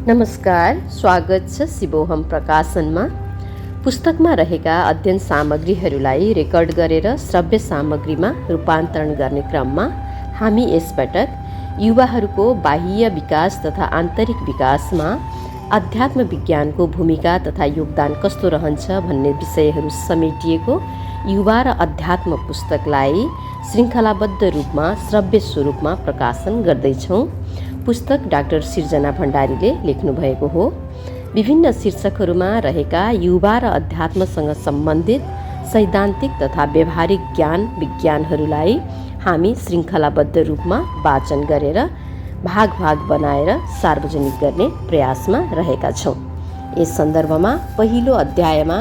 नमस्कार, स्वागत छ शिवोहम प्रकाशनमा। पुस्तकमा रहेका अध्ययन सामग्रीहरूलाई रेकर्ड गरेर श्रव्य सामग्रीमा रूपान्तरण गर्ने क्रममा हामी यसपटक युवाहरूको बाह्य विकास तथा आन्तरिक विकासमा अध्यात्म विज्ञानको भूमिका तथा योगदान कस्तो रहन्छ भन्ने विषयहरू समेटिएको युवा र अध्यात्म पुस्तकलाई श्रृङ्खलाबद्ध रूपमा श्रव्य स्वरूपमा प्रकाशन गर्दैछौँ। पुस्तक डाक्टर सिर्जना भण्डारीले लेख्नुभएको हो। विभिन्न शीर्षकहरूमा रहेका युवा र अध्यात्मसँग सम्बन्धित सैद्धान्तिक तथा व्यवहारिक ज्ञान विज्ञानहरूलाई हामी श्रृङ्खलाबद्ध रूपमा वाचन गरेर भाग भाग बनाएर सार्वजनिक गर्ने प्रयासमा रहेका छौँ। यस सन्दर्भमा पहिलो अध्यायमा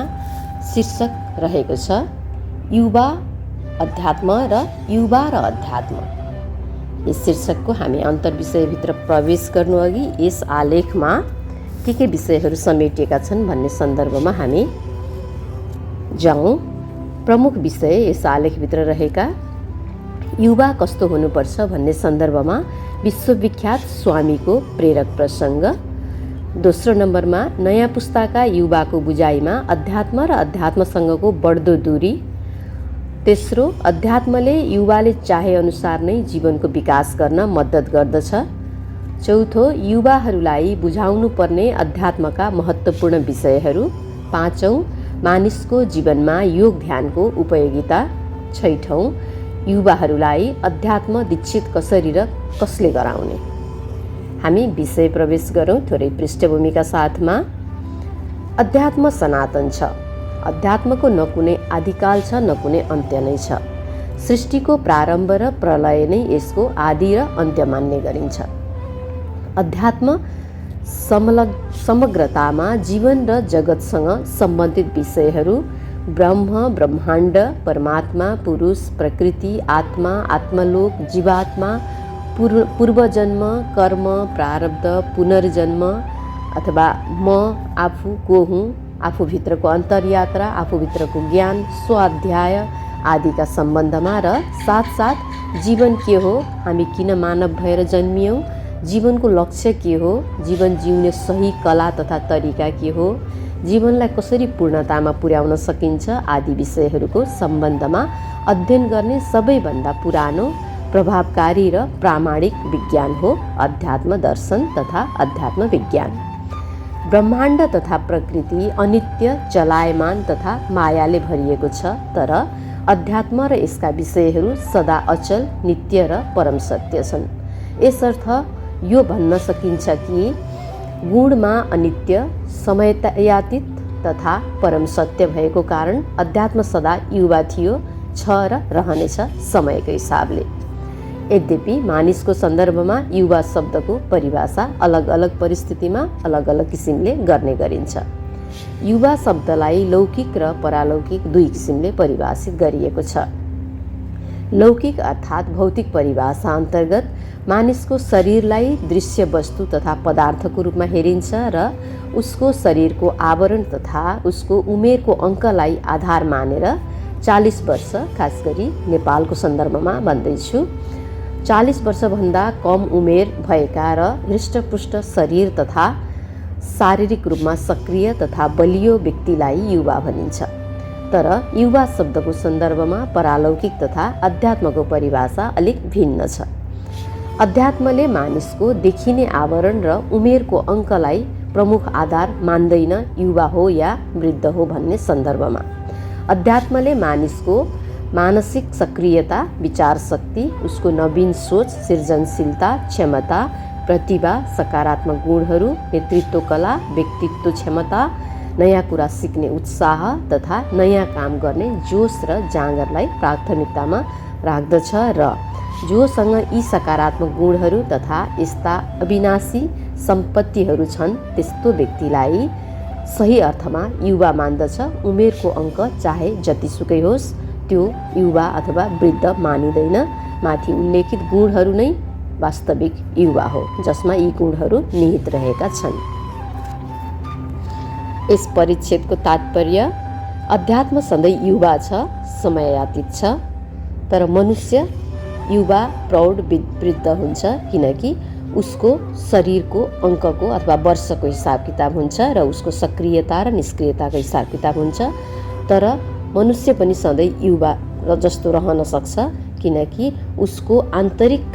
शीर्षक रहेको छ युवा अध्यात्म र युवा र अध्यात्म। यस शीर्षकको हामी अन्तर्विषयभित्र प्रवेश गर्नु अघि यस आलेखमा के विषयहरू समेटिएका छन् भन्ने सन्दर्भमा हामी जाउँ। प्रमुख विषय यस आलेखभित्र रहेका युवा कस्तो हुनुपर्छ भन्ने सन्दर्भमा विश्वविख्यात स्वामीको प्रेरक प्रसङ्ग। दोस्रो नम्बरमा नयाँ पुस्ताका युवाको बुझाइमा अध्यात्म र अध्यात्मसँगको बढ्दो दूरी। तेस्रो, अध्यात्मले युवाले चाहे अनुसार नै जीवनको विकास गर्न मद्दत गर्दछ। चौथो, युवाहरूलाई बुझाउनु पर्ने अध्यात्मका महत्त्वपूर्ण विषयहरू। पाँचौँ, मानिसको जीवनमा योग ध्यानको उपयोगिता। छैठौँ, युवाहरूलाई अध्यात्म दीक्षित कसरी र कसले गराउने। हामी विषय प्रवेश गरौँ थोरै पृष्ठभूमिका साथमा। अध्यात्म सनातन छ। अध्यात्मको न कुनै आदिकाल छ न कुनै अन्त्य नै छ। सृष्टिको प्रारम्भ र प्रलय नै यसको आदि र अन्त्य मान्ने गरिन्छ। अध्यात्म समग्रतामा जीवन र जगतसँग सम्बन्धित विषयहरू ब्रह्म, ब्रह्माण्ड, परमात्मा, पुरुष, प्रकृति, आत्मा, आत्मलोक, जीवात्मा, पूर्वजन्म, कर्म, प्रारब्ध, पुनर्जन्म अथवा म आफू को हुँ, आफूभित्रको अन्तर्यात्रा, आफूभित्रको ज्ञान, स्वाध्याय आदिका सम्बन्धमा र साथसाथ जीवन के हो, हामी किन मानव भएर जन्मियौँ, जीवनको लक्ष्य के हो, जीवन जिउने सही कला तथा तरिका के हो, जीवनलाई कसरी पूर्णतामा पुर्याउन सकिन्छ आदि विषयहरूको सम्बन्धमा अध्ययन गर्ने सबैभन्दा पुरानो, प्रभावकारी र प्रामाणिक विज्ञान हो अध्यात्म दर्शन तथा अध्यात्म विज्ञान। ब्रह्माण्ड तथा प्रकृति अनित्य, चलायमान तथा मायाले भरिएको छ, तर अध्यात्म र यसका विषयहरू सदा अचल, नित्य र परम सत्य छन्। यसर्थ यो भन्न सकिन्छ कि गुणमा अनित्य, समयातीत तथा परम सत्य भएको कारण अध्यात्म सदा युवा थियो, छ र रहनेछ समयको हिसाबले। यद्यपि मानिसको सन्दर्भमा युवा शब्दको परिभाषा अलग अलग परिस्थितिमा अलग अलग किसिमले गर्ने गरिन्छ। युवा शब्दलाई लौकिक र परालौकिक दुई किसिमले परिभाषित गरिएको छ। लौकिक अर्थात् भौतिक परिभाषा अन्तर्गत मानिसको शरीरलाई दृश्य वस्तु तथा पदार्थको रूपमा हेरिन्छ र उसको शरीरको आवरण तथा उसको उमेरको अङ्कलाई आधार मानेर 40 वर्ष, खास गरी नेपालको सन्दर्भमा भन्दैछु, 40 वर्षभन्दा कम उमेर भएका र हृष्टपुष्ट शरीर तथा शारीरिक रूपमा सक्रिय तथा बलियो व्यक्तिलाई युवा भनिन्छ। तर युवा शब्दको सन्दर्भमा परालौकिक तथा अध्यात्मको परिभाषा अलिक भिन्न छ। अध्यात्मले मानिसको देखिने आवरण र उमेरको अङ्कलाई प्रमुख आधार मान्दैन युवा हो या वृद्ध हो भन्ने सन्दर्भमा। अध्यात्मले मानिसको मानसिक सक्रियता, विचार शक्ति, उसको नवीन सोच, सृजनशीलता, क्षमता, प्रतिभा, सकारात्मक गुणहरू, नेतृत्व कला, व्यक्तित्व क्षमता, नयाँ कुरा सिक्ने उत्साह तथा नयाँ काम गर्ने जोस र जाँगरलाई प्राथमिकतामा राख्दछ र जोसँग यी सकारात्मक गुणहरू तथा यस्ता अविनाशी सम्पत्तिहरू छन् त्यस्तो व्यक्तिलाई सही अर्थमा युवा मान्दछ। उमेरको अङ्क चाहे जतिसुकै होस् त्यो युवा अथवा वृद्ध मानिँदैन। माथि उल्लेखित गुणहरू नै वास्तविक युवा हो, जसमा यी गुणहरू निहित रहेका छन्। यस परिच्छेदको तात्पर्य अध्यात्म सधैँ युवा छ, समयातीत छ, तर मनुष्य युवा, प्रौढ, वृद्ध हुन्छ किनकि उसको शरीरको अङ्कको अथवा वर्षको हिसाब किताब हुन्छ र उसको सक्रियता र निष्क्रियताको हिसाब किताब हुन्छ। तर मनुष्य पनि सधैँ युवा र जस्तो रहन सक्छ, किनकि उसको आन्तरिक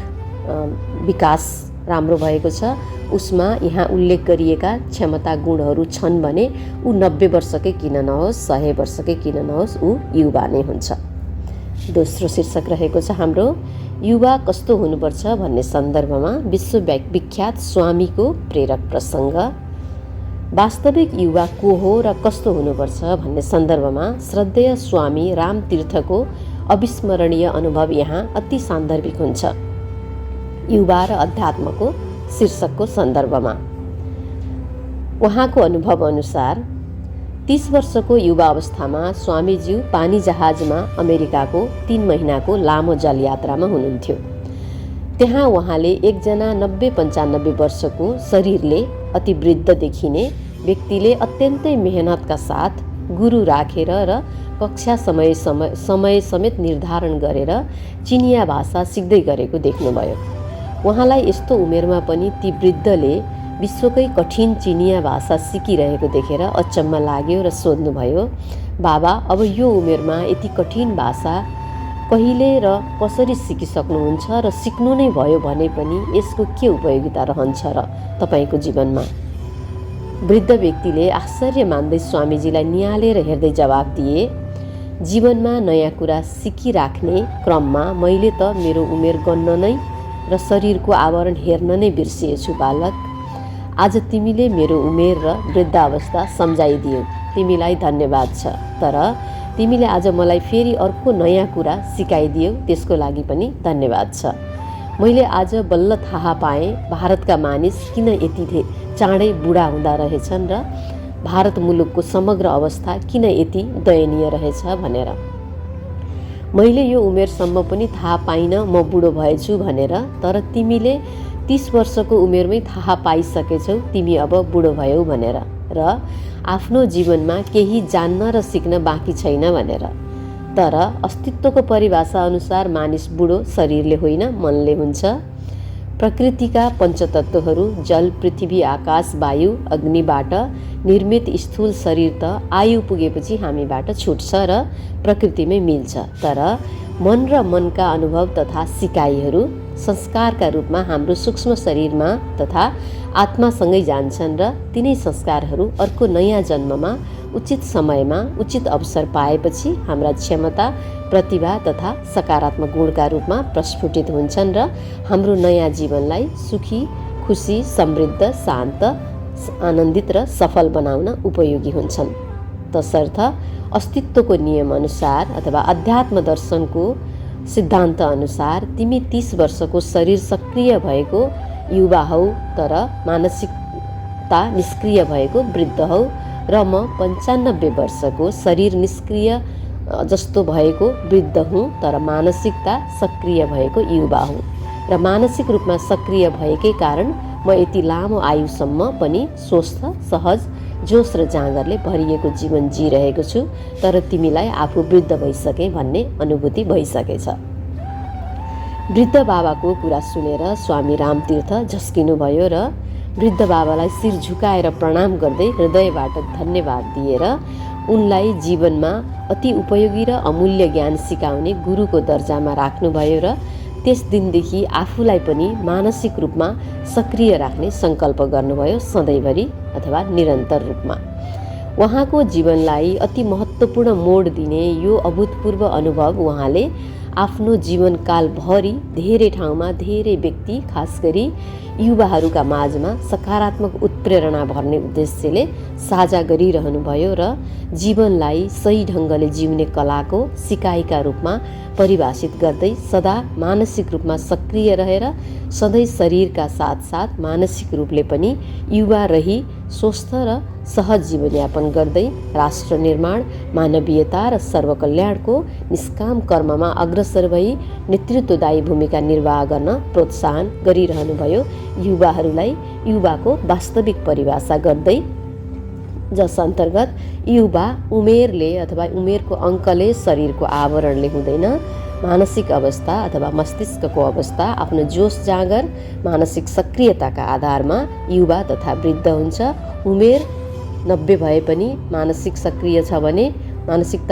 विकास राम्रो भएको छ। उसमा यहाँ उल्लेख गरिएका क्षमता गुणहरू छन् भने ऊ 90 वर्षकै किन नहोस्, 100 वर्षकै किन नहोस्, ऊ युवा नै हुन्छ। दोस्रो शीर्षक रहेको छ हाम्रो युवा कस्तो हुनुपर्छ भन्ने सन्दर्भमा विश्वविख्यात स्वामीको प्रेरक प्रसङ्ग। वास्तविक युवा को हो र कस्तो हुनुपर्छ भन्ने सन्दर्भमा श्रद्धेय स्वामी रामतीर्थको अविस्मरणीय अनुभव यहाँ अति सान्दर्भिक हुन्छ। युवा र अध्यात्मको शीर्षकको सन्दर्भमा उहाँको अनुभव अनुसार 30 वर्षको युवा अवस्थामा स्वामीज्यू पानी जहाजमा अमेरिकाको 3 महिनाको लामो जलयात्रामा हुनुहुन्थ्यो। त्यहाँ उहाँले एकजना 90-95 वर्षको शरीरले अति वृद्ध देखिने व्यक्तिले अत्यन्तै मेहनतका साथ गुरु राखेर र कक्षा समय समेत निर्धारण गरेर चिनिया भाषा सिक्दै गरेको देख्नुभयो। उहाँलाई यस्तो उमेरमा पनि ती वृद्धले विश्वकै कठिन चिनिया भाषा सिकिरहेको देखेर अचम्म लाग्यो र सोध्नुभयो, बाबा अब यो उमेरमा यति कठिन भाषा कहिले र कसरी सिकिसक्नुहुन्छ र सिक्नु नै भयो भने पनि यसको के उपयोगिता रहन्छ र तपाईँको जीवनमा? वृद्ध व्यक्तिले आश्चर्य मान्दै स्वामीजीलाई निहालेर हेर्दै जवाब दिए, जीवनमा नयाँ कुरा सिकिराख्ने क्रममा मैले त मेरो उमेर गन्न नै र शरीरको आवरण हेर्न नै बिर्सिएछु बालक। आज तिमीले मेरो उमेर र वृद्धावस्था सम्झाइदियौ, तिमीलाई धन्यवाद छ। तर तिमीले आज मलाई फेरि अर्को नयाँ कुरा सिकाइदियौ, त्यसको लागि पनि धन्यवाद छ। मैले आज बल्ल थाहा पाएँ भारतका मानिस किन यति चाँडै बुढा हुँदा रहेछन् र भारत मुलुकको समग्र अवस्था किन यति दयनीय रहेछ भनेर। मैले यो उमेरसम्म पनि थाहा पाइनँ म बुढो भएछु भनेर, तर तिमीले 30 वर्षको उमेरमै थाहा पाइसकेछौ तिमी अब बुढो भयौ भनेर, र आफ्नो जीवनमा केही जान्न र सिक्न बाँकी छैन भनेर। तर अस्तित्वको परिभाषा अनुसार मानिस बुढो शरीरले होइन मनले हुन्छ। प्रकृतिका पञ्चतत्त्वहरू जल, पृथ्वी, आकाश, वायु, अग्निबाट निर्मित स्थूल शरीर त आयु पुगेपछि हामीबाट छुट्छ र प्रकृतिमै मिल्छ। तर मन र मनका अनुभव तथा सिकाइहरू संस्कारका रूपमा हाम्रो सूक्ष्म शरीरमा तथा आत्मासँगै जान्छन् र तिनै संस्कारहरू अर्को नयाँ जन्ममा उचित समयमा उचित अवसर पाएपछि हाम्रा क्षमता, प्रतिभा तथा सकारात्मक गुणका रूपमा प्रस्फुटित हुन्छन् र हाम्रो नयाँ जीवनलाई सुखी, खुसी, समृद्ध, शान्त, आनन्दित र सफल बनाउन उपयोगी हुन्छन्। तसर्थ अस्तित्वको नियम अनुसार अथवा अध्यात्म दर्शनको सिद्धान्त अनुसार तिमी 30 वर्षको शरीर सक्रिय भएको युवा हौ, तर मानसिकता निष्क्रिय भएको वृद्ध हौ, र म 95 वर्षको शरीर निष्क्रिय जस्तो भएको वृद्ध हुँ, तर मानसिकता सक्रिय भएको युवा हुँ। र मानसिक रूपमा सक्रिय भएकै कारण म यति लामो आयुसम्म पनि स्वस्थ, सहज, जोस र जाँगरले भरिएको जीवन जिरहेको छु। तर तिमीलाई आफू वृद्ध भइसके भन्ने अनुभूति भइसकेछ। वृद्ध बाबाको कुरा सुनेर स्वामी रामतीर्थ झस्किनुभयो र वृद्ध बाबालाई शिर झुकाएर प्रणाम गर्दै हृदयबाट धन्यवाद दिएर उनलाई जीवनमा अति उपयोगी र अमूल्य ज्ञान सिकाउने गुरुको दर्जामा राख्नुभयो र त्यस दिनदेखि आफूलाई पनि मानसिक रूपमा सक्रिय राख्ने सङ्कल्प गर्नुभयो, सधैँभरि अथवा निरन्तर रूपमा। उहाँको जीवनलाई अति महत्त्वपूर्ण मोड दिने यो अभूतपूर्व अनुभव उहाँले आफ्नो जीवनकालभरि धेरै ठाउँमा धेरै व्यक्ति, खास गरी युवाहरूका माझमा सकारात्मक उत्प्रेरणा भर्ने उद्देश्यले साझा गरिरहनुभयो र जीवनलाई सही ढङ्गले जिउने कलाको सिकाइका रूपमा परिभाषित गर्दै सदा मानसिक रूपमा सक्रिय रहेर सधैँ शरीरका साथसाथ मानसिक रूपले पनि युवा रही स्वस्थ र सहज जीवनयापन गर्दै राष्ट्र निर्माण, मानवीयता र सर्वकल्याणको निष्काम कर्ममा अग्रसर भई नेतृत्वदायी भूमिका निर्वाह गर्न प्रोत्साहन गरिरहनुभयो युवाहरूलाई युवाको वास्तविक परिभाषा गर्दै, जस अन्तर्गत युवा उमेरले अथवा उमेरको अङ्कले शरीरको आवरणले हुँदैन मानसिक अवस्था अथवा मस्तिष्कको अवस्था आफ्नो जोस जाँगर मानसिक सक्रियताका आधारमा युवा तथा वृद्ध हुन्छ। उमेर 90 भए पनि मानसिकता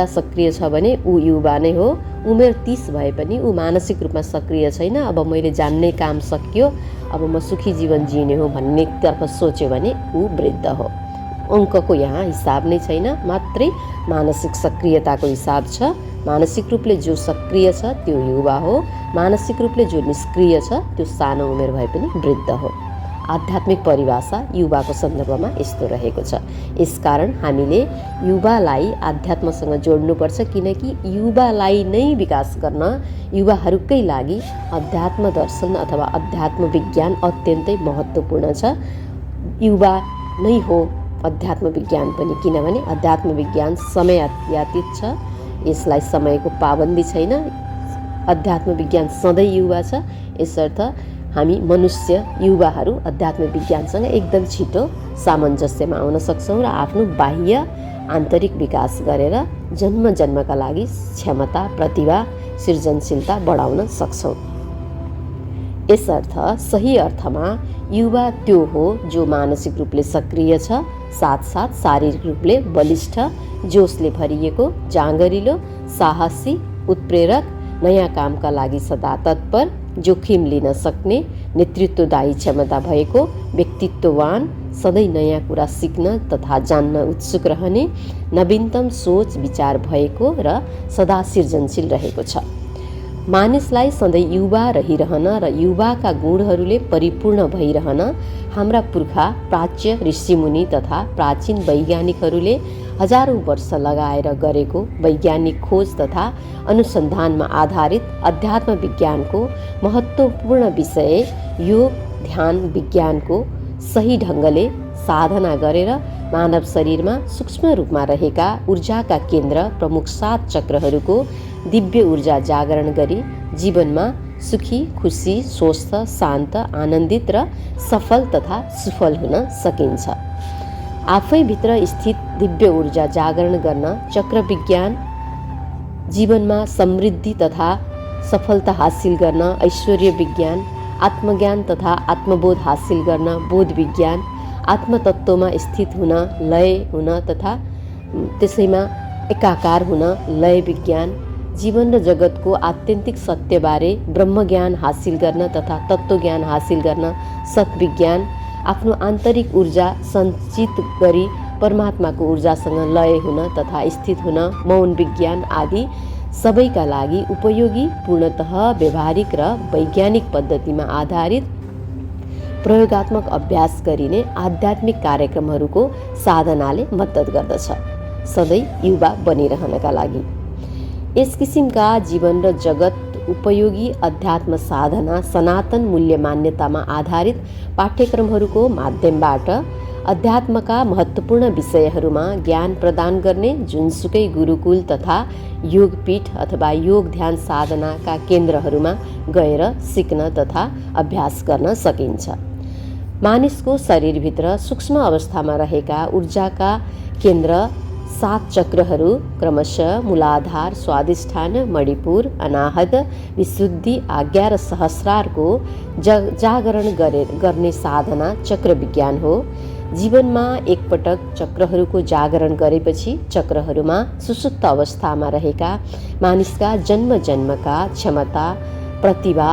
सक्रिय छ भने ऊ युवा नै हो। उमेर 30 भए पनि ऊ मानसिक रूपमा सक्रिय छैन, अब मैले जान्ने काम सकियो, अब म सुखी जीवन जिउने हो भन्ने तर्फ सोच्यो भने ऊ वृद्ध हो। अङ्कको यहाँ हिसाब नै छैन, मात्रै मानसिक सक्रियताको हिसाब छ। मानसिक रूपले जो सक्रिय छ त्यो युवा हो, मानसिक रूपले जो निष्क्रिय छ त्यो सानो उमेर भए पनि वृद्ध हो। आध्यात्मिक परिभाषा युवाको सन्दर्भमा यस्तो रहेको छ। यसकारण हामीले युवालाई आध्यात्मसँग जोड्नुपर्छ, किनकि युवालाई नै विकास गर्न युवाहरूकै लागि अध्यात्म दर्शन अथवा अध्यात्म विज्ञान अत्यन्तै महत्त्वपूर्ण छ। युवा नै हो अध्यात्म विज्ञान पनि, किनभने अध्यात्म विज्ञान समयातीत छ, यसलाई समयको पाबन्दी छैन। अध्यात्म विज्ञान सधैँ युवा छ। यसर्थ हामी मनुष्य युवाहरू अध्यात्म विज्ञानसँग एकदम छिटो सामञ्जस्यमा आउन सक्छौँ र आफ्नो बाह्य आन्तरिक विकास गरेर जन्म जन्मका लागि क्षमता, प्रतिभा, सृजनशीलता बढाउन सक्छौँ। यसर्थ सही अर्थमा युवा त्यो हो जो मानसिक रूपले सक्रिय छ, साथसाथ शारीरिक रूपले बलिष्ठ, जोसले भरिएको, जाँगरिलो, साहसी, उत्प्रेरक, नयाँ कामका लागि सदा तत्पर, जोखिम लिन सक्ने, नेतृत्वदायी क्षमता भएको, व्यक्तित्ववान, सधैँ नयाँ कुरा सिक्न तथा जान्न उत्सुक रहने, नवीनतम सोच विचार भएको र सदा सृजनशील रहेको छ। मानिसलाई सधैँ युवा रहिरहन र युवाका गुणहरूले परिपूर्ण भइरहन हाम्रा पुर्खा प्राच्य ऋषिमुनि तथा प्राचीन वैज्ञानिकहरूले हजारौँ वर्ष लगाएर गरेको वैज्ञानिक खोज तथा अनुसन्धानमा आधारित अध्यात्म विज्ञानको महत्त्वपूर्ण विषय योग ध्यान विज्ञानको सही ढङ्गले साधना गरेर मानव शरीरमा सूक्ष्म रूपमा रहेका ऊर्जाका केन्द्र प्रमुख 7 चक्रहरूको दिव्य ऊर्जा जागरण गरी जीवनमा सुखी, खुसी, स्वस्थ, शान्त, आनन्दित र सफल तथा सुफल हुन सकिन्छ। आफैभित्र स्थित दिव्य ऊर्जा जागरण गर्न चक्र विज्ञान, जीवनमा समृद्धि तथा सफलता हासिल गर्न ऐश्वर्य विज्ञान, आत्मज्ञान तथा आत्मबोध हासिल गर्न बोध विज्ञान, आत्मतत्त्वमा स्थित हुन, लय हुन तथा त्यसैमा एकाकार हुन लय विज्ञान, जीवन र जगतको आत्यन्तिक सत्यबारे ब्रह्मज्ञान हासिल गर्न तथा तत्त्वज्ञान हासिल गर्न सत्विज्ञान, आफ्नो आन्तरिक ऊर्जा सञ्चित गरी परमात्माको ऊर्जासँग लय हुन तथा स्थित हुन मौन विज्ञान आदि सबैका लागि उपयोगी, पूर्णतः व्यवहारिक र वैज्ञानिक पद्धतिमा आधारित प्रयोगात्मक अभ्यास गरिने आध्यात्मिक कार्यक्रमहरूको साधनाले मद्दत गर्दछ, सधैँ युवा बनिरहनका लागि। यस किसिमका जीवन र जगत उपयोगी अध्यात्म साधना सनातन मूल्य मान्यतामा आधारित पाठ्यक्रमहरूको माध्यमबाट अध्यात्मका महत्त्वपूर्ण विषयहरूमा ज्ञान प्रदान गर्ने जुनसुकै गुरुकुल तथा योगपीठ अथवा योग ध्यान साधनाका केन्द्रहरूमा गएर सिक्न तथा अभ्यास गर्न सकिन्छ। मानिसको शरीरभित्र सूक्ष्म अवस्थामा रहेका ऊर्जाका केन्द्र 7 चक्रहरू क्रमशः मूलाधार, स्वादिष्ठान, मणिपुर, अनाहत, विशुद्धि, आज्ञा र सहस्रारको जागरण गर्ने साधना चक्र विज्ञान हो। जीवनमा एकपटक चक्रहरूको जागरण गरेपछि चक्रहरूमा सुसुप्त अवस्थामा रहेका मानिसका जन्म जन्मका क्षमता, प्रतिभा,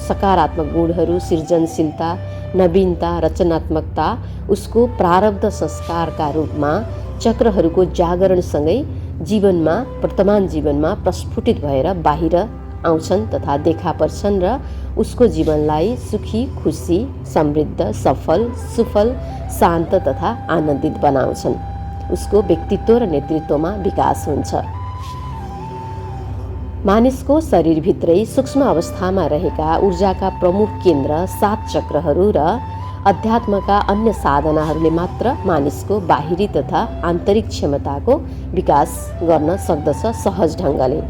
सकारात्मक गुणहरू, सृजनशीलता, नवीनता, रचनात्मकता उसको प्रारब्ध संस्कारका रूपमा चक्रहरूको जागरणसँगै जीवनमा वर्तमान जीवनमा प्रस्फुटित भएर बाहिर आउँछन् तथा देखा पर्छन् र उसको जीवनलाई सुखी, खुसी, समृद्ध, सफल, सुफल, शान्त तथा आनन्दित बनाउँछन्। उसको व्यक्तित्व र नेतृत्वमा विकास हुन्छ। मानिसको शरीरभित्रै सूक्ष्म अवस्थामा रहेका ऊर्जाका प्रमुख केन्द्र 7 चक्रहरू र अध्यात्मका अन्य साधनाहरूले मात्र मानिसको बाहिरी तथा आन्तरिक क्षमताको विकास गर्न सक्दछ सहज ढङ्गले।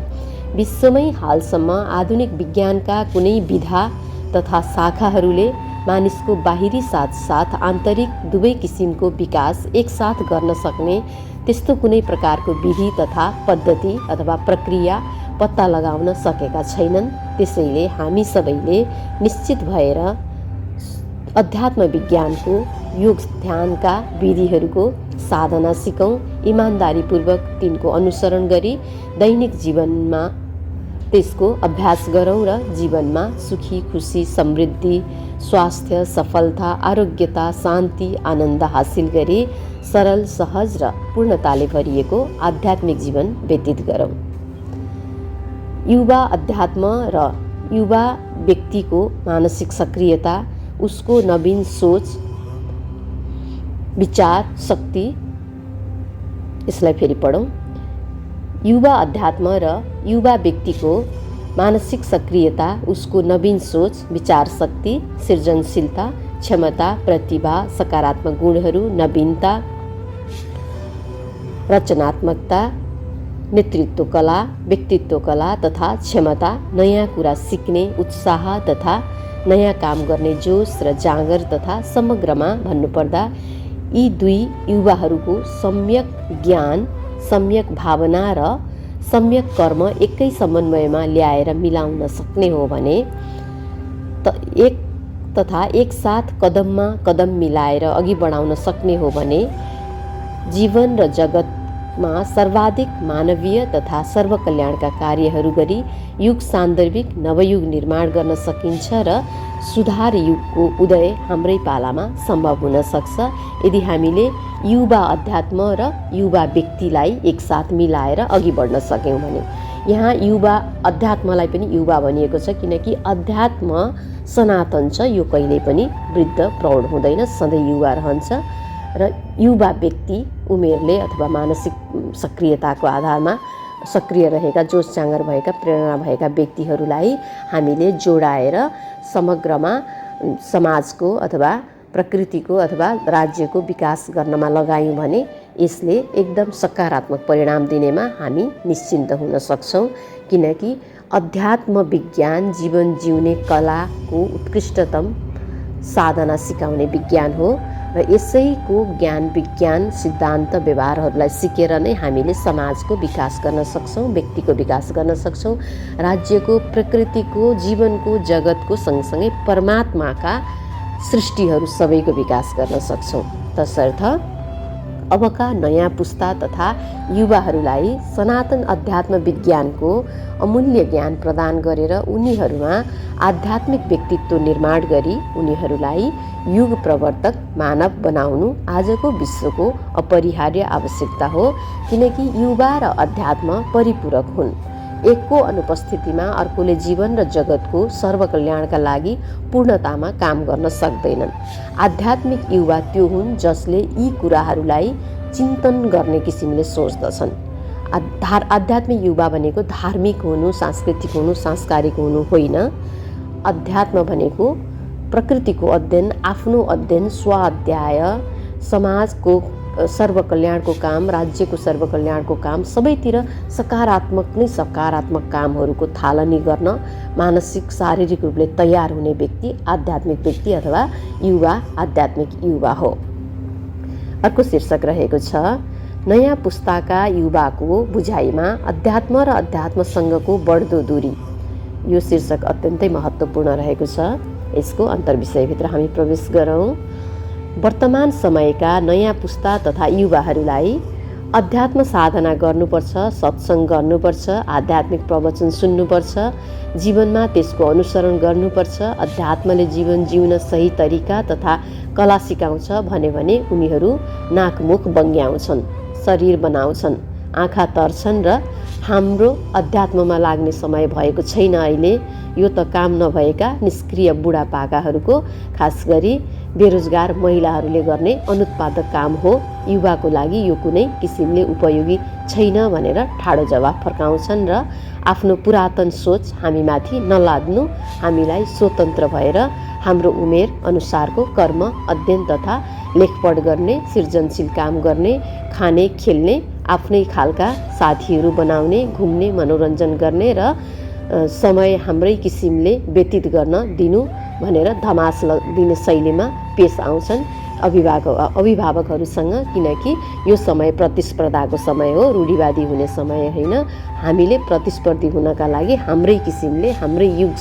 विश्वमै हालसम्म आधुनिक विज्ञानका कुनै विधा तथा शाखाहरूले मानिसको बाहिरी साथसाथ आन्तरिक दुवै किसिमको विकास एकसाथ गर्न सक्ने त्यस्तो कुनै प्रकारको विधि तथा पद्धति अथवा प्रक्रिया पत्ता लगाउन सकेका छैनन्। त्यसैले हामी सबैले निश्चित भएर अध्यात्म विज्ञानको योग ध्यानका विधिहरूको साधना सिकौँ, इमान्दारीपूर्वक तिनको अनुसरण गरी दैनिक जीवनमा त्यसको अभ्यास गरौँ र जीवनमा सुखी, खुसी, समृद्धि, स्वास्थ्य, सफलता, आरोग्यता, शान्ति, आनन्द हासिल गरी सरल, सहज र पूर्णताले भरिएको आध्यात्मिक जीवन व्यतीत गरौँ। युवा अध्यात्म र युवा व्यक्तिको मानसिक सक्रियता, उसको नवीन सोच, विचार शक्ति, यसलाई फेरि पढौँ। युवा अध्यात्म र युवा व्यक्तिको मानसिक सक्रियता, उसको नवीन सोच, विचार शक्ति, सृजनशीलता, क्षमता, प्रतिभा, सकारात्मक गुणहरू, नवीनता, रचनात्मकता, नेतृत्व कला, व्यक्तित्व कला तथा क्षमता, नयाँ कुरा सिक्ने उत्साह तथा नयाँ काम गर्ने जोस र जाँगर तथा समग्रमा भन्नुपर्दा यी दुई युवाहरूको सम्यक ज्ञान, सम्यक भावना र सम्यक कर्म एकै समन्वयमा ल्याएर मिलाउन सक्ने हो भने एक साथ कदममा कदम मिलाएर अघि बढाउन सक्ने हो भने जीवन र जगतमा सर्वाधिक मानवीय तथा सर्वकल्याणका कार्यहरू गरी युग सान्दर्भिक नवयुग निर्माण गर्न सकिन्छ र सुधार युगको उदय हाम्रै पालामा सम्भव हुन सक्छ यदि हामीले युवा अध्यात्म र युवा व्यक्तिलाई एकसाथ मिलाएर अघि बढ्न सक्यौँ भने। यहाँ युवा अध्यात्मलाई पनि युवा भनिएको छ किनकि अध्यात्म सनातन छ, यो कहिल्यै पनि वृद्ध प्रौढ हुँदैन, सधैँ युवा रहन्छ र युवा व्यक्ति उमेरले अथवा मानसिक सक्रियताको आधारमा सक्रिय रहेका, जोस जाँगर भएका, प्रेरणा भएका व्यक्तिहरूलाई हामीले जोडाएर समग्रमा समाजको अथवा प्रकृतिको अथवा राज्यको विकास गर्नमा लगायौँ भने यसले एकदम सकारात्मक परिणाम दिनेमा हामी निश्चिन्त हुन सक्छौँ किनकि अध्यात्म विज्ञान जीवन जिउने कलाको उत्कृष्टतम साधना सिकाउने विज्ञान हो र यसैको ज्ञान विज्ञान सिद्धान्त व्यवहारहरूलाई सिकेर नै हामीले समाजको विकास गर्न सक्छौँ, व्यक्तिको विकास गर्न सक्छौँ, राज्यको, प्रकृतिको, जीवनको, जगतको सँगसँगै परमात्माका सृष्टिहरू सबैको विकास गर्न सक्छौँ। तसर्थ अबका नयाँ पुस्ता तथा युवाहरूलाई सनातन अध्यात्म विज्ञानको अमूल्य ज्ञान प्रदान गरेर उनीहरूमा आध्यात्मिक व्यक्तित्व निर्माण गरी उनीहरूलाई युग प्रवर्तक मानव बनाउनु आजको विश्वको अपरिहार्य आवश्यकता हो किनकि युवा र अध्यात्म परिपूरक हुन्। एकको अनुपस्थितिमा अर्कोले जीवन र जगतको सर्वकल्याणका लागि पूर्णतामा काम गर्न सक्दैनन्। आध्यात्मिक युवा त्यो हुन् जसले यी कुराहरूलाई चिन्तन गर्ने किसिमले सोच्दछन्। आध्यात्मिक युवा भनेको धार्मिक हुनु, सांस्कृतिक हुनु, सांस्कारिक हुनु होइन। अध्यात्म भनेको प्रकृतिको अध्ययन, आफ्नो अध्ययन, स्वाध्याय, समाजको सर्वकल्याणको काम, राज्यको सर्वकल्याणको काम, सबैतिर सकारात्मक नै सकारात्मक कामहरूको थालनी गर्न मानसिक शारीरिक रूपले तयार हुने व्यक्ति आध्यात्मिक व्यक्ति अथवा युवा आध्यात्मिक युवा हो। अर्को शीर्षक रहेको छ नयाँ पुस्ताका युवाको बुझाइमा अध्यात्म र अध्यात्मसँगको बढ्दो दूरी। यो शीर्षक अत्यन्तै महत्त्वपूर्ण रहेको छ। यसको अन्तर्विषयभित्र हामी प्रवेश गरौँ। वर्तमान समयका नयाँ पुस्ता तथा युवाहरूलाई अध्यात्म साधना गर्नुपर्छ, सत्सङ्ग गर्नुपर्छ, आध्यात्मिक प्रवचन सुन्नुपर्छ, जीवनमा त्यसको अनुसरण गर्नुपर्छ, अध्यात्मले जीवन जिउन सही तरिका तथा कला सिकाउँछ भने उनीहरू नाकमुख बङ्ग्याउँछन्, शरीर बनाउँछन्, आँखा तर्छन् र हाम्रो अध्यात्ममा लाग्ने समय भएको छैन अहिले, यो त काम नभएका निष्क्रिय बुढापाकाहरूको, खास गरी बेरोजगार महिलाहरूले गर्ने अनुत्पादक काम हो, युवाको लागि यो कुनै किसिमले उपयोगी छैन भनेर ठाडो जवाफ फर्काउँछन् र आफ्नो पुरातन सोच हामीमाथि नलाद्नु, हामीलाई स्वतन्त्र भएर हाम्रो उमेर अनुसारको कर्म, अध्ययन तथा लेखपढ गर्ने, सृजनशील काम गर्ने, खाने, खेल्ने, आफ्नै खालका साथीहरू बनाउने, घुम्ने, मनोरञ्जन गर्ने र समय हाम्रै किसिमले व्यतीत गर्न दिनु भनेर धमास दिने शैलीमा पेश आउँछन्। अभिभावकहरूसँग, किनकि यो समय प्रतिस्पर्धाको समय हो, रूढिवादी हुने समय होइन। हामीले प्रतिस्पर्धी हुनका लागि हाम्रै किसिमले हाम्रै युग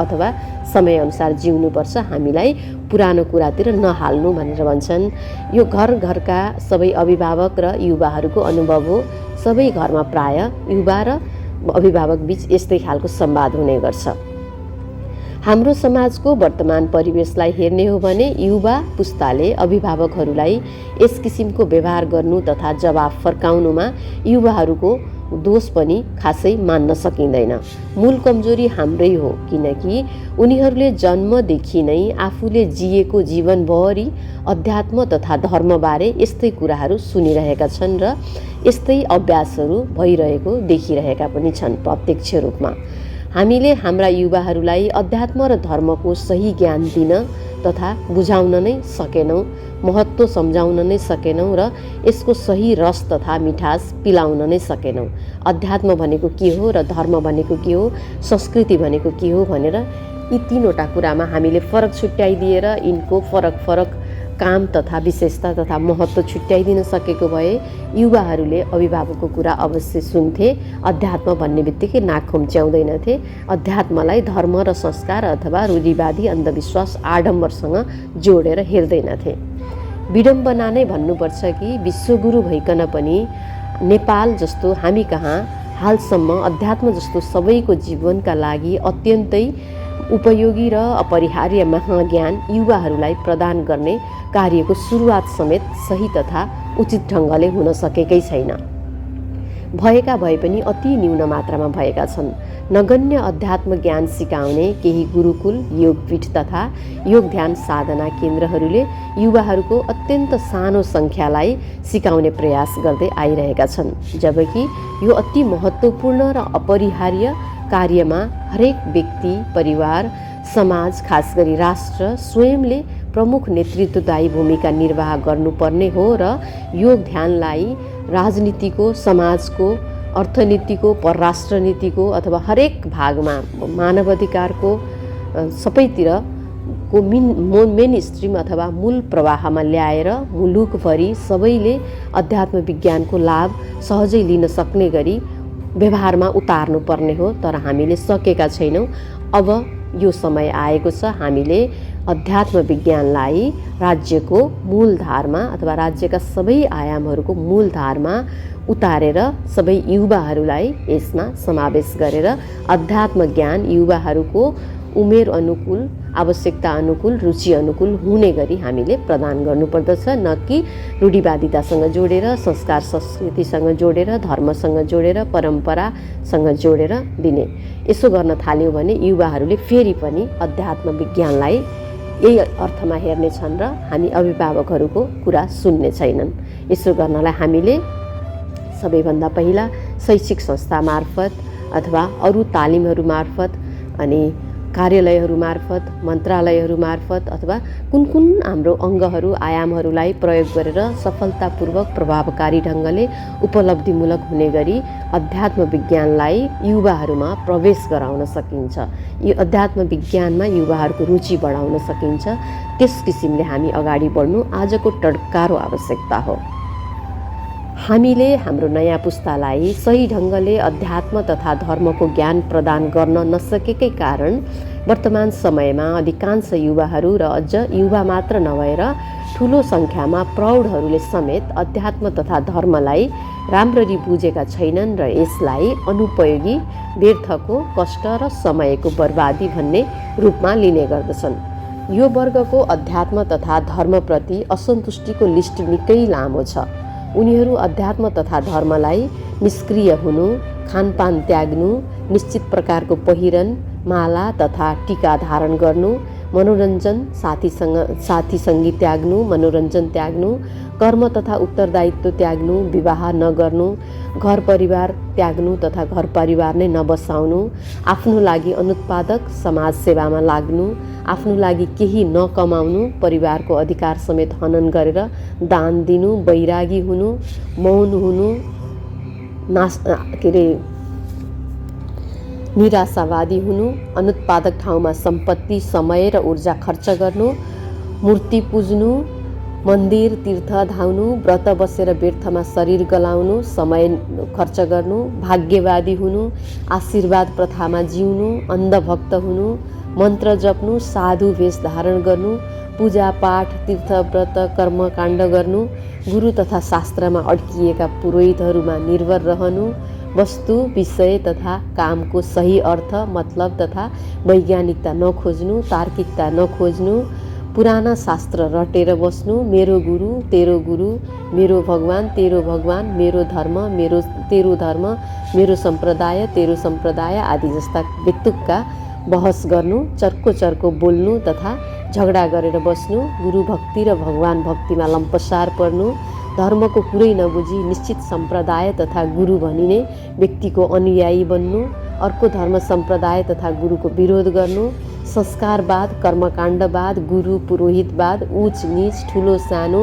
अथवा समयअनुसार जिउनुपर्छ। हामीलाई पुरानो कुरातिर नहाल्नु भनेर भन्छन्। यो घर घरका सबै अभिभावक र युवाहरूको अनुभव हो। सबै घरमा प्राय युवा र अभिभावक बीच यस्तै खालको संवाद हुने गर्छ। हाम्रो समाजको वर्तमान परिवेशलाई हेर्ने हो भने युवा पुस्ताले अभिभावकहरूलाई यस किसिमको व्यवहार गर्नु तथा जवाफ फर्काउनुमा युवाहरूको दोष पनि खासै मान्न सकिँदैन। मूल कमजोरी हाम्रै हो, किनकि उनीहरूले जन्मदेखि नै आफूले जिएको जीवनभरि अध्यात्म तथा धर्मबारे यस्तै कुराहरू सुनिरहेका छन् र यस्तै अभ्यासहरू भइरहेको देखिरहेका पनि छन् प्रत्यक्ष रूपमा। हामीले हाम्रा युवाहरूलाई अध्यात्म र धर्मको सही ज्ञान दिन तथा बुझाउन नै सकेनौँ, महत्त्व सम्झाउन नै सकेनौँ र यसको सही रस तथा मिठास पिलाउन नै सकेनौँ। अध्यात्म भनेको के हो र धर्म भनेको के हो, संस्कृति भनेको के हो भनेर यी तीनवटा कुरामा हामीले फरक छुट्याइदिएर यिनको फरक काम तथा विशेषता तथा महत्त्व छुट्याइदिन सकेको भए युवाहरूले अभिभावकको कुरा अवश्य सुन्थे। अध्यात्म भन्ने बित्तिकै नाक खुम्च्याउँदैनथे। अध्यात्मलाई धर्म र संस्कार अथवा रूढिवादी अन्धविश्वास आडम्बरसँग जोडेर हेर्दैनथे। विडम्बना नै भन्नुपर्छ कि विश्वगुरु भइकन पनि नेपाल जस्तो हामी कहाँ हालसम्म अध्यात्म जस्तो सबैको जीवनका लागि अत्यन्तै उपयोगी र अपरिहार्य महाज्ञान युवाहरूलाई प्रदान गर्ने कार्यको सुरुवात समेत सही तथा उचित ढङ्गले हुन सकेकै छैन। भएका भए पनि अति न्यून मात्रामा भएका छन्। नगण्य अध्यात्म ज्ञान सिकाउने केही गुरुकुल, योगपीठ तथा योग ध्यान साधना केन्द्रहरूले युवाहरूको अत्यन्त सानो सङ्ख्यालाई सिकाउने प्रयास गर्दै आइरहेका छन्। जबकि यो अति महत्त्वपूर्ण र अपरिहार्य कार्यमा हरेक व्यक्ति, परिवार, समाज, खास गरी राष्ट्र स्वयंले प्रमुख नेतृत्वदायी भूमिका निर्वाह गर्नुपर्ने हो र योग ध्यानलाई राजनीतिको, समाजको, अर्थनीतिको, परराष्ट्र नीतिको अथवा हरेक भागमा मानवाधिकारको सबैतिरको मेन स्ट्रिम अथवा मूल प्रवाहमा ल्याएर मुलुकभरि सबैले अध्यात्म विज्ञानको लाभ सहजै लिन सक्ने गरी व्यवहारमा उतार्नु पर्ने हो। तर हामीले सकेका छैनौँ। अब यो समय आएको छ हामीले अध्यात्म विज्ञानलाई राज्यको मूलधारमा अथवा राज्यका सबै आयामहरूको मूलधारमा उतारेर सबै युवाहरूलाई यसमा समावेश गरेर अध्यात्म ज्ञान युवाहरूको उमेर अनुकूल, आवश्यकता अनुकूल, रुचि अनुकूल हुने गरी हामीले प्रदान गर्नुपर्दछ। न कि रूढिवादितासँग जोडेर, संस्कार संस्कृतिसँग जोडेर, धर्मसँग जोडेर, परम्परासँग जोडेर दिने। यसो गर्न थाल्यौँ भने युवाहरूले फेरि पनि अध्यात्म विज्ञानलाई यही अर्थमा हेर्नेछन् र हामी अभिभावकहरूको कुरा सुन्ने छैनन्। यसो गर्नलाई हामीले सबैभन्दा पहिला शैक्षिक संस्था मार्फत अथवा अरू तालिमहरू मार्फत अनि कार्यालयहरू मार्फत, मन्त्रालयहरू मार्फत अथवा कुन कुन हाम्रो अङ्गहरू, आयामहरूलाई प्रयोग गरेर सफलतापूर्वक प्रभावकारी ढङ्गले उपलब्धिमूलक हुने गरी अध्यात्म विज्ञानलाई युवाहरूमा प्रवेश गराउन सकिन्छ। यो अध्यात्म विज्ञानमा युवाहरूको रुचि बढाउन सकिन्छ। त्यस किसिमले हामी अगाडि बढ्नु आजको टड्कारो आवश्यकता हो। हामीले हाम्रो नयाँ पुस्तालाई सही ढङ्गले अध्यात्म तथा धर्मको ज्ञान प्रदान गर्न नसकेकै कारण वर्तमान समयमा अधिकांश युवाहरू र अझ युवा मात्र नभएर ठुलो सङ्ख्यामा प्रौढहरूले समेत अध्यात्म तथा धर्मलाई राम्ररी बुझेका छैनन् र यसलाई अनुपयोगी, व्यर्थको, कष्ट र समयको बर्बादी भन्ने रूपमा लिने गर्दछन्। यो वर्गको अध्यात्म तथा धर्मप्रति असन्तुष्टिको लिस्ट निकै लामो छ। उनीहरू अध्यात्म तथा धर्मलाई निष्क्रिय हुनु, खानपान त्याग्नु, निश्चित प्रकारको पहिरन, माला तथा टीका धारण गर्नु, मनोरञ्जन साथीसँगी त्याग्नु, मनोरञ्जन त्याग्नु, कर्म तथा उत्तरदायित्व त्याग्नु, विवाह नगर्नु, घर परिवार त्याग्नु तथा घर परिवार नै नबसाउनु, आफ्नो लागि अनुत्पादक समाज सेवामा लाग्नु, आफ्नो लागि केही नकमाउनु, परिवारको अधिकार समेत हनन गरेर दान दिनु, वैरागी हुनु, मौन हुनु, निराशावादी हुनु, अनुत्पादक ठाउँमा सम्पत्ति, समय र ऊर्जा खर्च गर्नु, मूर्ति पुज्नु, मन्दिर तीर्थ धाउनु, व्रत बसेर व्यर्थमा शरीर गलाउनु, समय खर्च गर्नु, भाग्यवादी हुनु, आशीर्वाद प्रथामा जिउनु, अन्धभक्त हुनु, मन्त्र जप्नु, साधु वेश धारण गर्नु, पूजा पाठ तीर्थ व्रत कर्मकाण्ड गर्नु, गुरु तथा शास्त्रमा अड्किएका पुरोहितहरूमा निर्भर रहनु, वस्तु विषय तथा कामको सही अर्थ मतलब तथा वैज्ञानिकता नखोज्नु, तार्किकता नखोज्नु, पुराना शास्त्र रटेर बस्नु, मेरो गुरु तेरो गुरु, मेरो भगवान तेरो भगवान, मेरो धर्म तेरो धर्म, मेरो सम्प्रदाय तेरो सम्प्रदाय आदि जस्ता बेतुकका बहस गर्नु, चर्को बोल्नु तथा झगडा गरेर बस्नु, गुरु भक्ति र भगवान भक्तिमा लम्पसार पर्नु, धर्मको कुरै नबुझी निश्चित सम्प्रदाय तथा गुरु भनिने व्यक्तिको अनुयायी बन्नु, अर्को धर्म सम्प्रदाय तथा गुरुको विरोध गर्नु, संस्कारवाद कर्मकाण्डवाद गुरु पुरोहितवाद उच नीच ठुलो सानो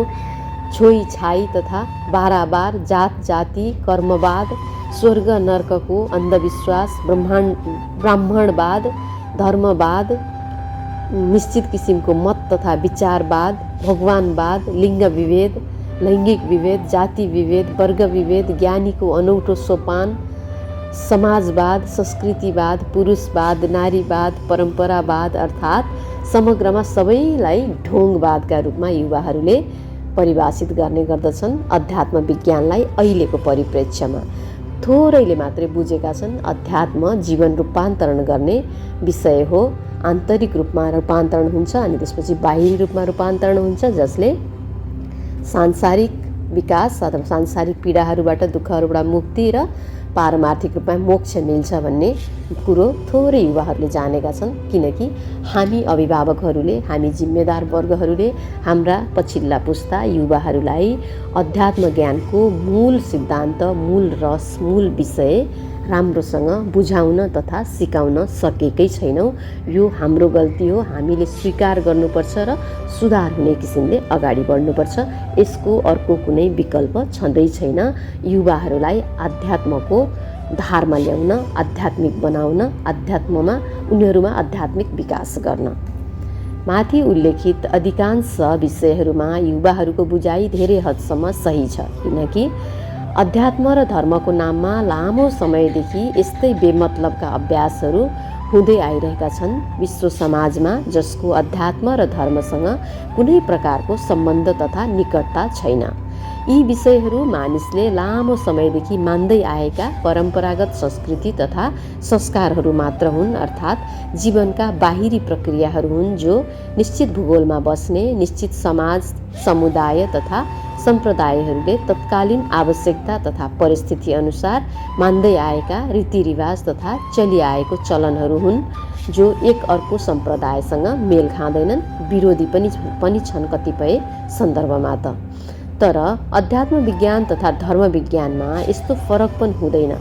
छोई छाई तथा बाराबार जात जाति कर्मवाद स्वर्ग नर्कको अन्धविश्वास ब्राह्मणवाद धर्मवाद निश्चित किसिमको मत तथा विचारवाद भगवानवाद लिङ्ग विभेद लैङ्गिक विभेद जाति विभेद वर्ग विभेद ज्ञानीको अनौठो सोपान समाजवाद संस्कृतिवाद पुरुषवाद नारीवाद परम्परावाद अर्थात् समग्रमा सबैलाई ढोङवादका रूपमा युवाहरूले परिभाषित गर्ने गर्दछन्। अध्यात्म विज्ञानलाई अहिलेको परिप्रेक्ष्यमा थोरैले मात्रै बुझेका छन्। अध्यात्म जीवन रूपान्तरण गर्ने विषय हो। आन्तरिक रूपमा रूपान्तरण हुन्छ अनि त्यसपछि बाहिरी रूपमा रूपान्तरण हुन्छ, जसले सांसारिक विकास अथवा सांसारिक पीडाहरूबाट दुःखहरूबाट मुक्ति र पारमार्थिक रूपमा मोक्ष मिल्छ भन्ने कुरो थोरै युवाहरूले जानेका छन्। किनकि हामी अभिभावकहरूले हामी जिम्मेदार वर्गहरूले हाम्रा पछिल्ला पुस्ता युवाहरूलाई अध्यात्म ज्ञानको मूल सिद्धान्त मूल रस मूल विषय राम्रोसँग बुझाउन तथा सिकाउन सकेकै छैनौँ। यो हाम्रो गल्ती हो। हामीले स्वीकार गर्नुपर्छ र सुधार हुने किसिमले अगाडि बढ्नुपर्छ। यसको अर्को कुनै विकल्प छँदै छैन। युवाहरूलाई अध्यात्मको धारमा ल्याउन आध्यात्मिक बनाउन अध्यात्ममा उनीहरूमा आध्यात्मिक विकास गर्न। माथि उल्लेखित अधिकांश विषयहरूमा युवाहरूको बुझाइ धेरै हदसम्म सही छ। किनकि अध्यात्म र धर्मको नाममा लामो समयदेखि यस्तै बेमतलबका अभ्यासहरू हुँदै आइरहेका छन्। विश्व समाजमा जसको अध्यात्म र धर्मसँग कुनै प्रकारको सम्बन्ध तथा निकटता छैन। यी विषयहरू मानिसले लामो समयदेखि मान्दै आएका परम्परागत संस्कृति तथा संस्कारहरू मात्र हुन्, अर्थात् जीवनका बाहिरी प्रक्रियाहरू हुन् जो निश्चित भूगोलमा बस्ने निश्चित समाज समुदाय तथा सम्प्रदायहरूले तत्कालीन आवश्यकता तथा परिस्थिति अनुसार मान्दै आएका रीतिरिवाज तथा चलिआएको चलनहरू हुन् जो एक अर्को सम्प्रदायसँग मेल खाँदैनन्, विरोधी पनि छन् कतिपय सन्दर्भमा त। तर अध्यात्म विज्ञान तथा धर्म विज्ञानमा यस्तो फरक पनि हुँदैन।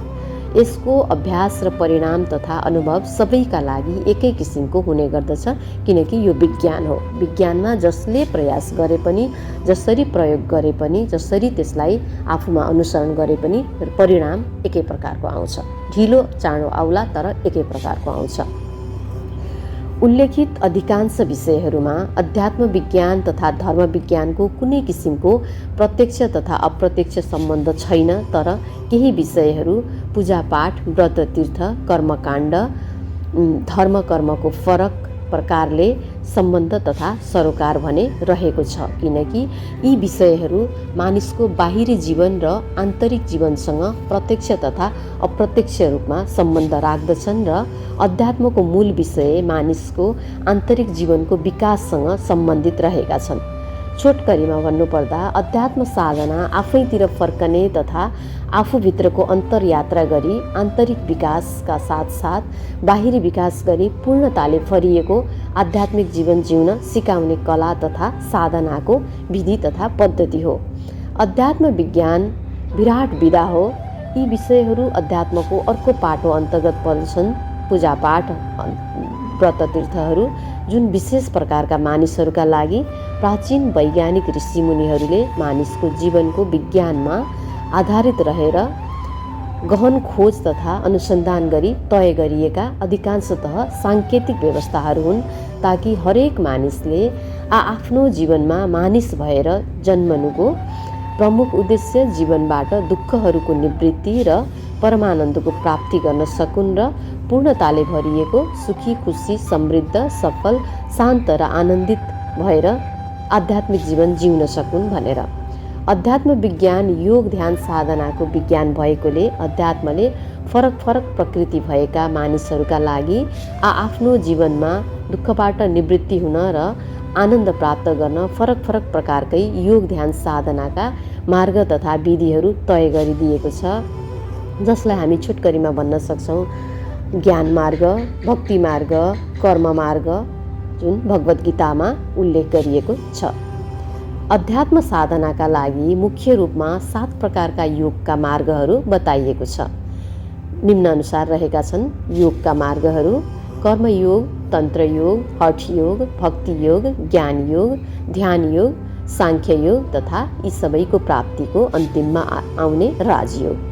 यसको अभ्यास र परिणाम तथा अनुभव सबैका लागि एकै किसिमको हुने गर्दछ। किनकि यो विज्ञान हो। विज्ञानमा जसले प्रयास गरे पनि जसरी प्रयोग गरे पनि जसरी त्यसलाई आफूमा अनुसरण गरे पनि परिणाम एकै प्रकारको आउँछ। ढिलो चाँडो आउला तर एकै प्रकारको आउँछ। उल्लेखित अधिकांश विषयहरूमा अध्यात्म विज्ञान तथा धर्म विज्ञानको कुनै किसिमको प्रत्यक्ष तथा अप्रत्यक्ष सम्बन्ध छैन। तर केही विषयहरू पूजापाठ व्रत तीर्थ कर्मकाण्ड धर्म कर्मको फरक प्रकारले सम्बन्ध तथा सरोकार भने रहेको छ। किनकि यी विषयहरू मानिसको बाहिरी जीवन र आन्तरिक जीवनसँग प्रत्यक्ष तथा अप्रत्यक्ष रूपमा सम्बन्ध राख्दछन् र अध्यात्मको मूल विषय मानिसको आन्तरिक जीवनको विकाससँग सम्बन्धित रहेका छन्। छोटकरीमा भन्नुपर्दा अध्यात्म साधना आफैतिर फर्कने तथा आफूभित्रको अन्तर्यात्रा गरी आन्तरिक विकासका साथसाथ बाहिरी विकास गरी पूर्णताले फरिएको आध्यात्मिक जीवन जिउन सिकाउने कला तथा साधनाको विधि तथा पद्धति हो। अध्यात्म विज्ञान विराट विधा हो। यी विषयहरू अध्यात्मको अर्को पाटो अन्तर्गत पर्छन्। पूजापाठ व्रत तीर्थहरू जुन विशेष प्रकारका मानिसहरूका लागि प्राचीन वैज्ञानिक ऋषिमुनिहरूले मानिसको जीवनको विज्ञानमा आधारित रहेर गहन खोज तथा अनुसन्धान गरी तय गरिएका अधिकांशतः साङ्केतिक व्यवस्थाहरू हुन् ताकि हरेक मानिसले आफ्नो जीवनमा मानिस भएर जन्मनुको प्रमुख उद्देश्य जीवनबाट दुःखहरूको निवृत्ति र परमानन्दको प्राप्ति गर्न सकुन् र पूर्णताले भरिएको सुखी खुसी समृद्ध सफल शान्त र आनन्दित भएर आध्यात्मिक जीवन जिउन सकुन् भनेर। अध्यात्म विज्ञान योग ध्यान साधनाको विज्ञान भएकोले अध्यात्मले फरक फरक प्रकृति भएका मानिसहरूका लागि आफ्नो जीवनमा दुःखबाट निवृत्ति हुन र आनन्द प्राप्त गर्न फरक फरक प्रकारकै योग ध्यान साधनाका मार्ग तथा विधिहरू तय गरिदिएको छ, जसलाई हामी छोटकरीमा भन्न सक्छौँ ज्ञान मार्ग, भक्ति मार्ग, कर्म मार्ग, जुन भगवद् गीतामा उल्लेख गरिएको छ। अध्यात्म साधनाका लागि मुख्य रूपमा 7 प्रकारका योगका मार्गहरू बताइएको छ। निम्नानुसार रहेका छन् योगका मार्गहरू: कर्मयोग, तन्त्र योग, हठ योग, भक्ति योग, ज्ञान योग, ध्यान योग, सांख्य योग तथा यी सबैको प्राप्तिको अन्तिममा आउने राजयोग।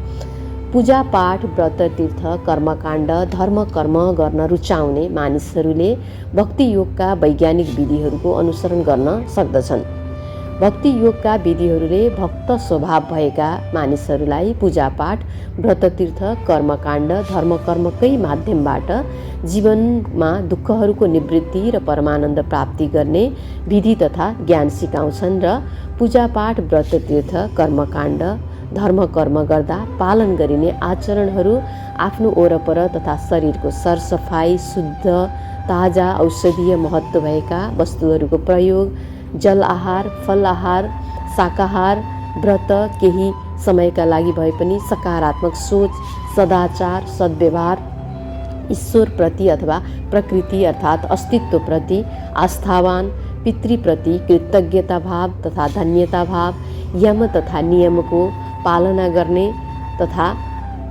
पूजा पाठ व्रत तीर्थ कर्मकाण्ड धर्म कर्म गर्न रुचाउने मानिसहरूले भक्ति योगका वैज्ञानिक विधिहरूको अनुसरण गर्न सक्दछन्। भक्ति योगका विधिहरूले भक्त स्वभाव भएका मानिसहरूलाई पूजापाठ व्रत तीर्थ कर्मकाण्ड धर्म कर्मकै माध्यमबाट जीवनमा दुःखहरूको निवृत्ति र परमानन्द प्राप्ति गर्ने विधि तथा ज्ञान सिकाउँछन् र पूजापाठ व्रत तीर्थ कर्मकाण्ड धर्म कर्म गर्दा पालन गरिने आचरणहरू आफ्नो वरपर तथा शरीरको सरसफाइ, शुद्ध ताजा औषधीय महत्त्व भएका वस्तुहरूको प्रयोग, जल आहार, फल आहार, शाकाहार, व्रत, केही समयका लागि भए पनि सकारात्मक सोच, सदाचार, सद्व्यवहार, ईश्वरप्रति अथवा प्रकृति अर्थात् अस्तित्वप्रति आस्थावान, पितृप्रति कृतज्ञता भाव तथा धन्यता भाव, यम तथा नियमको पालना गर्ने तथा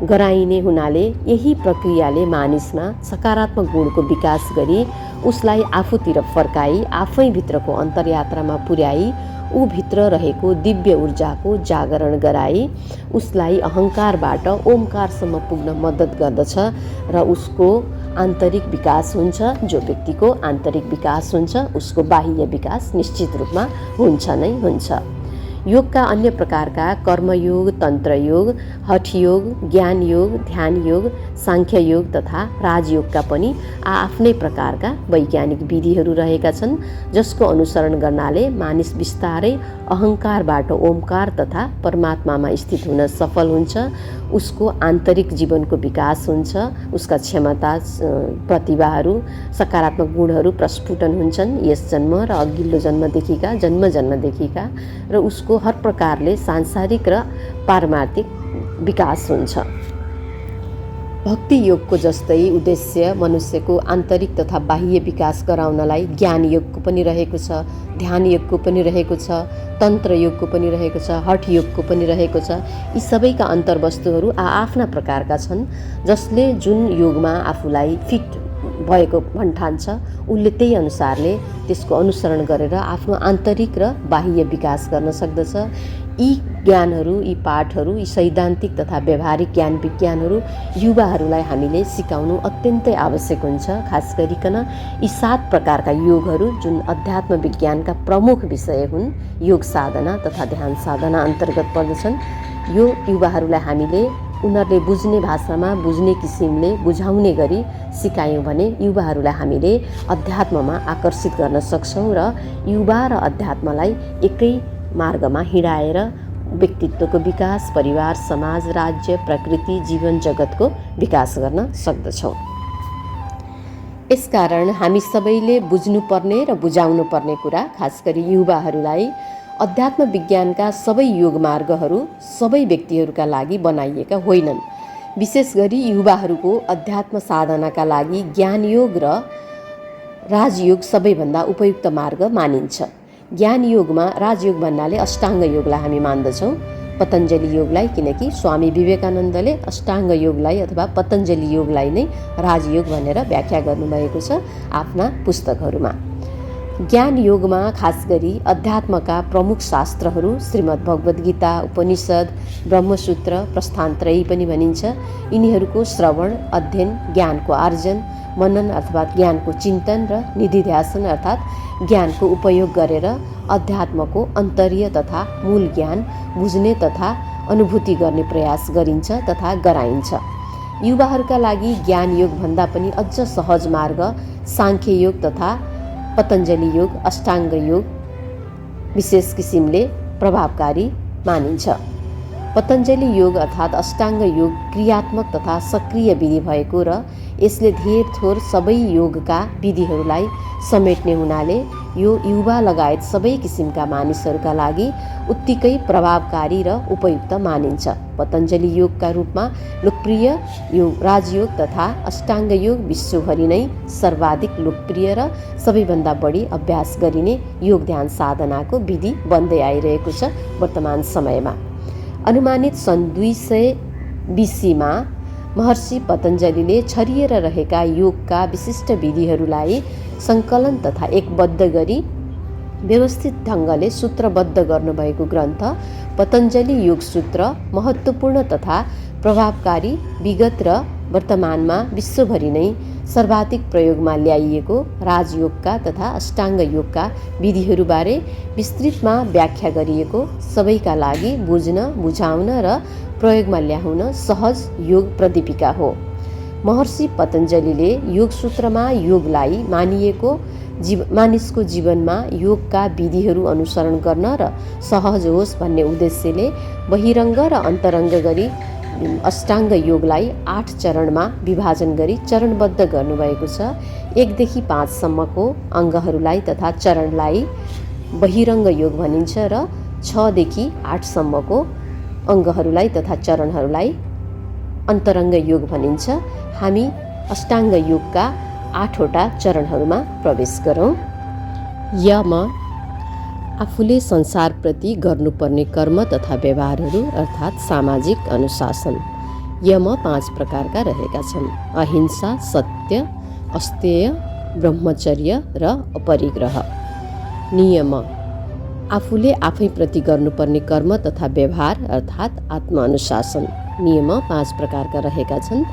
गराइने हुनाले यही प्रक्रियाले मानिसमा सकारात्मक गुणको विकास गरी उसलाई आफूतिर फर्काई आफैभित्रको अन्तर्यात्रामा पुर्याई ऊ भित्र रहेको दिव्य ऊर्जाको जागरण गराई उसलाई अहङ्कारबाट ओमकारसम्म पुग्न मद्दत गर्दछ र उसको आन्तरिक विकास हुन्छ। जो व्यक्तिको आन्तरिक विकास हुन्छ उसको बाह्य विकास निश्चित रूपमा हुन्छ नै हुन्छ। योगका अन्य प्रकारका कर्मयोग, तन्त्र योग, हठ योग, ज्ञान योग, ध्यान योग, सांख्य योग तथा राजयोगका पनि आफ्नै प्रकारका वैज्ञानिक विधिहरू रहेका छन्, जसको अनुसरण गर्नाले मानिस बिस्तारै अहङ्कारबाट ओमकार तथा परमात्मामा स्थित हुन सफल हुन्छ। उसको आन्तरिक जीवनको विकास हुन्छ, उसका क्षमता प्रतिभाहरू सकारात्मक गुणहरू प्रस्फुटन हुन्छन् यस जन्म र अघिल्लो जन्मदेखिका जन्मदेखिका र उसको हर प्रकारले सांसारिक र पारमार्थिक विकास हुन्छ। भक्ति योगको जस्तै उद्देश्य मनुष्यको आन्तरिक तथा बाह्य विकास गराउनलाई ज्ञान योगको पनि रहेको छ, ध्यान योगको पनि रहेको छ, तन्त्र योगको पनि रहेको छ, हठ योगको पनि रहेको छ। यी सबैका अन्तर्वस्तुहरू आफ्ना प्रकारका छन्। जसले जुन योगमा आफूलाई फिट भएको भन्ठान्छ उसले त्यही अनुसारले त्यसको अनुसरण गरेर आफ्नो आन्तरिक र बाह्य विकास गर्न सक्दछ। यी ज्ञानहरू, यी पाठहरू, यी सैद्धान्तिक तथा व्यावहारिक ज्ञान विज्ञानहरू युवाहरूलाई हामीले सिकाउनु अत्यन्तै आवश्यक हुन्छ। खास गरिकन यी 7 प्रकारका योगहरू जुन अध्यात्म विज्ञानका प्रमुख विषय हुन्, योग साधना तथा ध्यान साधना अन्तर्गत पर्दछन्। यो युवाहरूलाई हामीले उनीहरूले बुझ्ने भाषामा बुझ्ने किसिमले बुझाउने गरी सिकायौँ भने युवाहरूलाई हामीले अध्यात्ममा आकर्षित गर्न सक्छौँ र युवा र अध्यात्मलाई एकै मार्गमा हिँडाएर व्यक्तित्वको विकास, परिवार, समाज, राज्य, प्रकृति, जीवन जगतको विकास गर्न सक्दछौँ। यसकारण हामी सबैले बुझ्नुपर्ने र बुझाउनु पर्ने कुरा खास गरी युवाहरूलाई अध्यात्म विज्ञानका सबै योग मार्गहरू सबै व्यक्तिहरूका लागि बनाइएका होइनन्। विशेष गरी युवाहरूको अध्यात्म साधनाका लागि ज्ञान योग र राजयोग सबैभन्दा उपयुक्त मार्ग मानिन्छ। ज्ञान योगमा राजयोग भन्नाले अष्टाङ्ग योगलाई हामी मान्दछौँ, पतञ्जलि योगलाई, किनकि स्वामी विवेकानन्दले अष्टाङ्ग योगलाई अथवा पतञ्जलि योगलाई नै राजयोग भनेर व्याख्या गर्नुभएको छ आफ्ना पुस्तकहरूमा। ज्ञान योगमा खास गरी अध्यात्मका प्रमुख शास्त्रहरू श्रीमद् भगवद् गीता, उपनिषद, ब्रह्मसूत्र, प्रस्थानत्रयी पनि भनिन्छ, यिनीहरूको श्रवण, अध्ययन, ज्ञानको आर्जन, मनन अर्थात् ज्ञानको चिन्तन र निधिध्यासन अर्थात् ज्ञानको उपयोग गरेर अध्यात्मको अन्तर्य तथा मूल ज्ञान बुझ्ने तथा अनुभूति गर्ने प्रयास गरिन्छ तथा गराइन्छ। युवाहरूका लागि ज्ञान योगभन्दा पनि अझ सहज मार्ग साङ्ख्य योग तथा पतञ्जलि योग, अष्टाङ्ग योग विशेष किसिमले प्रभावकारी मानिन्छ। पतञ्जलि योग अर्थात् अष्टाङ्ग योग क्रियात्मक तथा सक्रिय विधि भएको र यसले धेर थोर सबै योगका विधिहरूलाई समेट्ने हुनाले यो युवा लगायत सबै किसिमका मानिसहरूका लागि उत्तिकै प्रभावकारी र उपयुक्त मानिन्छ। पतञ्जलि योगका रूपमा लोकप्रिय योग राजयोग तथा अष्टाङ्ग योग विश्वभरि नै सर्वाधिक लोकप्रिय र सबैभन्दा बढी अभ्यास गरिने योग ध्यान साधनाको विधि बन्दै आइरहेको छ। वर्तमान समयमा अनुमानित सन् 200 BC-मा महर्षि पतञ्जलिले छरिएर रहेका योगका विशिष्ट विधिहरूलाई सङ्कलन तथा एकबद्ध गरी व्यवस्थित ढङ्गले सूत्रबद्ध गर्नुभएको ग्रन्थ पतञ्जलि योग सूत्र महत्त्वपूर्ण तथा प्रभावकारी विगत र वर्तमानमा विश्वभरि नै सर्वाधिक प्रयोगमा ल्याइएको राजयोगका तथा अष्टाङ्ग योगका विधिहरूबारे विस्तृतमा व्याख्या गरिएको, सबैका लागि बुझ्न, बुझाउन र प्रयोगमा ल्याउन सहज योग प्रदीपिका हो। महर्षि पतञ्जलिले योग सूत्रमा योगलाई मानिसको जीवनमा योगका विधिहरू अनुसरण गर्न र सहज होस् भन्ने उद्देश्यले बहिरङ्ग र अन्तरङ्ग गरी अष्टाङ्ग योगलाई 8 चरणमा विभाजन गरी चरणबद्ध गर्नुभएको छ। 1 देखि 5 सम्मको अङ्गहरूलाई तथा चरणलाई बहिरङ्ग योग भनिन्छ र 6 देखि 8 सम्मको अङ्गहरूलाई तथा चरणहरूलाई अन्तरङ्ग योग भनिन्छ। हामी अष्टाङ्ग योगका 8 वटा चरणहरूमा प्रवेश गरौँ। यम आफूले संसारप्रति गर्नुपर्ने कर्म तथा व्यवहारहरू अर्थात् सामाजिक अनुशासन। यम 5 प्रकारका रहेका छन्: अहिंसा, सत्य, अस्तेय, ब्रह्मचर्य र अपरिग्रह। नियम आफूले आफैप्रति गर्नुपर्ने कर्म तथा व्यवहार अर्थात् आत्मअनुशासन। नियम 5 प्रकारका रहेका छन्: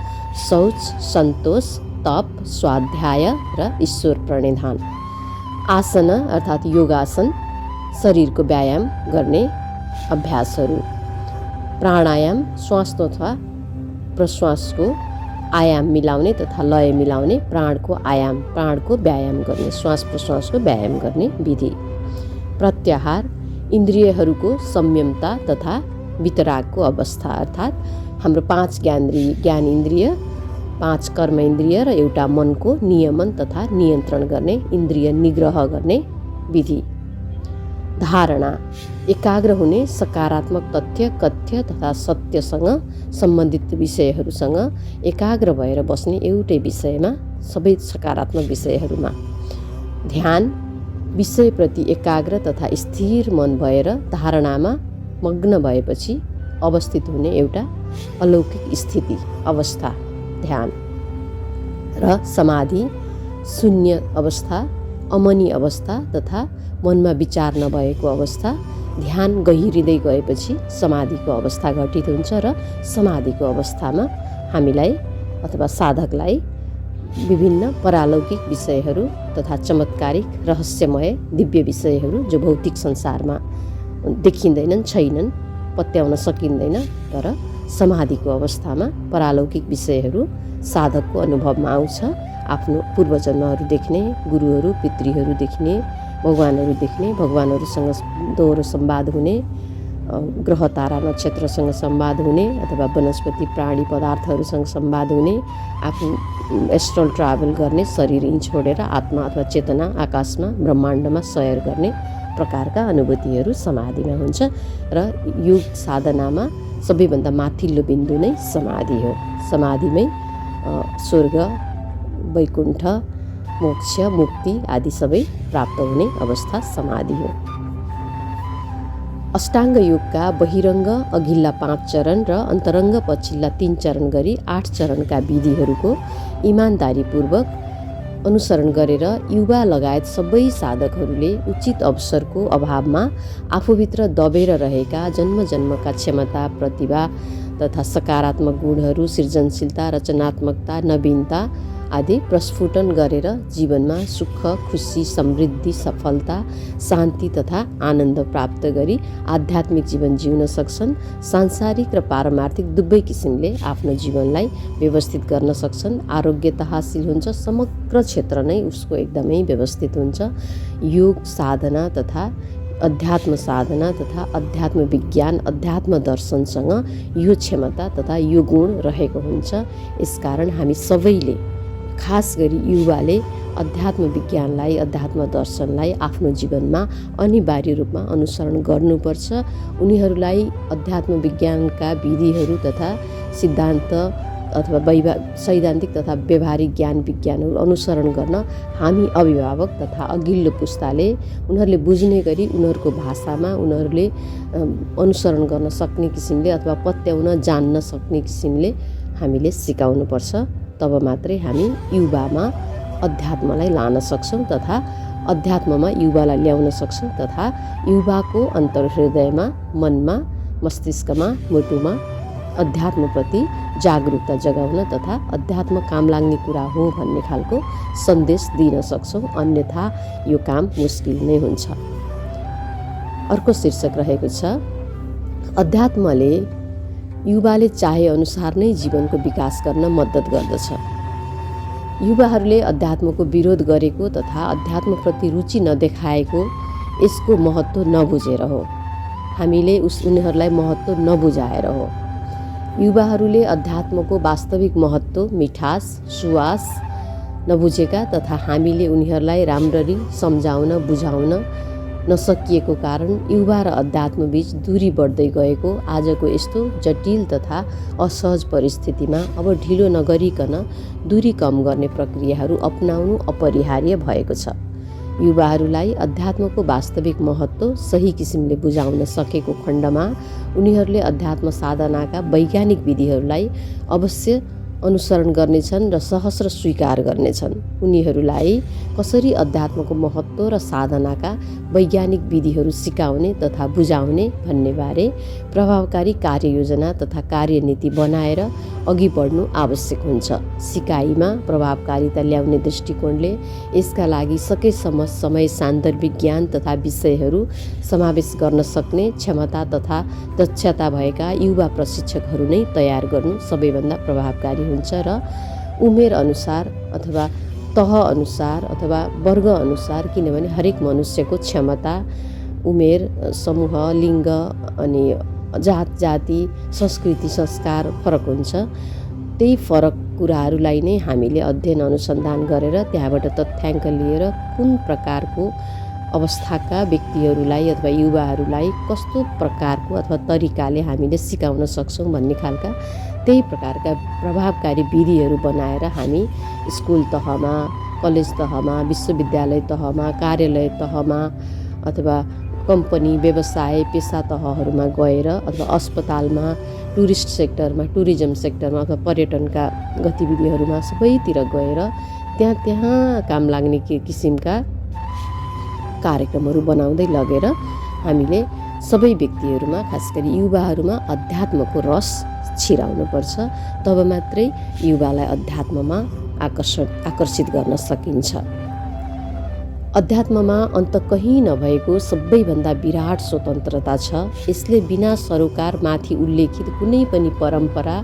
शौच, सन्तोष, तप, स्वाध्याय र ईश्वर प्रणिधान। आसन अर्थात् योगासन, शरीरको व्यायाम गर्ने अभ्यासहरू। प्राणायाम, श्वास तथा प्रश्वासको आयाम मिलाउने तथा लय मिलाउने, प्राणको आयाम, प्राणको व्यायाम गर्ने, श्वास प्रश्वासको व्यायाम गर्ने विधि। प्रत्याहार, इन्द्रियहरूको संयमता तथा वितरागको अवस्था अर्थात् हाम्रो 5 ज्ञान इन्द्रिय, 5 कर्म इन्द्रिय र एउटा मनको नियमन तथा नियन्त्रण गर्ने, इन्द्रिय निग्रह गर्ने विधि। धारणा, एकाग्र हुने, सकारात्मक तथ्य, कथ्य तथा सत्यसँग सम्बन्धित विषयहरूसँग एकाग्र भएर बस्ने एउटै विषयमा, सबै सकारात्मक विषयहरूमा। ध्यान, विषयप्रति एकाग्र तथा स्थिर मन भएर धारणामा मग्न भएपछि अवस्थित हुने एउटा अलौकिक स्थिति अवस्था ध्यान। र समाधि, शून्य अवस्था, अमनी अवस्था तथा मनमा विचार नभएको अवस्था। ध्यान गहिरिँदै गएपछि समाधिको अवस्था घटित हुन्छ र समाधिको अवस्थामा हामीलाई अथवा साधकलाई विभिन्न परालौकिक विषयहरू तथा चमत्कारिक रहस्यमय दिव्य विषयहरू जो भौतिक संसारमा देखिँदैनन्, छैनन्, पत्याउन सकिँदैन, तर समाधिको अवस्थामा परालौकिक विषयहरू साधकको अनुभवमा आउँछ। आफ्नो पूर्वजन्महरू देख्ने, गुरुहरू पितृहरू देख्ने, भगवानहरू देख्ने, भगवानहरूसँग दोहोरो संवाद हुने, ग्रह तारा नक्षत्रसँग संवाद हुने अथवा वनस्पति प्राणी पदार्थहरूसँग संवाद हुने, आफ्नो एस्ट्रल ट्राभल गर्ने, शरीर यहीँ छोडेर आत्मा अथवा चेतना आकाशमा ब्रह्माण्डमा सैर गर्ने प्रकारका अनुभूतिहरू समाधिमा हुन्छ। र योग साधनामा सबैभन्दा माथिल्लो बिन्दु नै समाधि हो। समाधिमै स्वर्ग, वैकुण्ठ, मोक्ष, मुक्ति आदि सबै प्राप्त हुने अवस्था समाधि हो। अष्टाङ्ग योगका बहिरङ्ग अघिल्ला 5 चरण र अन्तरङ्ग पछिल्ला 3 चरण गरी 8 चरणका विधिहरूको इमान्दारीपूर्वक अनुसरण गरेर युवा लगायत सबै साधकहरूले उचित अवसरको अभावमा आफूभित्र दबेर रहेका जन्मजन्मका क्षमता, प्रतिभा तथा सकारात्मक गुणहरू, सृजनशीलता, रचनात्मकता, नवीनता आदि प्रस्फुटन गरेर जीवनमा सुख, खुसी, समृद्धि, सफलता, शान्ति तथा आनन्द प्राप्त गरी आध्यात्मिक जीवन जिउन सक्छन्। सांसारिक र पारमार्थिक दुवै किसिमले आफ्नो जीवनलाई व्यवस्थित गर्न सक्छन्। आरोग्यता हासिल हुन्छ, समग्र क्षेत्र नै उसको एकदमै व्यवस्थित हुन्छ। योग साधना तथा अध्यात्म साधना तथा अध्यात्म विज्ञान, अध्यात्म दर्शनसँग यो क्षमता तथा यो गुण रहेको हुन्छ। यसकारण हामी सबैले, खास गरी युवाले अध्यात्म विज्ञानलाई, अध्यात्म दर्शनलाई आफ्नो जीवनमा अनिवार्य रूपमा अनुसरण गर्नुपर्छ। उनीहरूलाई अध्यात्म विज्ञानका विधिहरू तथा सिद्धान्त अथवा सैद्धान्तिक तथा व्यवहारिक ज्ञान विज्ञानहरू अनुसरण गर्न हामी अभिभावक तथा अघिल्लो पुस्ताले उनीहरूले बुझ्ने गरी उनीहरूको भाषामा उनीहरूले अनुसरण गर्न सक्ने किसिमले अथवा पत्याउन जान्न सक्ने किसिमले हामीले सिकाउनुपर्छ। तब मात्रै हामी युवामा अध्यात्मलाई लान सक्छौँ तथा अध्यात्ममा युवालाई ल्याउन सक्छौँ तथा युवाको अन्तर्हृदयमा, मनमा, मस्तिष्कमा, मुटुमा अध्यात्मप्रति जागरुकता जगाउन तथा अध्यात्म काम लाग्ने कुरा हो भन्ने खालको सन्देश दिन सक्छौँ। अन्यथा यो काम मुस्किल नै हुन्छ। अर्को शीर्षक रहेको छ, अध्यात्मले युवाले चाहे अनुसार नै जीवनको विकास गर्न मद्दत गर्दछ। युवाहरूले अध्यात्मको विरोध गरेको तथा अध्यात्मप्रति रुचि नदेखाएको यसको महत्त्व नबुझेर हो। हामीले उनीहरूलाई महत्त्व नबुझाएर हो। युवाहरूले अध्यात्मको वास्तविक महत्त्व, मिठास, सुवास नबुझेका तथा हामीले उनीहरूलाई राम्ररी सम्झाउन, बुझाउन नसकिएको कारण युवा र अध्यात्मबीच दूरी बढ्दै गएको आजको यस्तो जटिल तथा असहज परिस्थितिमा अब ढिलो नगरिकन दूरी कम गर्ने प्रक्रियाहरू अपनाउनु अपरिहार्य भएको छ। युवाहरूलाई अध्यात्मको वास्तविक महत्त्व सही किसिमले बुझाउन सकेको खण्डमा उनीहरूले अध्यात्म साधनाका वैज्ञानिक विधिहरूलाई अवश्य अनुसरण गर्नेछन् र सहस्र स्वीकार गर्नेछन्। उनीहरूलाई कसरी अध्यात्मको महत्त्व र साधनाका वैज्ञानिक विधिहरू सिकाउने तथा बुझाउने भन्नेबारे प्रभावकारी कार्ययोजना तथा कार्यनीति बनाएर अघि बढ्नु आवश्यक हुन्छ। सिकाइमा प्रभावकारिता ल्याउने दृष्टिकोणले यसका लागि सकेसम्म समय सान्दर्भिक ज्ञान तथा विषयहरू समावेश गर्न सक्ने क्षमता तथा दक्षता भएका युवा प्रशिक्षकहरू नै तयार गर्नु सबैभन्दा प्रभावकारी हुन्छ र उमेर अनुसार अथवा तह अनुसार अथवा वर्ग अनुसार, किनभने हरेक मनुष्यको क्षमता, उमेर, समूह, लिङ्ग अनि जात जाति, संस्कृति, संस्कार फरक हुन्छ। त्यही फरक कुराहरूलाई नै हामीले अध्ययन अनुसन्धान गरेर त्यहाँबाट तथ्याङ्क लिएर कुन प्रकारको अवस्थाका व्यक्तिहरूलाई अथवा युवाहरूलाई कस्तो प्रकारको अथवा तरिकाले हामीले सिकाउन सक्छौँ भन्ने खालका त्यही प्रकारका प्रभावकारी विधिहरू बनाएर हामी स्कुल तहमा, कलेज तहमा, विश्वविद्यालय तहमा, कार्यालय तहमा अथवा कम्पनी, व्यवसाय, पेसा तहहरूमा गएर अथवा अस्पतालमा, टुरिस्ट सेक्टरमा, टुरिज्म सेक्टरमा अथवा पर्यटनका गतिविधिहरूमा सबैतिर गएर त्यहाँ काम लाग्ने किसिमका कार्यक्रमहरू बनाउँदै लगेर हामीले सबै व्यक्तिहरूमा, खास गरी युवाहरूमा अध्यात्मको रस छिराउनुपर्छ। तब मात्रै युवालाई अध्यात्ममा आकर्षित गर्न सकिन्छ। अध्यात्ममा अन्त कहीँ नभएको सबैभन्दा विराट स्वतन्त्रता छ। यसले बिना सरोकार माथि उल्लेखित कुनै पनि परम्परा,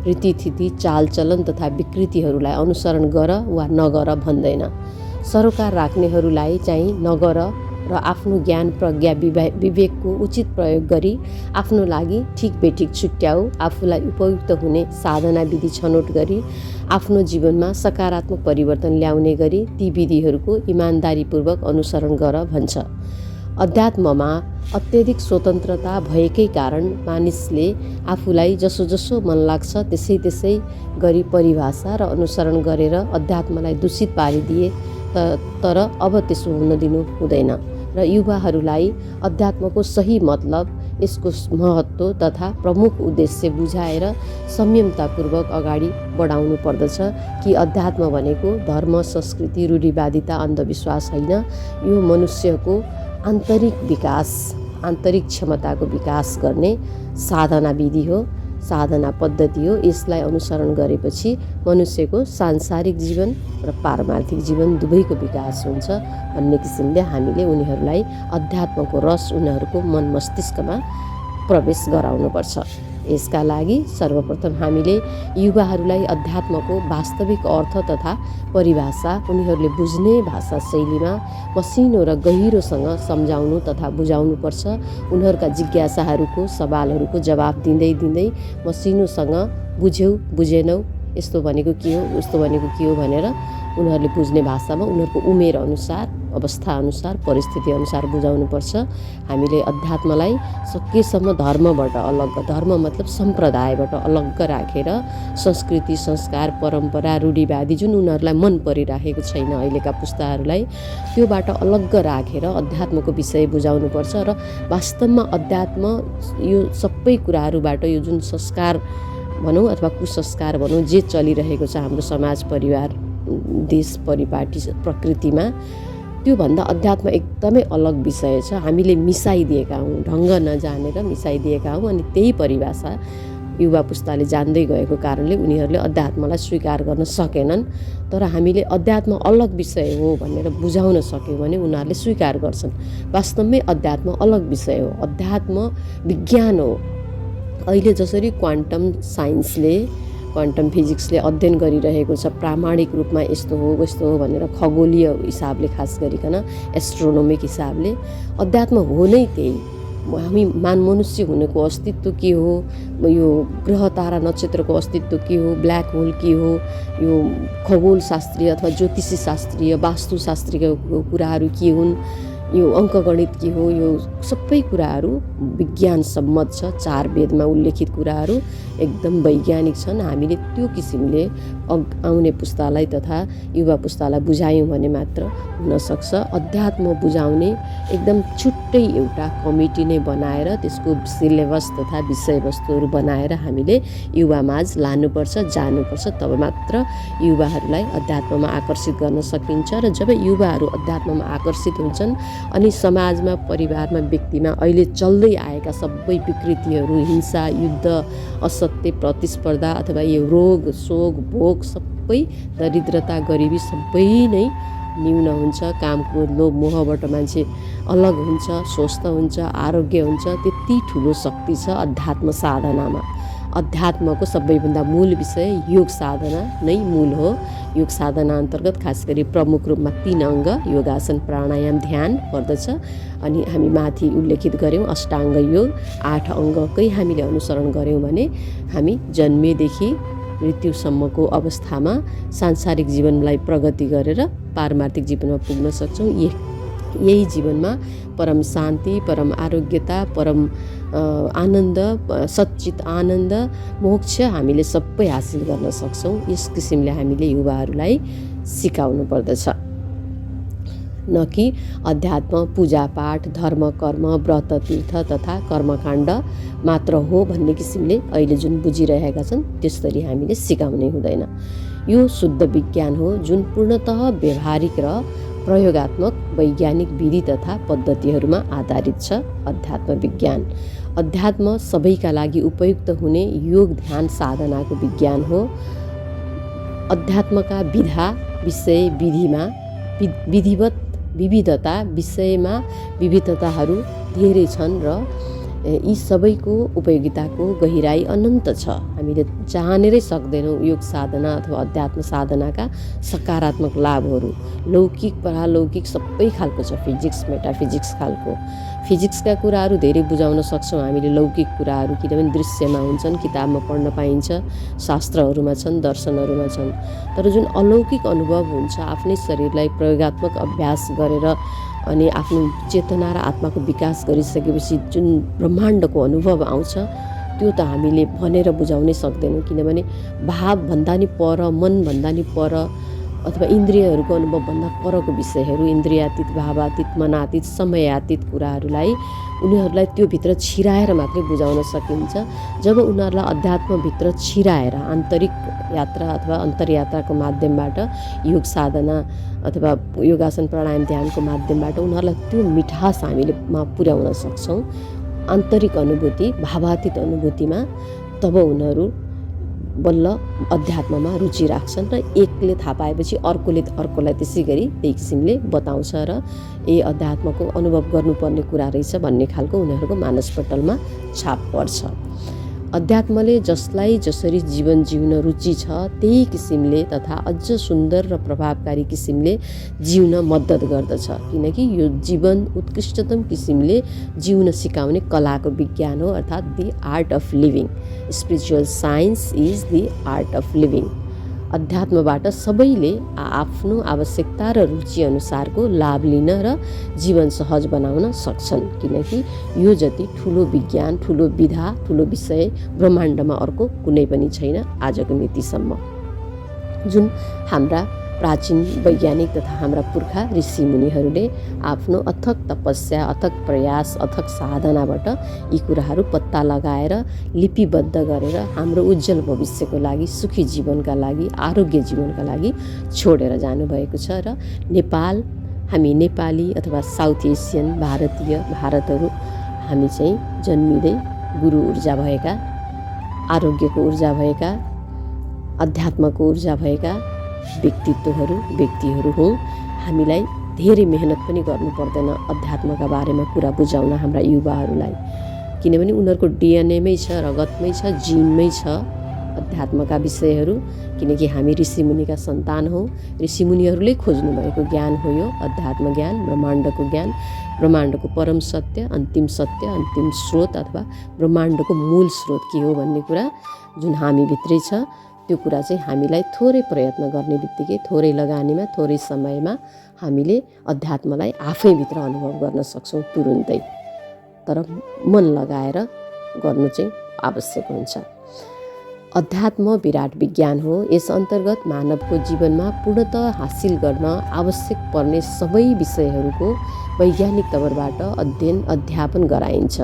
रीतिथिति, चालचलन तथा विकृतिहरूलाई अनुसरण गर वा नगर भन्दैन। सरोकार राख्नेहरूलाई चाहिँ नगर र आफ्नो ज्ञान, प्रज्ञा, विवेकको उचित प्रयोग गरी आफ्नो लागि ठिक बेठिक छुट्याऊ। आफूलाई उपयुक्त हुने साधना विधि छनौट गरी आफ्नो जीवनमा सकारात्मक परिवर्तन ल्याउने गरी ती विधिहरूको इमान्दारीपूर्वक अनुसरण गर भन्छ। अध्यात्ममा अत्यधिक स्वतन्त्रता भएकै कारण मानिसले आफूलाई जसो जसो मन लाग्छ त्यसै त्यसै गरी परिभाषा र अनुसरण गरेर अध्यात्मलाई दूषित पारिदिए। तर अब त्यसो हुन दिनु हुँदैन र युवाहरूलाई अध्यात्मको सही मतलब यसको महत्त्व तथा प्रमुख उद्देश्य बुझाएर संयमतापूर्वक अगाडि बढाउनु पर्दछ कि अध्यात्म भनेको धर्म, संस्कृति, रूढिवादिता, अन्धविश्वास होइन। यो मनुष्यको आन्तरिक विकास, आन्तरिक क्षमताको विकास गर्ने साधना विधि हो, साधना पद्धति हो। यसलाई अनुसरण गरेपछि मनुष्यको सांसारिक जीवन र पारमार्थिक जीवन दुवैको विकास हुन्छ भन्ने किसिमले हामीले उनीहरूलाई अध्यात्मको रस उनीहरूको मन मस्तिष्कमा प्रवेश गराउनुपर्छ। यसका लागि सर्वप्रथम हामीले युवाहरूलाई अध्यात्मको वास्तविक अर्थ तथा परिभाषा उनीहरूले बुझ्ने भाषा शैलीमा मसिनो र गहिरोसँग सम्झाउनु तथा बुझाउनुपर्छ। उनीहरूका जिज्ञासाहरूको, सवालहरूको जवाफ दिँदै दिँदै मसिनोसँग बुझ्यौ बुझेनौ, यस्तो भनेको के हो, उस्तो भनेको के हो भनेर उनीहरूले बुझ्ने भाषामा उनीहरूको उमेर अनुसार, अवस्था अनुसार, परिस्थिति अनुसार बुझाउनुपर्छ। हामीले अध्यात्मलाई सकेसम्म धर्मबाट अलग, धर्म मतलब सम्प्रदायबाट अलग राखेर संस्कृति, संस्कार, परम्परा, रूढिवादी जुन उनीहरूलाई मन परिराखेको छैन अहिलेका पुस्ताहरूलाई, त्योबाट अलग राखेर अध्यात्मको विषय बुझाउनुपर्छ। र वास्तवमा अध्यात्म यो सबै कुराहरूबाट, यो जुन संस्कार भनौँ अथवा कुसंस्कार भनौँ जे चलिरहेको छ हाम्रो समाज, परिवार, देश, परिपाटी, प्रकृतिमा, त्योभन्दा अध्यात्म एकदमै अलग विषय छ। हामीले मिसाइदिएका हौँ, ढङ्ग नजानेर मिसाइदिएका हौँ। अनि त्यही परिभाषा युवा पुस्ताले जान्दै गएको कारणले उनीहरूले अध्यात्मलाई स्वीकार गर्न सकेनन्। तर हामीले अध्यात्म अलग विषय हो भनेर बुझाउन सक्यौँ भने उनीहरूले स्वीकार गर्छन्। वास्तवमै अध्यात्म अलग विषय हो, अध्यात्म विज्ञान हो। अहिले जसरी क्वान्टम साइन्सले, क्वान्टम फिजिक्सले अध्ययन गरिरहेको छ प्रामाणिक रूपमा यस्तो हो यस्तो हो भनेर, खगोलीय हिसाबले, खास गरिकन एस्ट्रोनोमिक हिसाबले, अध्यात्म हो नै त्यही। हामी मनुष्य हुनुको अस्तित्व के हो, यो ग्रह तारा नक्षत्रको अस्तित्व के हो, ब्ल्याक होल के हो, यो खगोल शास्त्रीय अथवा ज्योतिषी शास्त्रीय, वास्तुशास्त्रीय कुराहरू के हुन्, यो अङ्कगणित के हो, यो सबै कुराहरू विज्ञान सम्मत छ। 4 वेदमा उल्लेखित कुराहरू एकदम वैज्ञानिक छन्। हामीले त्यो किसिमले आउने पुस्तालाई तथा युवा पुस्तालाई बुझायौँ भने मात्र हुनसक्छ। अध्यात्म बुझाउने एकदम छुट्टै एउटा कमिटी नै बनाएर त्यसको सिलेबस तथा विषयवस्तुहरू बनाएर हामीले युवामाझ लानुपर्छ, जानुपर्छ। तब मात्र युवाहरूलाई अध्यात्ममा आकर्षित गर्न सकिन्छ। र जब युवाहरू अध्यात्ममा आकर्षित हुन्छन् अनि समाजमा, परिवारमा, व्यक्तिमा अहिले चल्दै आएका सबै विकृतिहरू, हिंसा, युद्ध, असत्य, प्रतिस्पर्धा अथवा यो रोग, शोक, भोग, सबै दरिद्रता, गरिबी सबै नै न्यून हुन्छ। काम, क्रोध, लोभ, मोहबाट मान्छे अलग हुन्छ, स्वस्थ हुन्छ, आरोग्य हुन्छ। त्यति ठुलो शक्ति छ अध्यात्म साधनामा। अध्यात्मको सबैभन्दा मूल विषय योग साधना नै मूल हो। योग साधना अन्तर्गत खास गरी प्रमुख रूपमा 3 अङ्ग योगासन, प्राणायाम, ध्यान पर्दछ। अनि हामी माथि उल्लेखित गऱ्यौँ अष्टाङ्ग योग, 8 अङ्गकै हामीले अनुसरण गऱ्यौँ भने हामी जन्मेदेखि मृत्युसम्मको अवस्थामा सांसारिक जीवनलाई प्रगति गरेर पारमार्थिक जीवनमा पुग्न सक्छौँ। यही जीवनमा परम शान्ति, परम आरोग्यता, परम आनन्द, सच्चित आनन्द, मोक्ष हामीले सबै हासिल गर्न सक्छौँ। यस किसिमले हामीले युवाहरूलाई सिकाउनु पर्दछ। न कि अध्यात्म पूजापाठ, धर्म, कर्म, व्रत, तीर्थ तथा कर्मकाण्ड मात्र हो भन्ने किसिमले अहिले जुन बुझिरहेका छन् त्यसरी हामीले सिकाउनै हुँदैन। यो शुद्ध विज्ञान हो जुन पूर्णतः व्यवहारिक र प्रयोगात्मक वैज्ञानिक विधि तथा पद्धतिहरूमा आधारित छ। अध्यात्म विज्ञान, अध्यात्म सबैका लागि उपयुक्त हुने योग, ध्यान, साधनाको विज्ञान हो। अध्यात्मका विधा, विषय, विधिमा विधिवत विविधता, विषयमा विविधताहरू धेरै छन् र यी सबैको उपयोगिताको गहिराई अनन्त छ। हामीले जानेरै सक्दैनौँ योग साधना अथवा अध्यात्म साधनाका सकारात्मक लाभहरू। लौकिक, परालौकिक सबै खालको छ। फिजिक्स, मेटाफिजिक्स खालको। फिजिक्सका कुराहरू धेरै बुझाउन सक्छौँ हामीले, लौकिक कुराहरू, किनभने दृश्यमा हुन्छन्, किताबमा पढ्न पाइन्छ, शास्त्रहरूमा छन्, दर्शनहरूमा छन्। तर जुन अलौकिक अनुभव हुन्छ, आफ्नै शरीरलाई प्रयोगात्मक अभ्यास गरेर अनि आफ्नो चेतना र आत्माको विकास गरिसकेपछि जुन ब्रह्माण्डको अनुभव आउँछ त्यो त हामीले भनेर बुझाउनै सक्दैनौँ। किनभने भावभन्दा नि पर, मनभन्दा नि पर अथवा इन्द्रियहरूको अनुभवभन्दा परको विषयहरू, इन्द्रियातीत, भावातीत, मनातीत, समयातीत कुराहरूलाई उनीहरूलाई त्योभित्र छिराएर मात्रै बुझाउन सकिन्छ। जब उनीहरूलाई अध्यात्मभित्र छिराएर आन्तरिक यात्रा अथवा अन्तर्यात्राको माध्यमबाट योग साधना अथवा योगासन प्राणायाम ध्यानको माध्यमबाट उनीहरूलाई त्यो मिठास हामीले पुर्याउन सक्छौँ, आन्तरिक अनुभूति, भावातीत अनुभूतिमा, तब उनीहरू बल्ल अध्यात्ममा रुचि राख्छन् र एकले थाहा पाएपछि अर्कोलाई त्यसै गरी त्यही किसिमले बताउँछ र अध्यात्मको अनुभव गर्नुपर्ने कुरा रहेछ भन्ने खालको उनीहरूको मानसपटलमा छाप पर्छ। अध्यात्मले जसलाई जसरी जीवन जिउन रुचि छ त्यही किसिमले तथा अझ सुन्दर र प्रभावकारी किसिमले जिउन मद्दत गर्दछ, किनकि यो जीवन उत्कृष्टतम किसिमले जिउन सिकाउने कलाको विज्ञान हो, अर्थात् the art of living. Spiritual science is the art of living. अध्यात्मबाट सबैले आफ्नो आवश्यकता र रुचि अनुसारको लाभ लिन र जीवन सहज बनाउन सक्छन्, किनकि यो जति ठुलो विज्ञान, ठुलो विधा, ठुलो विषय ब्रह्माण्डमा अर्को कुनै पनि छैन आजको मितिसम्म। जुन हाम्रा प्राचीन वैज्ञानिक तथा हाम्रा पुर्खा ऋषिमुनिहरूले आफ्नो अथक तपस्या, अथक प्रयास, अथक साधनाबाट यी कुराहरू पत्ता लगाएर लिपिबद्ध गरेर हाम्रो उज्जवल भविष्यको लागि, सुखी जीवनका लागि, आरोग्य जीवनका लागि छोडेर जानुभएको छ। र नेपाल, हामी नेपाली अथवा साउथ एसियन भारतहरू हामी चाहिँ जन्मिँदै गुरु ऊर्जा भएका, आरोग्यको ऊर्जा भएका, अध्यात्मको ऊर्जा भएका व्यक्तिहरू हौँ। हामीलाई धेरै मेहनत पनि गर्नु पर्दैन अध्यात्मका बारेमा कुरा बुझाउन हाम्रा युवाहरूलाई, किनभने उनीहरूको डिएनएमै छ, रगतमै छ, जिनमै छ अध्यात्मका विषयहरू। किनकि हामी ऋषिमुनिका सन्तान हौँ। ऋषिमुनिहरूले खोज्नु भएको ज्ञान हो यो अध्यात्म ज्ञान, ब्रह्माण्डको ज्ञान, ब्रह्माण्डको परम सत्य, अन्तिम स्रोत अथवा ब्रह्माण्डको मूल स्रोत के हो भन्ने कुरा जुन हामीभित्रै छ। त्यो कुरा चाहिँ हामीलाई थोरै प्रयत्न गर्ने बित्तिकै, थोरै लगानीमा, थोरै समयमा हामीले अध्यात्मलाई आफैभित्र अनुभव गर्न सक्छौँ तुरुन्तै। तर मन लगाएर गर्नु चाहिँ आवश्यक हुन्छ। अध्यात्म विराट विज्ञान हो। यस अन्तर्गत मानवको जीवनमा पूर्णतः हासिल गर्न आवश्यक पर्ने सबै विषयहरूको वैज्ञानिक तवरबाट अध्यापन गराइन्छ।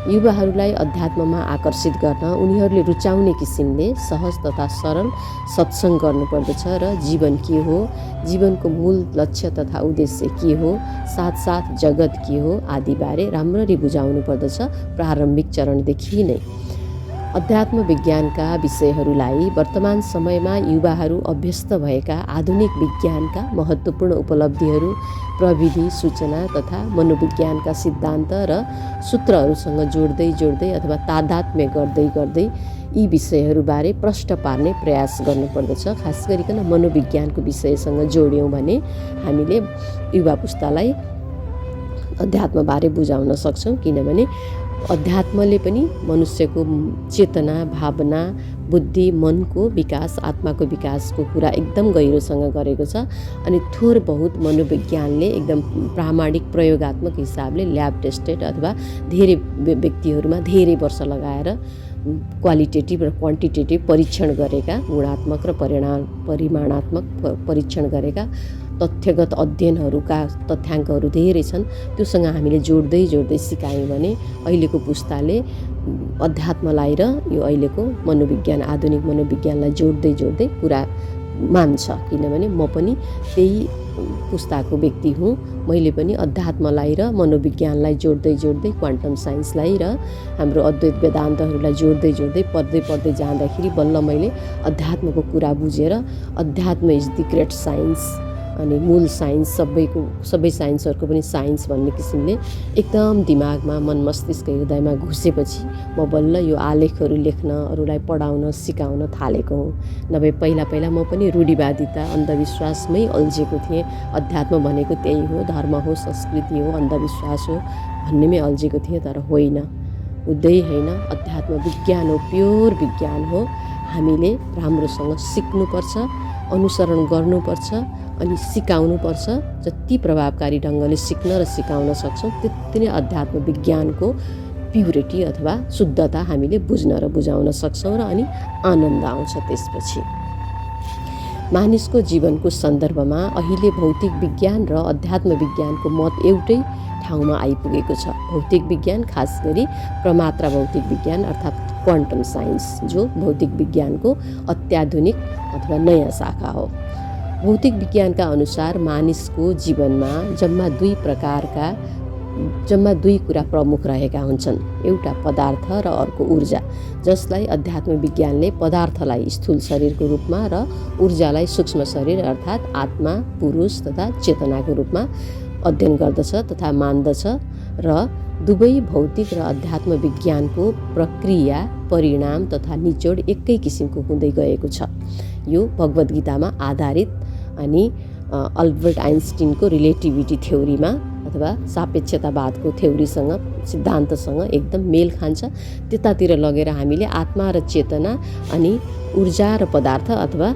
युवाहरूलाई अध्यात्ममा आकर्षित गर्न उनीहरूले रुचाउने किसिमले सहज तथा सरल सत्सङ्ग गर्नुपर्दछ र जीवन के हो, जीवनको मूल लक्ष्य तथा उद्देश्य के हो, साथसाथ जगत के हो आदिबारे राम्ररी बुझाउनु पर्दछ प्रारम्भिक चरणदेखि नै। अध्यात्म विज्ञानका विषयहरूलाई वर्तमान समयमा युवाहरू अभ्यस्त भएका आधुनिक विज्ञानका महत्त्वपूर्ण उपलब्धिहरू, प्रविधि, सूचना तथा मनोविज्ञानका सिद्धान्त र सूत्रहरूसँग जोड्दै अथवा तादात्म्य गर्दै यी विषयहरूबारे प्रष्ट पार्ने प्रयास गर्नुपर्दछ। खास गरिकन मनोविज्ञानको विषयसँग जोड्यौँ भने हामीले युवा पुस्तालाई अध्यात्मबारे बुझाउन सक्छौँ, किनभने अध्यात्मले पनि मनुष्यको चेतना, भावना, बुद्धि, मनको विकास, आत्माको विकासको कुरा एकदम गहिरोसँग गरेको छ। अनि थोर बहुत मनोविज्ञानले एकदम प्रामाणिक प्रयोगात्मक हिसाबले ल्याब टेस्टेड अथवा धेरै व्यक्तिहरूमा धेरै वर्ष लगाएर क्वालिटेटिभ र क्वान्टिटेटिभ परीक्षण गरेका, गुणात्मक र परिमाणात्मक परीक्षण गरेका तथ्यगत अध्ययनहरूका तथ्याङ्कहरू धेरै छन्। त्योसँग हामीले जोड्दै सिकायौँ भने अहिलेको पुस्ताले अध्यात्मलाई र यो अहिलेको मनोविज्ञान, आधुनिक मनोविज्ञानलाई जोड्दै कुरा मान्छ। किनभने म पनि त्यही पुस्ताको व्यक्ति हुँ। मैले पनि अध्यात्मलाई र मनोविज्ञानलाई जोड्दै क्वान्टम साइन्सलाई र हाम्रो अद्वैत वेदान्तहरूलाई जोड्दै पढ्दै जाँदाखेरि बल्ल मैले अध्यात्मको कुरा बुझेर अध्यात्म इज द ग्रेट साइन्स अनि मूल साइन्स, सबै साइन्सहरूको पनि साइन्स भन्ने किसिमले एकदम दिमागमा, मन मस्तिष्क हृदयमा घुसेपछि म बल्ल यो आलेखहरू लेख्न, अरूलाई पढाउन, सिकाउन थालेको हुँ। नभए पहिला म पनि रूढिवादिता, अन्धविश्वासमै अल्झेको थिएँ। अध्यात्म भनेको त्यही हो, धर्म हो, संस्कृति हो, अन्धविश्वास हो भन्नेमै अल्झेको थिएँ। तर होइन, उदै होइन, अध्यात्म विज्ञान हो, प्योर विज्ञान हो। हामीले राम्रोसँग सिक्नुपर्छ, अनुसरण गर्नुपर्छ अनि सिकाउनुपर्छ। जति प्रभावकारी ढङ्गले सिक्न र सिकाउन सक्छौँ त्यति नै अध्यात्म विज्ञानको प्युरिटी अथवा शुद्धता हामीले बुझ्न र बुझाउन सक्छौँ र अनि आनन्द आउँछ त्यसपछि। मानिसको जीवनको सन्दर्भमा अहिले भौतिक विज्ञान र अध्यात्म विज्ञानको मत एउटै ठाउँमा आइपुगेको छ। भौतिक विज्ञान खास गरी प्रमात्रा भौतिक विज्ञान अर्थात् क्वान्टम साइन्स, जो भौतिक विज्ञानको अत्याधुनिक अथवा नयाँ शाखा हो। भौतिक विज्ञानका अनुसार मानिसको जीवनमा जम्मा दुई कुरा प्रमुख रहेका हुन्छन्, एउटा पदार्थ र अर्को ऊर्जा, जसलाई अध्यात्म विज्ञानले पदार्थलाई स्थूल शरीरको रूपमा र ऊर्जालाई सूक्ष्म शरीर अर्थात् आत्मा, पुरुष तथा चेतनाको रूपमा अध्ययन गर्दछ तथा मान्दछ र दुवै भौतिक र अध्यात्म विज्ञानको प्रक्रिया, परिणाम तथा निचोड एकै किसिमको हुँदै गएको छ। यो भगवद् गीतामा आधारित अनि अल्बर्ट आइन्स्टिनको रिलेटिभिटी थ्योरीमा अथवा सापेक्षतावादको थ्योरीसँग, सिद्धान्तसँग एकदम मेल खान्छ। त्यतातिर लगेर हामीले आत्मा र चेतना अनि ऊर्जा र पदार्थ अथवा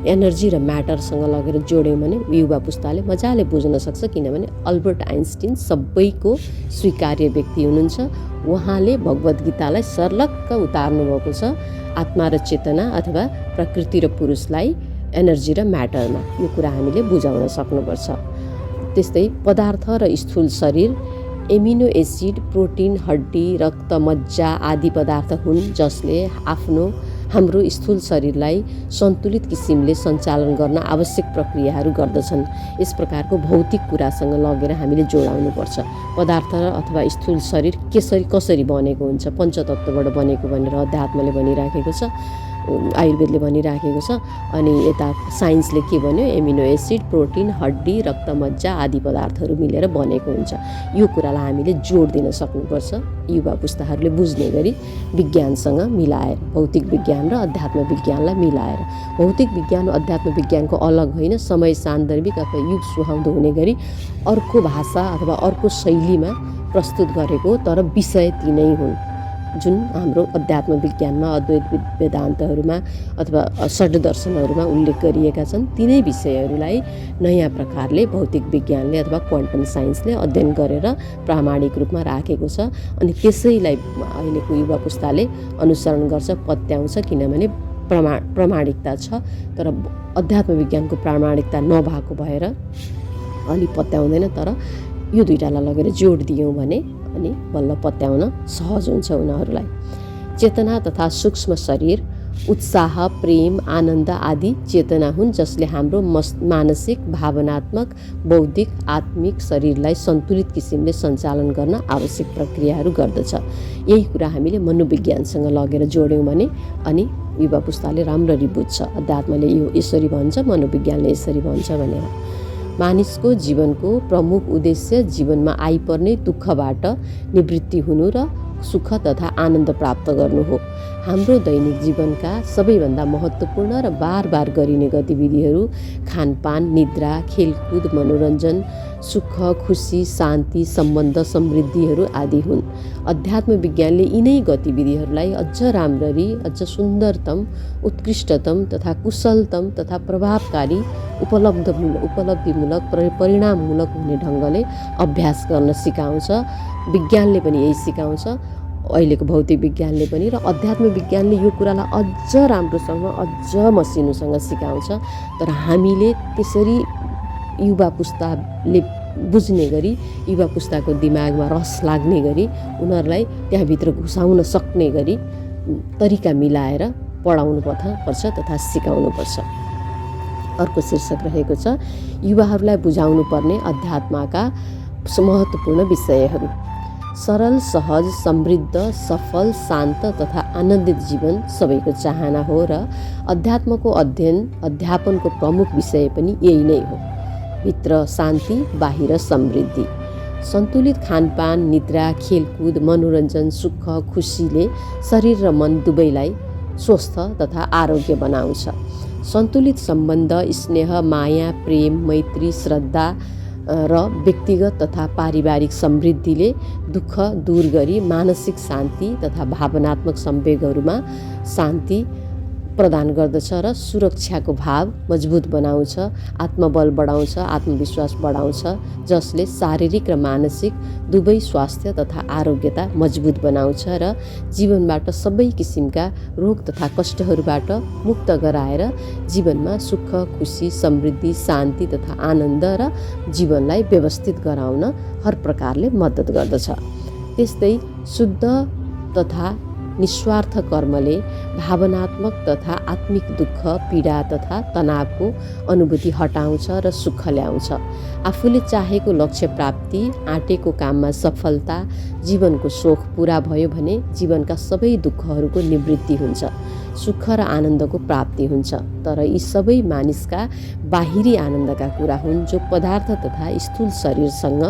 एनर्जी र म्याटरसँग लगेर जोड्यौँ भने युवा पुस्ताले मजाले बुझ्न सक्छ, किनभने अल्बर्ट आइन्स्टिन सबैको स्वीकार्य व्यक्ति हुनुहुन्छ। उहाँले भगवद् गीतालाई सर्लक्क उतार्नु भएको छ आत्मा र चेतना अथवा प्रकृति र पुरुषलाई एनर्जी र म्याटरमा। यो कुरा हामीले बुझाउन सक्नुपर्छ। त्यस्तै पदार्थ र स्थूल शरीर, एमिनो एसिड, प्रोटिन, हड्डी, रक्त, मज्जा आदि पदार्थ हुन् जसले हाम्रो स्थूल शरीरलाई सन्तुलित किसिमले सञ्चालन गर्न आवश्यक प्रक्रियाहरू गर्दछन्। यस प्रकारको भौतिक कुरासँग लगेर हामीले जोडाउनुपर्छ। पदार्थ अथवा स्थूल शरीर कसरी बनेको हुन्छ, पञ्चतत्त्वबाट बनेको भनेर अध्यात्मले भनिराखेको छ, आयुर्वेदले भनिराखेको छ। अनि यता साइन्सले के भन्यो, एमिनो एसिड, प्रोटिन, हड्डी, रक्त, मज्जा आदि पदार्थहरू मिलेर बनेको हुन्छ। यो कुरालाई हामीले जोड दिन सक्नुपर्छ युवा पुस्ताहरूले बुझ्ने गरी, विज्ञानसँग मिलाएर, भौतिक विज्ञान र अध्यात्म विज्ञानलाई मिलाएर। भौतिक विज्ञान र अध्यात्म विज्ञानको अलग होइन, समय सान्दर्भिक अथवा युग सुहाउँदो हुने गरी अर्को भाषा अथवा अर्को शैलीमा प्रस्तुत गरेको, तर विषय तिनै हुन्। जुन हाम्रो अध्यात्म विज्ञानमा, अद्वैत वेदान्तहरूमा अथवा षड् दर्शनहरूमा उल्लेख गरिएका छन्, तिनै विषयहरूलाई नयाँ प्रकारले भौतिक विज्ञानले अथवा क्वान्टम साइन्सले अध्ययन गरेर प्रामाणिक रूपमा राखेको छ। अनि त्यसैलाई अहिलेको युवा पुस्ताले अनुसरण गर्छ, पत्याउँछ, किनभने प्रामाणिकता छ। तर अध्यात्म विज्ञानको प्रामाणिकता नभएको भएर अलि पत्याउँदैन। तर यो दुईटालाई लगेर जोड दियौँ भने अनि बल्ल पत्याउन सहज हुन्छ उनीहरूलाई। चेतना तथा सूक्ष्म शरीर, उत्साह, प्रेम, आनन्द आदि चेतना हुन् जसले हाम्रो मानसिक, भावनात्मक, बौद्धिक, आत्मिक शरीरलाई सन्तुलित किसिमले सञ्चालन गर्न आवश्यक प्रक्रियाहरू गर्दछ। यही कुरा हामीले मनोविज्ञानसँग लगेर जोड्यौँ भने अनि युवा पुस्ताले राम्ररी बुझ्छ। अध्यात्मले यो यसरी भन्छ, मनोविज्ञानले यसरी भन्छ भनेर। मानिसको जीवनको प्रमुख उद्देश्य जीवनमा आइपर्ने दुःखबाट निवृत्ति हुनु र सुख तथा आनन्द प्राप्त गर्नु हो। हाम्रो दैनिक जीवनका सबैभन्दा महत्त्वपूर्ण र बार बार गरिने गतिविधिहरू खानपान, निद्रा, खेलकुद, मनोरञ्जन, सुख, खुसी, शान्ति, सम्बन्ध, समृद्धिहरू आदि हुन्। अध्यात्म विज्ञानले यिनै गतिविधिहरूलाई अझ राम्ररी, अझ सुन्दरतम, उत्कृष्टतम तथा कुशलतम तथा प्रभावकारी, उपलब्धिमूलक, परिणाममूलक हुने ढङ्गले अभ्यास गर्न सिकाउँछ। विज्ञानले पनि यही सिकाउँछ, अहिलेको भौतिक विज्ञानले पनि, र अध्यात्म विज्ञानले यो कुरालाई अझ राम्रोसँग, अझ मसिनोसँग सिकाउँछ। तर हामीले त्यसरी युवा पुस्ताले बुझ्ने गरी, युवा पुस्ताको दिमागमा रस लाग्ने गरी, उनीहरूलाई त्यहाँभित्र घुसाउन सक्ने गरी तरिका मिलाएर पढाउनु पर्छ तथा सिकाउनु पर्छ। अर्को शीर्षक रहेको छ युवाहरूलाई बुझाउनु पर्ने अध्यात्मका महत्त्वपूर्ण विषयहरू। सरल, सहज, समृद्ध, सफल, शान्त तथा आनन्दित जीवन सबैको चाहना हो र अध्यात्मको अध्यापनको प्रमुख विषय पनि यही नै हो। भित्र शान्ति, बाहिर समृद्धि। सन्तुलित खानपान, निद्रा, खेलकुद, मनोरञ्जन, सुख, खुसीले शरीर र मन दुवैलाई स्वस्थ तथा आरोग्य बनाउँछ। सन्तुलित सम्बन्ध, स्नेह, माया, प्रेम, मैत्री, श्रद्धा र व्यक्तिगत तथा पारिवारिक समृद्धिले दुःख दूर गरी मानसिक शान्ति तथा भावनात्मक संवेगहरूमा शान्ति प्रदान गर्दछ र सुरक्षाको भाव मजबुत बनाउँछ, आत्मबल बढाउँछ, आत्मविश्वास बढाउँछ, जसले शारीरिक र मानसिक दुवै स्वास्थ्य तथा आरोग्यता मजबुत बनाउँछ र जीवनबाट सबै किसिमका रोग तथा कष्टहरूबाट मुक्त गराएर जीवनमा सुख, खुसी, समृद्धि, शान्ति तथा आनन्द र जीवनलाई व्यवस्थित गराउन हर प्रकारले मद्दत गर्दछ। त्यस्तै शुद्ध तथा निस्वार्थ कर्मले भावनात्मक तथा आत्मिक दुःख, पीडा तथा तनावको अनुभूति हटाउँछ र सुख ल्याउँछ। आफूले चाहेको लक्ष्य प्राप्ति, आँटेको काममा सफलता, जीवनको सोख पूरा भयो भने जीवनका सबै दुःखहरूको निवृत्ति हुन्छ, सुख र आनन्दको प्राप्ति हुन्छ। तर यी सबै मानिसका बाहिरी आनन्दका कुरा हुन् जो पदार्थ तथा स्थूल शरीरसँग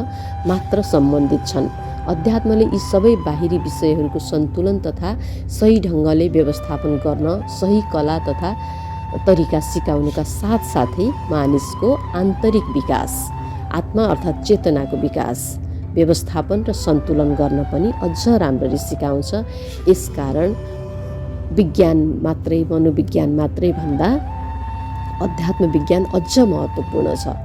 मात्र सम्बन्धित छन्। अध्यात्मले यी सबै बाहिरी विषयहरूको सन्तुलन तथा सही ढङ्गले व्यवस्थापन गर्न सही कला तथा तरिका सिकाउनुका साथसाथै मानिसको आन्तरिक विकास, आत्मा अर्थात् चेतनाको विकास, व्यवस्थापन र सन्तुलन गर्न पनि अझ राम्ररी सिकाउँछ। यसकारण विज्ञान मात्रै, मनोविज्ञान मात्रै भन्दा अध्यात्म विज्ञान अझ महत्त्वपूर्ण छ।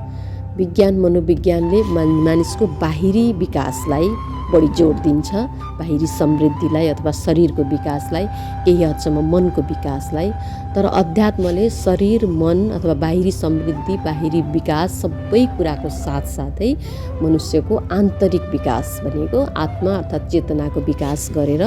विज्ञान, मनोविज्ञानले मानिसको बाहिरी विकासलाई बढी जोड दिन्छ, बाहिरी समृद्धिलाई अथवा शरीरको विकासलाई, केही हदसम्म मनको विकासलाई। तर अध्यात्मले शरीर, मन अथवा बाहिरी समृद्धि, बाहिरी विकास सबै कुराको साथसाथै मनुष्यको आन्तरिक विकास भनेको आत्मा अर्थात् चेतनाको विकास गरेर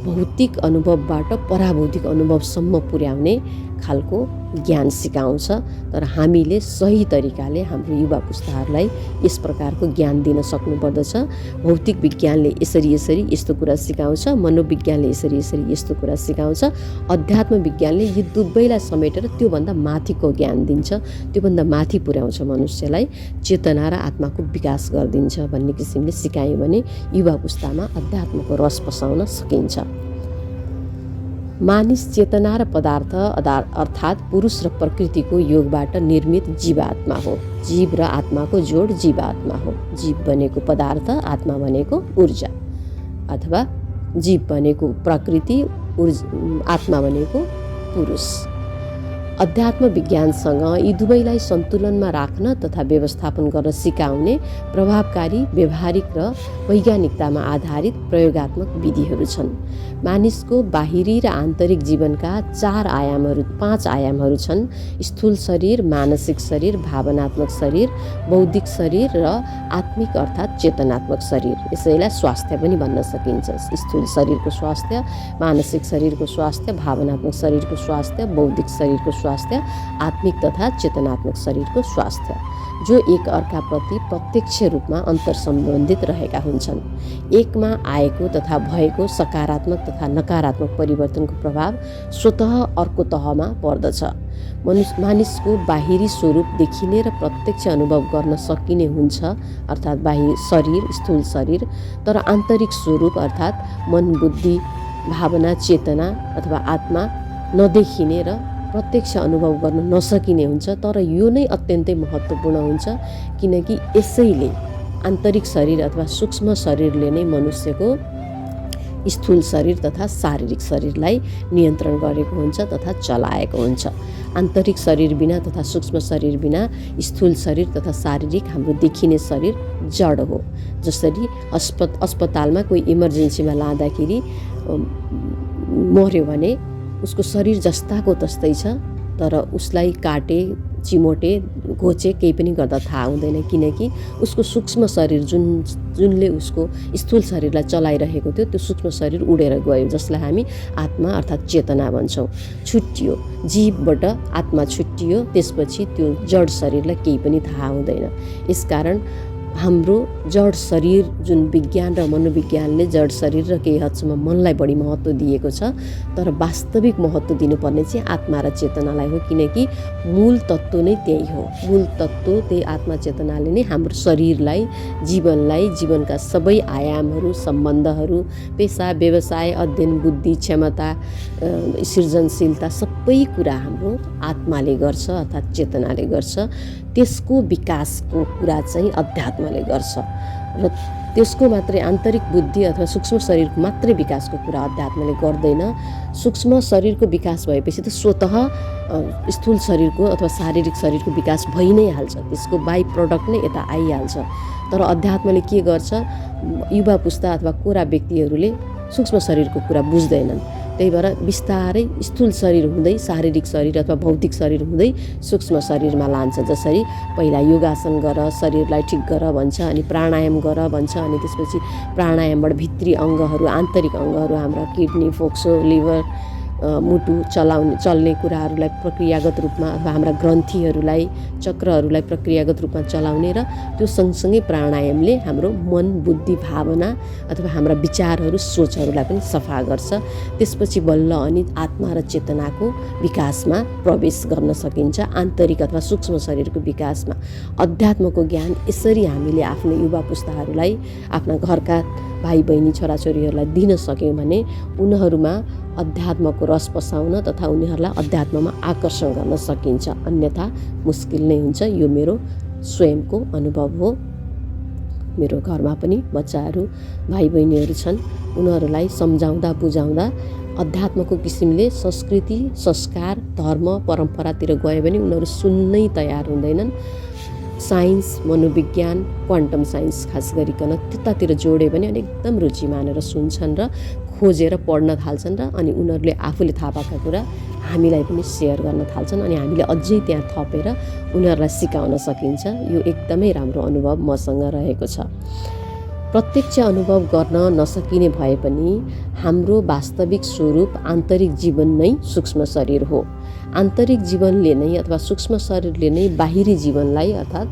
भौतिक अनुभवबाट पराभौतिक अनुभवसम्म पुर्याउने खालको ज्ञान सिकाउँछ। तर हामीले सही तरिकाले हाम्रो युवा पुस्ताहरूलाई यस प्रकारको ज्ञान दिन सक्नुपर्दछ। भौतिक विज्ञानले यसरी यस्तो कुरा सिकाउँछ, मनोविज्ञानले यसरी यस्तो कुरा सिकाउँछ, अध्यात्म विज्ञानले यी दुवैलाई समेटेर त्योभन्दा माथिको ज्ञान दिन्छ, त्योभन्दा माथि पुर्याउँछ, मनुष्यलाई चेतना र आत्माको विकास गरिदिन्छ भन्ने किसिमले सिकायो भने युवा पुस्तामा अध्यात्मको रस पसाउन सकिन्छ। मानिस चेतना र पदार्थ अर्थात् पुरुष र प्रकृतिको योगबाट निर्मित जीवात्मा हो। जीव र आत्माको जोड जीवात्मा हो। जीव भनेको पदार्थ, आत्मा भनेको ऊर्जा, अथवा जीव भनेको प्रकृति, आत्मा भनेको पुरुष। अध्यात्म विज्ञानसँग यी दुवैलाई सन्तुलनमा राख्न तथा व्यवस्थापन गर्न सिकाउने प्रभावकारी, व्यावहारिक र वैज्ञानिकतामा आधारित प्रयोगात्मक विधिहरू छन्। मानिसको बाहिरी र आन्तरिक जीवनका 5 आयामहरू छन्। स्थूल शरीर, मानसिक शरीर, भावनात्मक शरीर, बौद्धिक शरीर र आत्मिक अर्थात् चेतनात्मक शरीर। यसैलाई स्वास्थ्य पनि भन्न सकिन्छ। स्थूल शरीरको स्वास्थ्य, मानसिक शरीरको स्वास्थ्य, भावनात्मक शरीरको स्वास्थ्य, बौद्धिक शरीरको स्वास्थ्य, आत्मिक तथा चेतनात्मक शरीरको स्वास्थ्य, जो एक अर्काप्रति प्रत्यक्ष रूपमा अन्तर्सम्बन्धित रहेका हुन्छन्। एकमा आएको तथा भएको सकारात्मक तथा नकारात्मक परिवर्तनको प्रभाव स्वतः अर्को तहमा पर्दछ। मानिसको बाहिरी स्वरूप देखिने र प्रत्यक्ष अनुभव गर्न सकिने हुन्छ, अर्थात् बाहिरी शरीर, स्थूल शरीर। तर आन्तरिक स्वरूप अर्थात् मन, बुद्धि, भावना, चेतना अथवा आत्मा नदेखिने र प्रत्यक्ष अनुभव गर्न नसकिने हुन्छ। तर यो नै अत्यन्तै महत्त्वपूर्ण हुन्छ, किनकि यसैले आन्तरिक शरीर अथवा सूक्ष्म शरीरले नै मनुष्यको स्थूल शरीर तथा शारीरिक शरीरलाई नियन्त्रण गरेको हुन्छ तथा चलाएको हुन्छ। आन्तरिक शरीर बिना तथा सूक्ष्म शरीर बिना स्थूल शरीर तथा शारीरिक हाम्रो देखिने शरीर जड हो। जसरी अस्पतालमा कोही इमर्जेन्सीमा लाँदाखेरि मर्यो भने उसको शरीर जस्ताको तस्तै छ, तर उसलाई काटे, चिमोटे, घोचे केही पनि गर्दा थाहा हुँदैन, किनकि उसको सूक्ष्म शरीर जुनले उसको स्थूल शरीरलाई चलाइरहेको थियो त्यो सूक्ष्म शरीर उडेर गयो, जसलाई हामी आत्मा अर्थात् चेतना भन्छौँ। छुट्टियो, जीवबाट आत्मा छुट्टियो, त्यसपछि त्यो जड शरीरलाई केही पनि थाहा हुँदैन। यसकारण हाम्रो जड शरीर जुन विज्ञान र मनोविज्ञानले जड शरीर र केही हदसम्म मनलाई बढी महत्त्व दिएको छ, तर वास्तविक महत्त्व दिनुपर्ने चाहिँ आत्मा र चेतनालाई हो, किनकि मूल तत्त्व नै त्यही हो। मूल तत्त्व त्यही आत्मा चेतनाले नै हाम्रो शरीरलाई, जीवनलाई, जीवनका सबै आयामहरू, सम्बन्धहरू, पेसा, व्यवसाय, अध्ययन, बुद्धि, क्षमता, सृजनशीलता सबै कुरा हाम्रो आत्माले गर्छ अर्थात् चेतनाले गर्छ। त्यसको विकासको कुरा चाहिँ अध्यात्मले गर्छ र त्यसको मात्रै आन्तरिक बुद्धि अथवा सूक्ष्म शरीरको मात्रै विकासको कुरा अध्यात्मले गर्दैन। सूक्ष्म शरीरको विकास भएपछि त स्वतः स्थूल शरीरको अथवा शारीरिक शरीरको विकास भइ नै हाल्छ, त्यसको बाई प्रडक्ट नै यता आइहाल्छ। तर अध्यात्मले के गर्छ, युवा पुस्ता अथवा कोरा व्यक्तिहरूले सूक्ष्म शरीरको कुरा बुझ्दैनन्। त्यही भएर बिस्तारै स्थूल शरीर हुँदै शारीरिक शरीर अथवा भौतिक शरीर हुँदै सूक्ष्म शरीरमा लान्छ। जसरी पहिला योगासन गर, शरीरलाई ठिक गर भन्छ, अनि प्राणायाम गर भन्छ, अनि त्यसपछि प्राणायामबाट भित्री अङ्गहरू, आन्तरिक अङ्गहरू हाम्रा किडनी, फोक्सो, लिभर, मुटु चल्ने कुराहरूलाई प्रक्रियागत रूपमा अथवा हाम्रा ग्रन्थीहरूलाई, चक्रहरूलाई प्रक्रियागत रूपमा चलाउने र त्यो सँगसँगै प्राणायामले हाम्रो मन, बुद्धि, भावना अथवा हाम्रा विचारहरू, सोचहरूलाई पनि सफा गर्छ। त्यसपछि बल्ल अनि आत्मा र चेतनाको विकासमा प्रवेश गर्न सकिन्छ, आन्तरिक अथवा सूक्ष्म शरीरको विकासमा। अध्यात्मको ज्ञान यसरी हामीले आफ्नो युवा पुस्ताहरूलाई, आफ्ना घरका भाइ बहिनी, छोराछोरीहरूलाई दिन सक्यौँ भने उनीहरूमा अध्यात्मको रस पसाउन तथा उनीहरूलाई अध्यात्ममा आकर्षण गर्न सकिन्छ। अन्यथा मुस्किल नै हुन्छ। यो मेरो स्वयंको अनुभव हो। मेरो घरमा पनि बच्चाहरू, भाइ बहिनीहरू छन्। उनीहरूलाई सम्झाउँदा बुझाउँदा अध्यात्मको किसिमले संस्कृति, संस्कार, धर्म, परम्परातिर गयो भने उनीहरू सुन्नै तयार हुँदैनन्। साइन्स, मनोविज्ञान, क्वान्टम साइन्स खास गरिकन त्यतातिर जोड्यो भने अनि एकदम रुचि मानेर सुन्छन् र खोजेर पढ्न थाल्छन् र अनि उनीहरूले आफूले थाहा पाएका कुरा हामीलाई पनि सेयर गर्न थाल्छन् अनि हामीले अझै त्यहाँ थपेर उनीहरूलाई सिकाउन सकिन्छ। यो एकदमै राम्रो अनुभव मसँग रहेको छ। प्रत्यक्ष अनुभव गर्न नसकिने भए पनि हाम्रो वास्तविक स्वरूप आन्तरिक जीवन नै सूक्ष्म शरीर हो। आन्तरिक जीवनले नै अथवा सूक्ष्म शरीरले नै बाहिरी जीवनलाई अर्थात्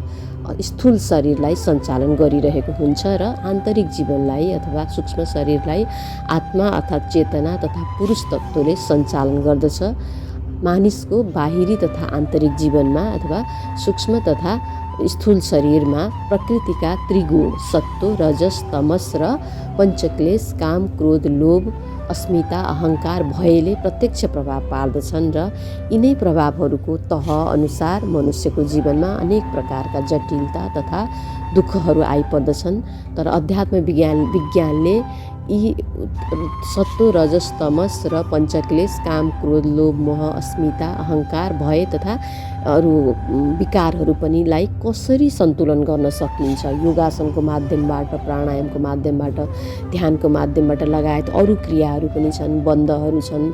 स्थूल शरीरलाई सञ्चालन गरिरहेको हुन्छ र आन्तरिक जीवनलाई अथवा सूक्ष्म शरीरलाई आत्मा अर्थात् चेतना तथा पुरुष तत्त्वले सञ्चालन गर्दछ। मानिसको बाहिरी तथा आन्तरिक जीवनमा अथवा सूक्ष्म तथा स्थूल शरीरमा प्रकृतिका त्रिगुण सत्व, रजस, तमस र पञ्चक्लेश, काम, क्रोध, लोभ, अस्मिता, अहङ्कार भयले प्रत्यक्ष प्रभाव पार्दछन् र यिनै प्रभावहरूको तह अनुसार मनुष्यको जीवनमा अनेक प्रकारका जटिलता तथा दुःखहरू आइपर्दछन्। तर अध्यात्म विज्ञानले यी सत्व, रजस, तमस र पञ्चक्लेश, काम, क्रोध, लोभ, मोह, अस्मिता, अहङ्कार, भय तथा अरू विकारहरू पनि लाई कसरी सन्तुलन गर्न सकिन्छ। योगासनको माध्यमबाट, प्राणायामको माध्यमबाट, ध्यानको माध्यमबाट लगायत अरू क्रियाहरू पनि छन्, बन्धहरू छन्,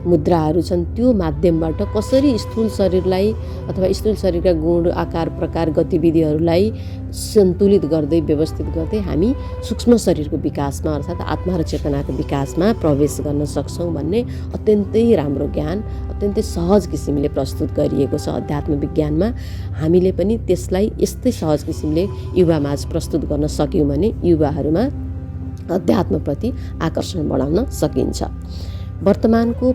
मुद्राहरू छन्। त्यो माध्यमबाट कसरी स्थूल शरीरलाई अथवा स्थूल शरीरका गुण, आकार, प्रकार, गतिविधिहरूलाई सन्तुलित गर्दै व्यवस्थित गर्दै हामी सूक्ष्म शरीरको विकासमा अर्थात् आत्मा र चेतनाको विकासमा प्रवेश गर्न सक्छौँ भन्ने अत्यन्तै राम्रो ज्ञान अत्यन्तै सहज किसिमले प्रस्तुत गरिएको छ अध्यात्म विज्ञानमा। हामीले पनि त्यसलाई यस्तै सहज किसिमले युवामाझ प्रस्तुत गर्न सक्यौँ भने युवाहरूमा अध्यात्मप्रति आकर्षण बढाउन सकिन्छ। वर्तमानको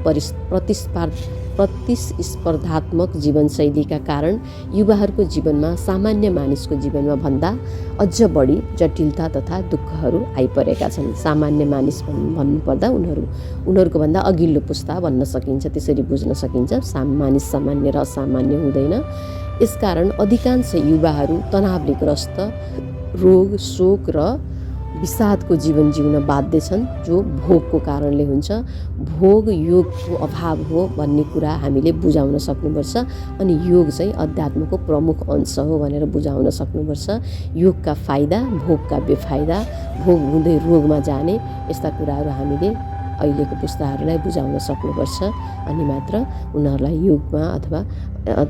प्रतिस्पर्धात्मक जीवनशैलीका कारण युवाहरूको जीवनमा सामान्य मानिसको जीवनमा भन्दा अझ बढी जटिलता तथा दुःखहरू आइपरेका छन्। सामान्य मानिस भन्नुपर्दा उनीहरूको भन्दा अघिल्लो पुस्ता भन्न सकिन्छ, त्यसरी बुझ्न सकिन्छ। मानिस सामान्य र असामान्य हुँदैन। यसकारण अधिकांश युवाहरू तनावले ग्रस्त, रोग, शोक र विषादको जीवन जिउन बाध्य छन्, जो भोगको कारणले हुन्छ। भोग योगको अभाव हो भन्ने कुरा हामीले बुझाउन सक्नुपर्छ अनि योग चाहिँ अध्यात्मको प्रमुख अंश हो भनेर बुझाउन सक्नुपर्छ। योगका फाइदा, भोगका बेफाइदा, भोग हुँदै रोगमा जाने यस्ता कुराहरू हामीले अहिलेको पुस्ताहरूलाई बुझाउन सक्नुपर्छ अनि मात्र उनीहरूलाई योगमा अथवा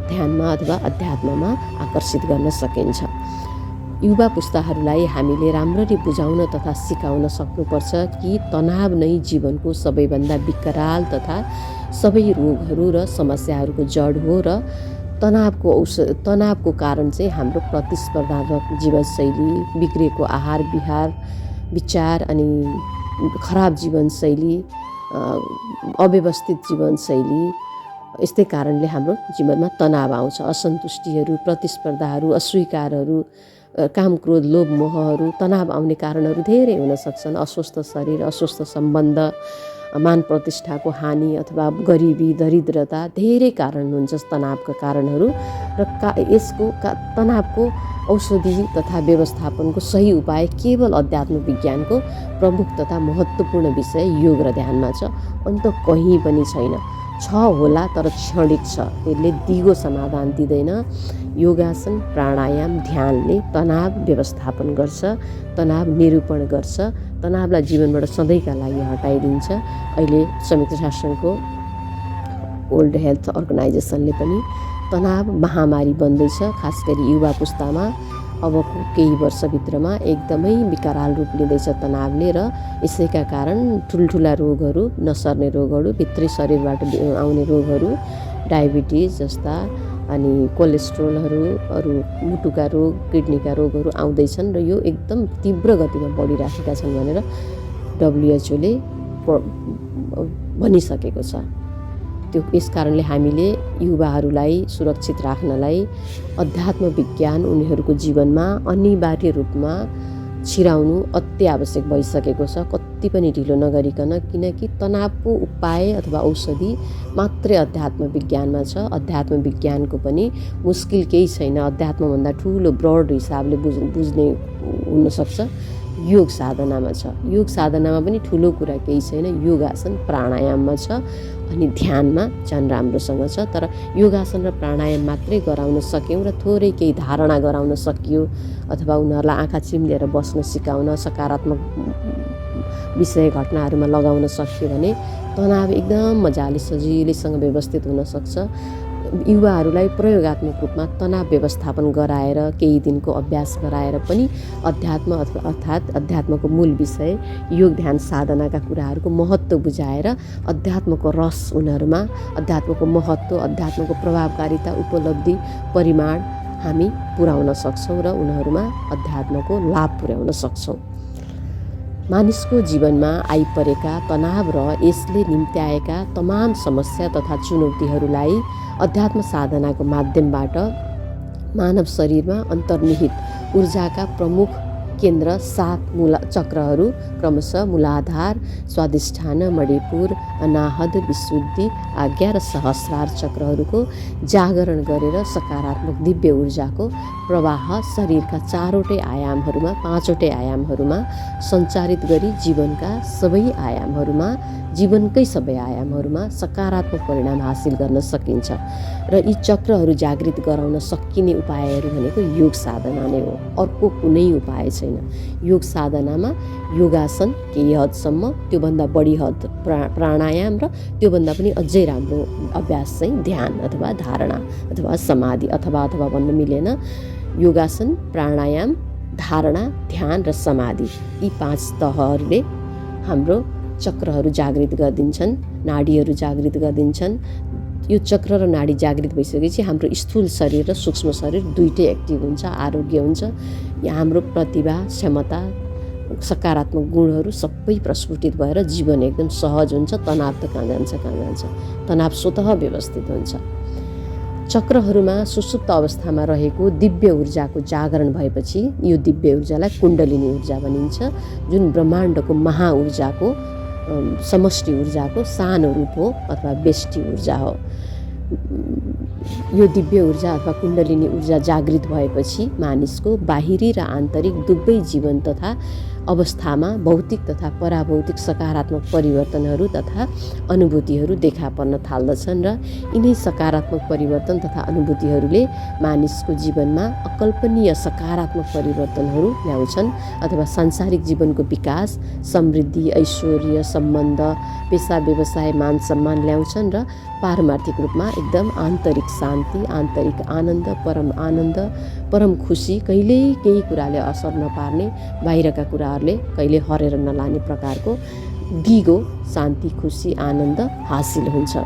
ध्यानमा अथवा अध्यात्ममा आकर्षित गर्न सकिन्छ। युवा पुस्ताहरूलाई हामीले राम्ररी बुझाउन तथा सिकाउन सक्नुपर्छ कि तनाव नै जीवनको सबैभन्दा विकराल तथा सबै रोगहरू र समस्याहरूको जड हो र तनावको कारण चाहिँ हाम्रो प्रतिस्पर्धात्मक जीवनशैली, बिग्रेको आहार विहार विचार अनि खराब जीवनशैली, अव्यवस्थित जीवनशैली, यस्तै कारणले हाम्रो जीवनमा तनाव आउँछ। असन्तुष्टिहरू, प्रतिस्पर्धाहरू, अस्वीकारहरू, काम, क्रोध, लोभ, मोहहरू, तनाव आउने कारणहरू धेरै हुन सक्छन्। अस्वस्थ शरीर, अस्वस्थ सम्बन्ध, मान प्रतिष्ठाको हानि अथवा गरिबी दरिद्रता धेरै कारण हुन्छ तनावका कारणहरू र यसको तनावको औषधि तथा व्यवस्थापनको सही उपाय केवल अध्यात्म विज्ञानको प्रमुख तथा महत्त्वपूर्ण विषय योग र ध्यानमा छ। अन्त कहीँ पनि छैन। छ होला तर क्षणिक छ, त्यसले दिगो समाधान दिँदैन। योगासन प्राणायाम ध्यानले तनाव व्यवस्थापन गर्छ, तनाव निरूपण गर्छ, तनावलाई जीवनबाट सधैँका लागि हटाइदिन्छ। अहिले संयुक्त राष्ट्रको वर्ल्ड हेल्थ अर्गनाइजेसनले पनि तनाव महामारी बन्दैछ, खास गरी युवा पुस्तामा अबको केही वर्षभित्रमा एकदमै विकराल रूप लिँदैछ तनावले। र यसैका कारण ठुल्ठुला रोगहरू, नसर्ने रोगहरू, भित्री शरीरबाट आउने रोगहरू, डायबिटिज जस्ता अनि कोलेस्ट्रोलहरू, अरू मुटुका रोग, किडनीका रोगहरू आउँदैछन् र यो एकदम तीव्र गतिमा बढिराखेका छन् भनेर WHO ले भनिसकेको छ। यस कारणले हामीले युवाहरूलाई सुरक्षित राख्नलाई अध्यात्म विज्ञान उनीहरूको जीवनमा अनिवार्य रूपमा छिराउनु अति आवश्यक भइसकेको छ, कति पनि ढिलो नगरिकन। किनकि तनावको उपाय अथवा औषधि मात्रै अध्यात्म विज्ञानमा छ। अध्यात्म विज्ञानको पनि मुस्किल केही छैन। अध्यात्मभन्दा ठुलो ब्रड हिसाबले बुझ्ने हुनसक्छ योग साधनामा छ। योग साधनामा पनि ठुलो कुरा केही छैन। योगासन प्राणायाममा छ अनि ध्यानमा झन् राम्रोसँग छ। तर योगासन र प्राणायाम मात्रै गराउन सक्यौँ र थोरै केही धारणा गराउन सकियो अथवा उनीहरूलाई आँखा चिम्लेर बस्न सिकाउन, सकारात्मक विषय घटनाहरूमा लगाउन सक्यो भने तनाव एकदम मजाले सजिलैसँग व्यवस्थित हुनसक्छ। युवाहरूलाई प्रयोगात्मक रूपमा तनाव व्यवस्थापन गराएर केही दिनको अभ्यास गराएर पनि अध्यात्म अर्थात् अध्यात्मको मूल विषय योग ध्यान साधनाका कुराहरूको महत्त्व बुझाएर अध्यात्मको रस उनीहरूमा, अध्यात्मको महत्त्व, अध्यात्मको प्रभावकारिता, उपलब्धि, परिमाण हामी पुर्याउन सक्छौँ र उनीहरूमा अध्यात्मको लाभ पुर्याउन सक्छौँ। मानिसको जीवनमा आइपरेका तनाव र यसले निम्त्याएका तमाम समस्या तथा चुनौतीहरूलाई अध्यात्म साधनाको माध्यमबाट मानव शरीरमा अन्तर्निहित ऊर्जाका प्रमुख केन्द्र 7 मूल चक्रहरू क्रमशः मूलाधार, स्वादिष्ठान, मणिपुर, अनाहत, विशुद्धि, आज्ञा र सहस्रार चक्रहरूको जागरण गरेर सकारात्मक दिव्य ऊर्जाको प्रवाह शरीरका 4वटै आयामहरूमा, 5वटै आयामहरूमा सञ्चारित गरी जीवनकै सबै आयामहरूमा सकारात्मक परिणाम हासिल गर्न सकिन्छ। र यी चक्रहरू जागृत गराउन सकिने उपायहरू भनेको योग साधना नै हो, अर्को कुनै उपाय छैन। योग साधनामा योगासन केही हदसम्म, त्योभन्दा बढी हद प्राणायाम र त्योभन्दा पनि अझै राम्रो अभ्यास चाहिँ ध्यान अथवा धारणा अथवा समाधि अथवा भन्न मिलेन। योगासन, प्राणायाम, धारणा, ध्यान र समाधि, यी 5 तहहरूले हाम्रो चक्रहरू जागृत गरिदिन्छन्, नाडीहरू जागृत गरिदिन्छन्। यो चक्र र नाडी जागृत भइसकेपछि हाम्रो स्थूल शरीर र सूक्ष्म शरीर दुइटै एक्टिभ हुन्छ, आरोग्य हुन्छ। यहाँ हाम्रो प्रतिभा, क्षमता, सकारात्मक गुणहरू सबै प्रस्फुटित भएर जीवन एकदम सहज हुन्छ। तनाव त कहाँ जान्छ, तनाव स्वतः व्यवस्थित हुन्छ। चक्रहरूमा सुसुप्त अवस्थामा रहेको दिव्य ऊर्जाको जागरण भएपछि यो दिव्य ऊर्जालाई कुण्डलिनी ऊर्जा भनिन्छ, जुन ब्रह्माण्डको महाऊर्जाको, समष्टि ऊर्जाको सानो रूप हो अथवा व्यष्टि ऊर्जा हो। यो दिव्य ऊर्जा अथवा कुण्डलिनी ऊर्जा जागृत भएपछि मानिसको बाहिरी र आन्तरिक दुवै जीवन तथा अवस्थामा भौतिक तथा पराभौतिक सकारात्मक परिवर्तनहरू तथा अनुभूतिहरू देखा पर्न थाल्दछन् र यिनै सकारात्मक परिवर्तन तथा अनुभूतिहरूले मानिसको जीवनमा अकल्पनीय सकारात्मक परिवर्तनहरू ल्याउँछन् अथवा सांसारिक जीवनको विकास, समृद्धि, ऐश्वर्य, सम्बन्ध, पेसा व्यवसाय, मान सम्मान ल्याउँछन् र पारमार्थिक रूपमा एकदम आन्तरिक शान्ति, आन्तरिक आनन्द, परम खुसी, कहिल्यै केही कुराले असर नपार्ने, बाहिरका कुराहरूले कहिले हरेर नलाने प्रकारको दिगो शान्ति, खुसी, आनन्द हासिल हुन्छ।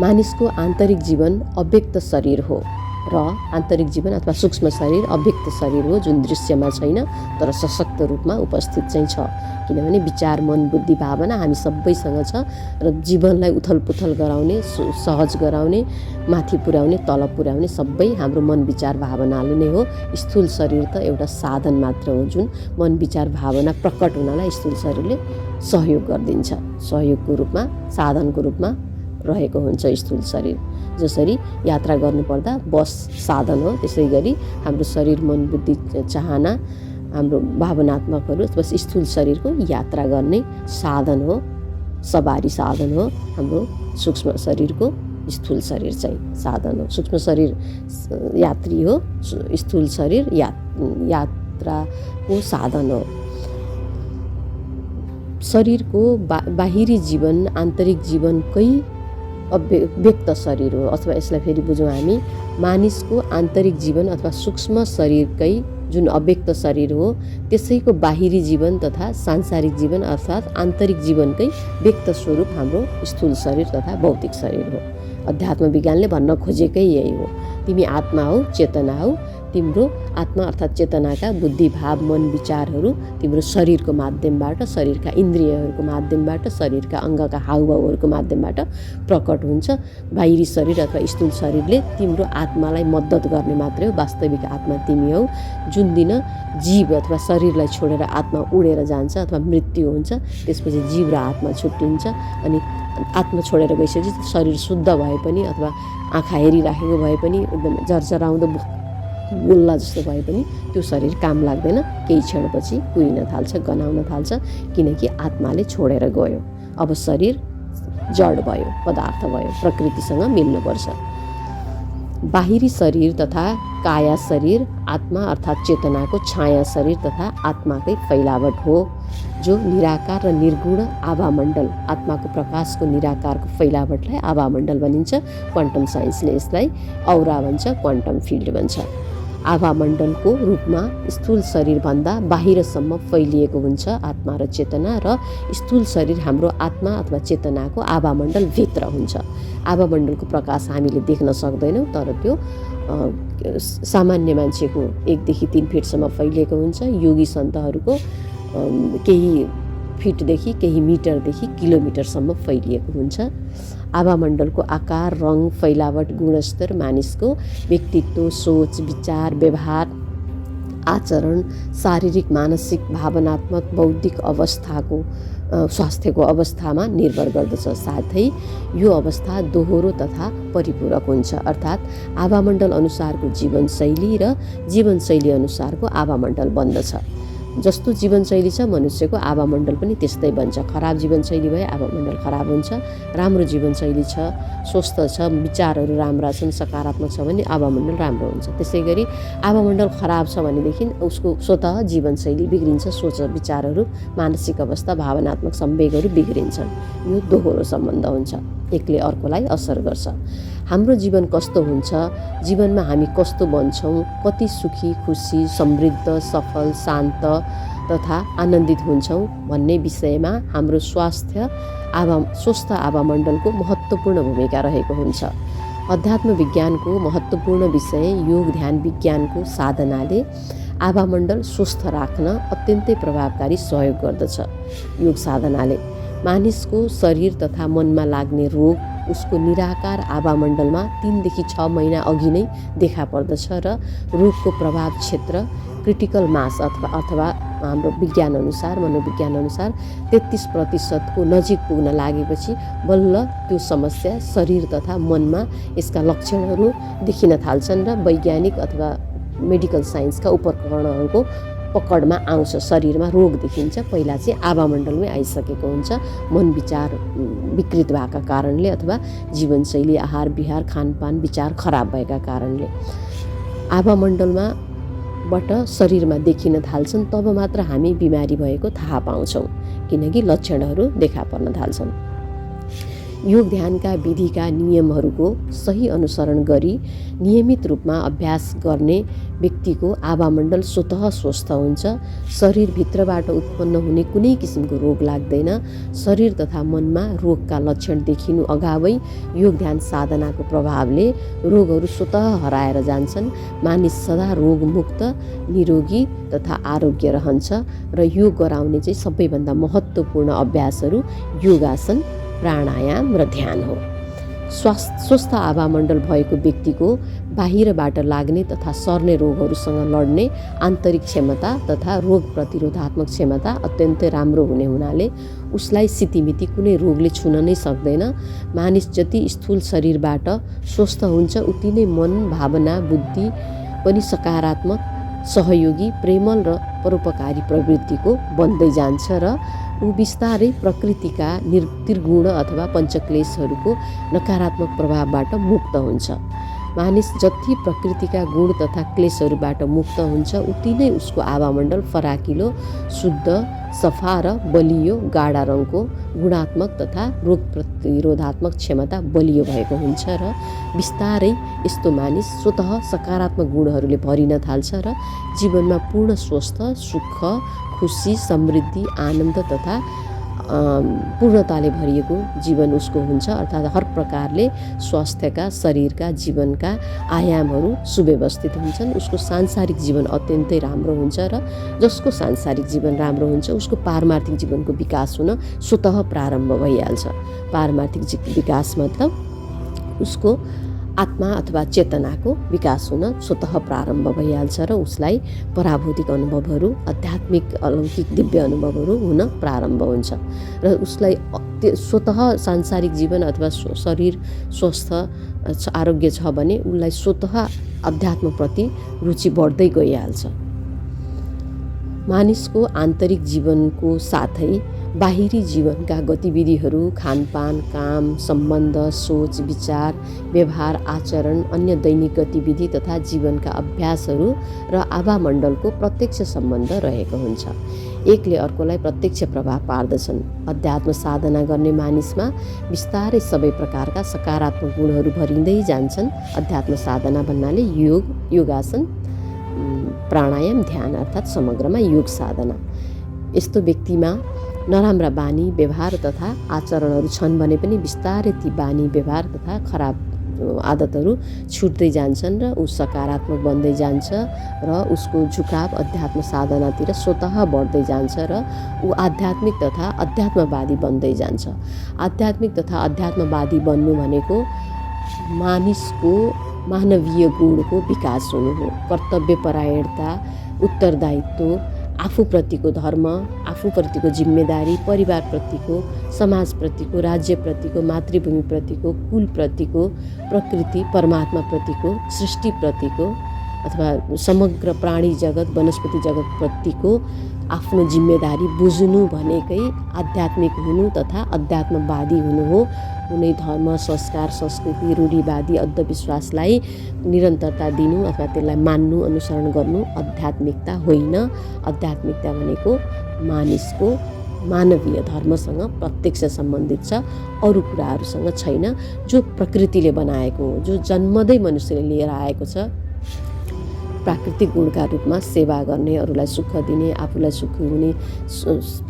मानिसको आन्तरिक जीवन अव्यक्त शरीर हो र आन्तरिक जीवन अथवा सूक्ष्म शरीर अव्यक्त शरीर हो, जुन दृश्यमा छैन तर सशक्त रूपमा उपस्थित चाहिँ छ। किनभने विचार, मन, बुद्धि, भावना हामी सबैसँग छ र जीवनलाई उथलपुथल गराउने, सहज गराउने, माथि पुर्याउने, तल पुर्याउने सबै हाम्रो मन, विचार, भावनाले नै हो। स्थूल शरीर त एउटा साधन मात्र हो, जुन मन, विचार, भावना प्रकट हुनलाई स्थूल शरीरले सहयोग गरिदिन्छ। सहयोगको रूपमा, साधनको रूपमा रहेको हुन्छ स्थूल शरीर। जसरी यात्रा गर्नुपर्दा बस साधन हो, त्यसै गरी हाम्रो शरीर, मन, बुद्धि, चाहना, हाम्रो भावनात्मकहरू बस स्थूल शरीरको यात्रा गर्ने साधन हो, सवारी साधन हो। हाम्रो सूक्ष्म शरीरको स्थूल शरीर चाहिँ साधन हो। सूक्ष्म शरीर यात्री हो, स्थूल शरीर यात्राको साधन हो। शरीरको बाहिरी जीवन आन्तरिक जीवनकै व्यक्त शरीर हो, अथवा यसलाई फेरि बुझौँ हामी, मानिसको आन्तरिक जीवन अथवा सूक्ष्म शरीरकै जुन अव्यक्त शरीर हो त्यसैको बाहिरी जीवन तथा सांसारिक जीवन अर्थात् आन्तरिक जीवनकै व्यक्त स्वरूप हाम्रो स्थूल शरीर तथा भौतिक शरीर हो। अध्यात्म विज्ञानले भन्न खोजेकै यही हो। तिमी आत्मा हौ, चेतना हौ। तिम्रो आत्मा अर्थात् चेतनाका बुद्धि, भाव, मन, विचारहरू तिम्रो शरीरको माध्यमबाट, शरीरका इन्द्रियहरूको माध्यमबाट, शरीरका अङ्गका हाउभाउहरूको माध्यमबाट प्रकट हुन्छ। बाहिरी शरीर अथवा स्थूल शरीरले तिम्रो आत्मालाई मद्दत गर्ने मात्रै हो। वास्तविक आत्मा तिमी हौ। जुन दिन जीव अथवा शरीरलाई छोडेर आत्मा उडेर जान्छ अथवा मृत्यु हुन्छ, त्यसपछि जीव र आत्मा छुट्टिन्छ। अनि आत्मा छोडेर गइसकेपछि शरीर शुद्ध भए पनि अथवा आँखा हेरिराखेको भए पनि, एकदम झरझराउँदो गोल्ला जस्तो भए पनि त्यो शरीर काम लाग्दैन। केही क्षणपछि कुहिन थाल्छ, गनाउन थाल्छ, किनकि आत्माले छोडेर गयो। अब शरीर जड भयो, पदार्थ भयो, प्रकृतिसँग मिल्नुपर्छ। बाहिरी शरीर तथा काया शरीर आत्मा अर्थात् चेतनाको छाया शरीर तथा आत्माकै फैलावट हो, जो निराकार र निर्गुण आभामण्डल, आत्माको प्रकाशको निराकारको फैलावटलाई आभामण्डल भनिन्छ। क्वान्टम साइन्सले यसलाई औरा भन्छ, क्वान्टम फिल्ड भन्छ। आभामण्डलको रूपमा स्थूल शरीरभन्दा बाहिरसम्म फैलिएको हुन्छ आत्मा र चेतना, र स्थूल शरीर हाम्रो आत्मा अथवा चेतनाको आभामण्डल भित्र हुन्छ। आभामण्डलको प्रकाश हामीले देख्न सक्दैनौँ, तर त्यो सामान्य मान्छेको 1 देखि 3 फिटसम्म फैलिएको हुन्छ। योगी सन्तहरूको केही फिटदेखि, केही मिटरदेखि किलोमिटरसम्म फैलिएको हुन्छ। आभामण्डलको आकार, रङ, फैलावट, गुणस्तर मानिसको व्यक्तित्व, सोच, विचार, व्यवहार, आचरण, शारीरिक, मानसिक, भावनात्मक, बौद्धिक अवस्थाको स्वास्थ्यको अवस्थामा निर्भर गर्दछ। साथै यो अवस्था दोहोरो तथा परिपूरक हुन्छ, अर्थात् आभामण्डल अनुसारको जीवनशैली र जीवनशैली अनुसारको आभामण्डल बन्दछ। जस्तो जीवनशैली छ मनुष्यको आभामण्डल पनि त्यस्तै बन्छ। खराब जीवनशैली भए आभामण्डल खराब हुन्छ। राम्रो जीवनशैली छ, स्वस्थ छ, विचारहरू राम्रा छन्, सकारात्मक छ भने आभामण्डल राम्रो हुन्छ। त्यसै गरी आभामण्डल खराब छ भनेदेखि उसको स्वतः जीवनशैली बिग्रिन्छ, सोच विचारहरू, मानसिक अवस्था, भावनात्मक संवेगहरू बिग्रिन्छन्। यो दोहोरो सम्बन्ध हुन्छ, एकले अर्कोलाई असर गर्छ। हाम्रो जीवन कस्तो हुन्छ, जीवनमा हामी कस्तो बन्छौँ, कति सुखी, खुसी, समृद्ध, सफल, शान्त तथा आनन्दित हुन्छौँ भन्ने विषयमा हाम्रो स्वस्थ आभामण्डलको महत्त्वपूर्ण भूमिका रहेको हुन्छ। अध्यात्म विज्ञानको महत्त्वपूर्ण विषय योग ध्यान विज्ञानको साधनाले आभामण्डल स्वस्थ राख्न अत्यन्तै प्रभावकारी सहयोग गर्दछ। योग साधनाले मानिसको शरीर तथा मनमा लाग्ने रोग उसको निराकार आभामण्डलमा 3 देखि 6 महिना अघि नै देखा पर्दछ र रोगको प्रभाव क्षेत्र क्रिटिकल मास अथवा हाम्रो विज्ञान अनुसार, मनोविज्ञान अनुसार 33% नजिक पुग्न लागेपछि बल्ल त्यो समस्या शरीर तथा मनमा यसका लक्षणहरू देखिन थाल्छन् र वैज्ञानिक अथवा मेडिकल साइन्सका उपकरणहरूको पकडमा आउँछ। शरीरमा रोग देखिन्छ, पहिला चाहिँ आभामण्डलमै आइसकेको हुन्छ, मन विचार विकृत भएका कारणले अथवा जीवनशैली, आहार विहार, खानपान, विचार खराब भएका कारणले आभामण्डलमा बाट शरीरमा देखिन थाल्छन्। तब मात्र हामी बिमारी भएको थाहा पाउँछौँ, किनकि लक्षणहरू देखा पर्न थाल्छन्। योग ध्यानका विधिका नियमहरूको सही अनुसरण गरी नियमित रूपमा अभ्यास गर्ने व्यक्तिको आभामण्डल स्वतः स्वस्थ हुन्छ। शरीरभित्रबाट उत्पन्न हुने कुनै किसिमको रोग लाग्दैन। शरीर तथा मनमा रोगका लक्षण देखिनु अगावै योग ध्यान साधनाको प्रभावले रोगहरू स्वतः हराएर जान्छन्। मानिस सदा रोगमुक्त, निरोगी तथा आरोग्य रहन्छ र योग गराउने चाहिँ सबैभन्दा महत्त्वपूर्ण अभ्यासहरू योगासन, प्राणायाम र ध्यान हो। स्वस्थ आभामण्डल भएको व्यक्तिको बाहिरबाट लाग्ने तथा सर्ने रोगहरूसँग लड्ने आन्तरिक क्षमता तथा रोग प्रतिरोधात्मक क्षमता अत्यन्तै राम्रो हुने हुनाले उसलाई सितिमिति कुनै रोगले छुन नै सक्दैन। मानिस जति स्थूल शरीरबाट स्वस्थ हुन्छ उति नै मन, भावना, बुद्धि पनि सकारात्मक, सहयोगी, प्रेमल र परोपकारी प्रवृत्तिको बन्दै जान्छ र ऊ बिस्तारै प्रकृतिका त्रिगुण अथवा पञ्चक्लेशहरूको नकारात्मक प्रभावबाट मुक्त हुन्छ। मानिस जति प्रकृतिका गुण तथा क्लेशहरूबाट मुक्त हुन्छ उति नै उसको आभामण्डल फराकिलो, शुद्ध, सफा र बलियो, गाढा रङको, गुणात्मक तथा रोग प्रतिरोधात्मक क्षमता बलियो भएको हुन्छ र बिस्तारै यस्तो मानिस स्वतः सकारात्मक गुणहरूले भरिन थाल्छ र जीवनमा पूर्ण स्वस्थ, सुख, खुसी, समृद्धि, आनन्द तथा पूर्णताले भरिएको जीवन उसको हुन्छ। अर्थात् हर प्रकारले स्वास्थ्यका, शरीरका, जीवनका आयामहरू सुव्यवस्थित हुन्छन्। उसको सांसारिक जीवन अत्यन्तै राम्रो हुन्छ र जसको सांसारिक जीवन राम्रो हुन्छ उसको पारमार्थिक जीवनको विकास हुन स्वतः प्रारम्भ भइहाल्छ। पारमार्थिक विकास मतलब उसको आत्मा अथवा चेतनाको विकास हुन स्वतः प्रारम्भ भइहाल्छ र उसलाई पराभौतिक अनुभवहरू, आध्यात्मिक, अलौकिक, दिव्य अनुभवहरू हुन प्रारम्भ हुन्छ र उसलाई स्वतः सांसारिक जीवन अथवा शरीर स्वस्थ, आरोग्य छ भने उसलाई स्वतः अध्यात्मप्रति रुचि बढ्दै गइहाल्छ। मानिसको आन्तरिक जीवनको साथै बाहिरी जीवनका गतिविधिहरू, खानपान, काम, सम्बन्ध, सोच, विचार, व्यवहार, आचरण, अन्य दैनिक गतिविधि तथा जीवनका अभ्यासहरू र आभामण्डलको प्रत्यक्ष सम्बन्ध रहेको हुन्छ। एकले अर्कोलाई प्रत्यक्ष प्रभाव पार्दछन्। अध्यात्म साधना गर्ने मानिसमा बिस्तारै सबै प्रकारका सकारात्मक गुणहरू भरिँदै जान्छन्। अध्यात्म साधना भन्नाले योग, योगासन, प्राणायाम, ध्यान अर्थात् समग्रमा योग साधना। यस्तो व्यक्तिमा नराम्रा बानी, व्यवहार तथा आचरणहरू छन् भने पनि बिस्तारै ती बानी, व्यवहार तथा खराब आदतहरू छुट्दै जान्छन् र ऊ सकारात्मक बन्दै जान्छ र उसको झुकाव अध्यात्म साधनातिर स्वतः बढ्दै जान्छ र ऊ आध्यात्मिक तथा अध्यात्मवादी बन्दै जान्छ। आध्यात्मिक तथा अध्यात्मवादी बन्नु भनेको मानिसको मानवीय गुणको विकास हुनु हो। कर्तव्यपरायणता, उत्तरदायित्व, आफूप्रतिको धर्म, आफूप्रतिको जिम्मेदारी, परिवारप्रतिको, समाजप्रतिको, राज्यप्रतिको, मातृभूमिप्रतिको, कुलप्रतिको, प्रकृति, परमात्माप्रतिको, सृष्टिप्रतिको अथवा समग्र प्राणी जगत, वनस्पति जगतप्रतिको आफ्नो जिम्मेदारी बुझ्नु भनेकै आध्यात्मिक हुनु तथा अध्यात्मवादी हुनु हो। कुनै धर्म, संस्कार, संस्कृति, रूढिवादी अन्धविश्वासलाई निरन्तरता दिनु अथवा त्यसलाई मान्नु, अनुसरण गर्नु आध्यात्मिकता होइन। आध्यात्मिकता भनेको मानिसको मानवीय धर्मसँग प्रत्यक्ष सम्बन्धित छ, अरू कुराहरूसँग छैन। जो प्रकृतिले बनाएको हो, जो जन्मदै मनुष्यले लिएर आएको छ, प्राकृतिक गुणका रूपमा सेवा गर्ने, अरूलाई सुख दिने, आफूलाई सुखी हुने,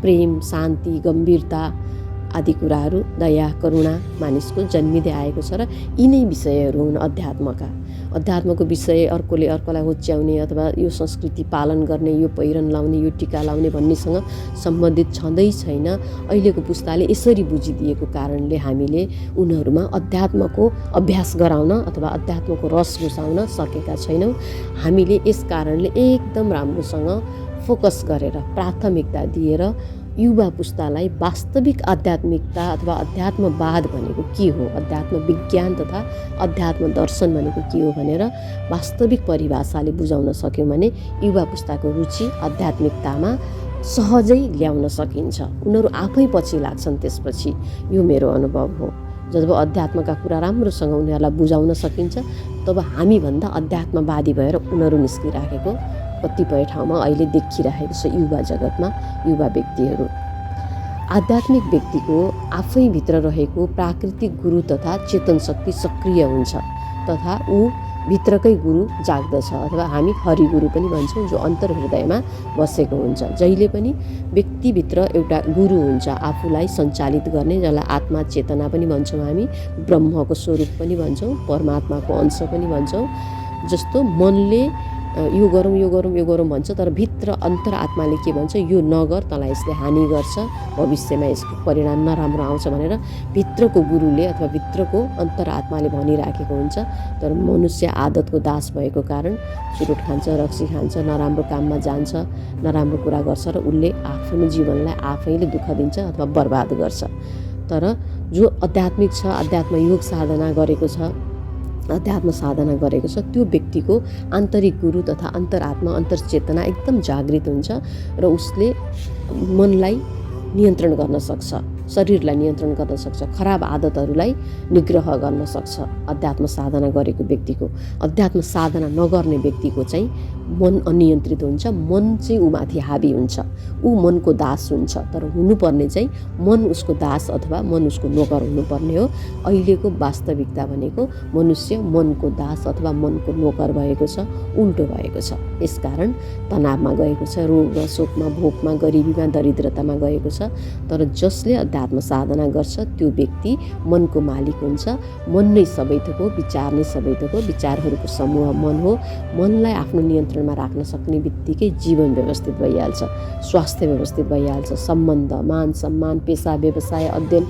प्रेम, शान्ति, गम्भीरता आदि कुराहरू, दया, करुणा मानिसको जन्मिँदै आएको छ र यिनै विषयहरू हुन् अध्यात्मका। अध्यात्मको विषय अर्कोले अर्कोलाई होच्याउने अथवा यो संस्कृति पालन गर्ने, यो पहिरन लाउने, यो टिका लाउने भन्नेसँग सम्बन्धित छँदै छैन। अहिलेको पुस्ताले यसरी बुझिदिएको कारणले हामीले उनीहरूमा अध्यात्मको अभ्यास गराउन अथवा अध्यात्मको रस घुसाउन सकेका छैनौँ। हामीले यस कारणले एकदम राम्रोसँग फोकस गरेर, प्राथमिकता दिएर युवा पुस्तालाई वास्तविक आध्यात्मिकता अथवा अध्यात्मवाद भनेको के हो, अध्यात्म विज्ञान तथा अध्यात्म दर्शन भनेको के हो भनेर वास्तविक परिभाषाले बुझाउन सक्यौँ भने युवा पुस्ताको रुचि आध्यात्मिकतामा सहजै ल्याउन सकिन्छ। उनीहरू आफै पछि लाग्छन् त्यसपछि। यो मेरो अनुभव हो। जब अध्यात्मका कुरा राम्रोसँग उनीहरूलाई बुझाउन सकिन्छ तब हामीभन्दा अध्यात्मवादी भएर उनीहरू निस्किराखेको कतिपय ठाउँमा अहिले देखिरहेको छ युवा जगतमा, युवा व्यक्तिहरू। आध्यात्मिक व्यक्तिको आफैभित्र रहेको प्राकृतिक गुरु तथा चेतन शक्ति सक्रिय हुन्छ तथा ऊ भित्रकै गुरु जाग्दछ अथवा हामी हरिगुरु पनि भन्छौँ, जो अन्तर्हृदयमा बसेको हुन्छ। जहिले पनि व्यक्तिभित्र एउटा गुरु हुन्छ आफूलाई सञ्चालित गर्ने, जसलाई आत्मा चेतना पनि भन्छौँ हामी, ब्रह्मको स्वरूप पनि भन्छौँ, परमात्माको अंश पनि भन्छौँ। जस्तो मनले यो गरौँ भन्छ, तर भित्र अन्तरात्माले के भन्छ, यो नगर, तँलाई यसले हानि गर्छ, भविष्यमा यसको परिणाम नराम्रो आउँछ भनेर भित्रको गुरुले अथवा भित्रको अन्तरात्माले भनिराखेको हुन्छ। तर मनुष्य आदतको दास भएको कारण चुरोट खान्छ, रक्सी खान्छ, नराम्रो काममा जान्छ, नराम्रो कुरा गर्छ र उसले आफ्नो जीवनलाई आफैले दुःख दिन्छ अथवा बर्बाद गर्छ। तर जो आध्यात्मिक छ, अध्यात्म योग साधना गरेको छ, अध्यात्म साधना गरेको छ, त्यो व्यक्तिको आन्तरिक गुरु तथा अन्तरात्मा अन्तर्चेतना एकदम जागृत हुन्छ र उसले मनलाई नियन्त्रण गर्न सक्छ, शरीरलाई नियन्त्रण गर्न सक्छ, खराब आदतहरूलाई निग्रह गर्न सक्छ। अध्यात्म साधना गरेको व्यक्तिको, अध्यात्म साधना नगर्ने व्यक्तिको चाहिँ मन अनियन्त्रित हुन्छ, मन चाहिँ उमाथि हावी हुन्छ, ऊ मनको दास हुन्छ। तर हुनुपर्ने चाहिँ मन उसको दास अथवा मन उसको नोकर हुनुपर्ने हो। अहिलेको वास्तविकता भनेको मनुष्य मनको दास अथवा मनको नोकर भएको छ, उल्टो भएको छ। यसकारण तनावमा गएको छ, रोग शोकमा, भोकमा, गरिबीमा, दरिद्रतामा गएको छ। तर जसले अध्यात्म साधना गर्छ त्यो व्यक्ति मनको मालिक हुन्छ। मन नै सबै थोक हो, विचार नै सबै थोक हो, विचारहरूको समूह मन हो। मनलाई आफ्नो नियन्त्रणमा राख्न सक्ने बित्तिकै जीवन व्यवस्थित भइहाल्छ, स्वास्थ्य व्यवस्थित भइहाल्छ, सम्बन्ध, मान सम्मान, पेसा, व्यवसाय, अध्ययन,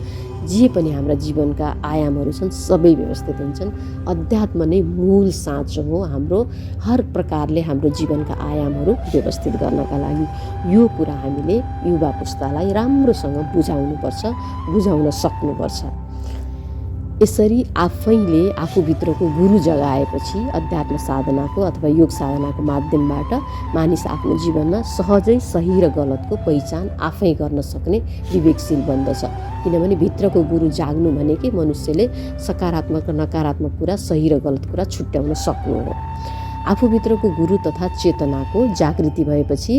जे पनि हाम्रा जीवनका आयामहरू छन् सबै व्यवस्थित हुन्छन्। अध्यात्म नै मूल साँचो हो हाम्रो हर प्रकारले हाम्रो जीवनका आयामहरू व्यवस्थित गर्नका लागि। यो कुरा हामीले युवा पुस्तालाई राम्रोसँग बुझाउनुपर्छ, बुझाउन सक्नुपर्छ। यसरी आफैले आफूभित्रको गुरु जगाएपछि अध्यात्म साधनाको अथवा योग साधनाको माध्यमबाट मानिस आफ्नो जीवनमा सहजै सही र गलतको पहिचान आफै गर्न सक्ने विवेकशील बन्दछ। किनभने भित्रको गुरु जाग्नु भनेकै मनुष्यले सकारात्मक र नकारात्मक कुरा, सही र गलत कुरा छुट्याउन सक्नु हो। आफूभित्रको गुरु तथा चेतनाको जागृति भएपछि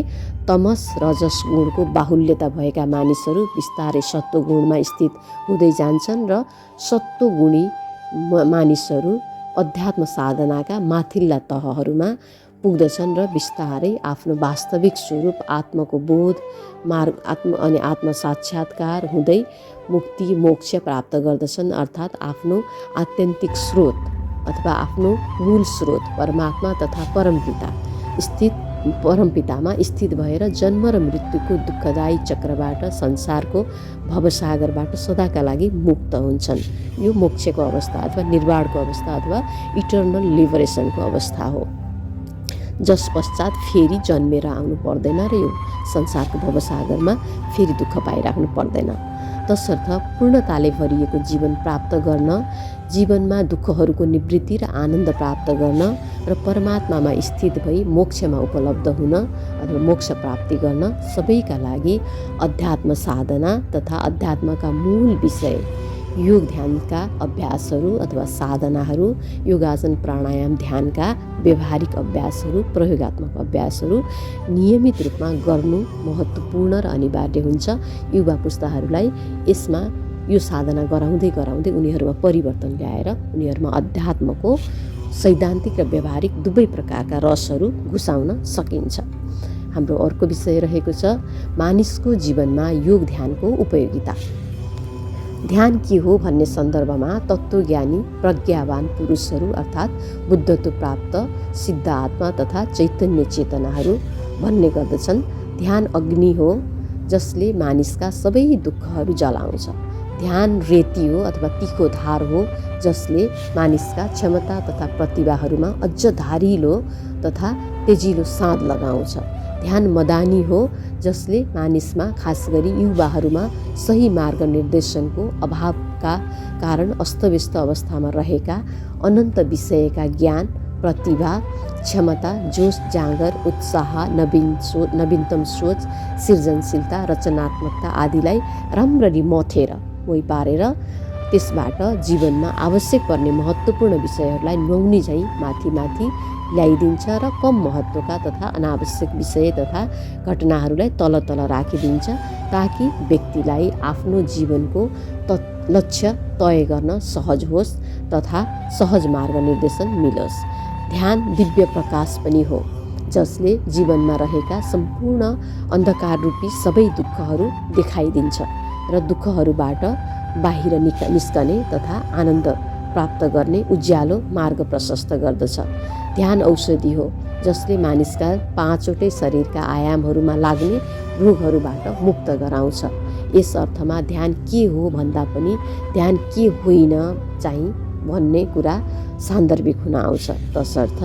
तमस रजस गुणको बाहुल्यता भएका मानिसहरू बिस्तारै सत्व गुणमा स्थित हुँदै जान्छन् र सत्वगुणी मानिसहरू अध्यात्म साधनाका माथिल्ला तहहरूमा पुग्दछन् र बिस्तारै आफ्नो वास्तविक स्वरूप आत्मको बोध मार्ग अनि आत्म साक्षात्कार हुँदै मुक्ति मोक्ष प्राप्त गर्दछन्। अर्थात् आफ्नो आत्यन्तिक स्रोत अथवा आफ्नो मूल स्रोत परमात्मा तथा परमपितामा स्थित भएर जन्म र मृत्युको दुःखदायी चक्रबाट, संसारको भवसागरबाट सदाका लागि मुक्त हुन्छन्। यो मोक्षको अवस्था अथवा निर्वाणको अवस्था अथवा इटर्नल लिबरेसनको अवस्था हो, जस पश्चात फेरि जन्मेर आउनु पर्दैन र यो संसारको भवसागरमा फेरि दुःख पाइराख्नु पर्दैन। तसर्थ पूर्णताले भरिएको जीवन प्राप्त गर्न, जीवनमा दुःखहरूको निवृत्ति र आनन्द प्राप्त गर्न र परमात्मामा स्थित भई मोक्षमा उपलब्ध हुन अथवा मोक्ष प्राप्ति गर्न सबैका लागि अध्यात्म साधना तथा अध्यात्मका मूल विषय योग ध्यानका अभ्यासहरू अथवा साधनाहरू, योगासन प्राणायाम ध्यानका व्यवहारिक अभ्यासहरू, प्रयोगात्मक अभ्यासहरू नियमित रूपमा गर्नु महत्त्वपूर्ण र अनिवार्य हुन्छ। युवा पुस्ताहरूलाई यसमा यो साधना गराउँदै गराउँदै उनीहरूमा परिवर्तन ल्याएर उनीहरूमा अध्यात्मको सैद्धान्तिक र व्यवहारिक दुवै प्रकारका रसहरू घुसाउन सकिन्छ। हाम्रो अर्को विषय रहेको छ मानिसको जीवनमा योग ध्यानको उपयोगिता। ध्यान के हो भन्ने सन्दर्भमा तत्त्वज्ञानी प्रज्ञावान पुरुषहरू अर्थात् बुद्धत्व प्राप्त सिद्ध आत्मा तथा चैतन्य चेतनाहरू भन्ने गर्दछन्। ध्यान अग्नि हो जसले मानिसका सबै दुःखहरू जलाउँछ। ध्यान रेती हो अथवा तीखो धार हो जसले मानिसका क्षमता तथा प्रतिभाहरूमा अझ धारिलो तथा तेजिलो साँध लगाउँछ। ध्यान मदानी हो जसले मानिसमा खास गरी युवाहरूमा सही मार्ग निर्देशनको अभावका कारण अस्तव्यस्त अवस्थामा रहेका अनन्त विषयका ज्ञान, प्रतिभा, क्षमता, जोश जाँगर, उत्साह, नवीनतम सोच, सृजनशीलता, रचनात्मकता आदिलाई राम्ररी मथेर पारेर त्यसबाट जीवनमा आवश्यक पर्ने महत्त्वपूर्ण विषयहरूलाई न्वाउनी झैँ माथि माथि ल्याइदिन्छ र कम महत्त्वका तथा अनावश्यक विषय तथा घटनाहरूलाई तल तल राखिदिन्छ, ताकि व्यक्तिलाई आफ्नो जीवनको लक्ष्य तय गर्न सहज होस् तथा सहज मार्ग निर्देशन मिलोस्। ध्यान दिव्य प्रकाश पनि हो, जसले जीवनमा रहेका सम्पूर्ण अन्धकार रूपी सबै दुःखहरू देखाइदिन्छ र दुःखहरूबाट बाहिर निस्कने तथा आनन्द प्राप्त गर्ने उज्यालो मार्ग प्रशस्त गर्दछ। ध्यान औषधि हो, जसले मानिसका 5वटै शरीरका आयामहरूमा लाग्ने रोगहरूबाट मुक्त गराउँछ। यस अर्थमा ध्यान के हो भन्दा पनि ध्यान के होइन चाहिँ भन्ने कुरा सान्दर्भिक हुन आउँछ। तसर्थ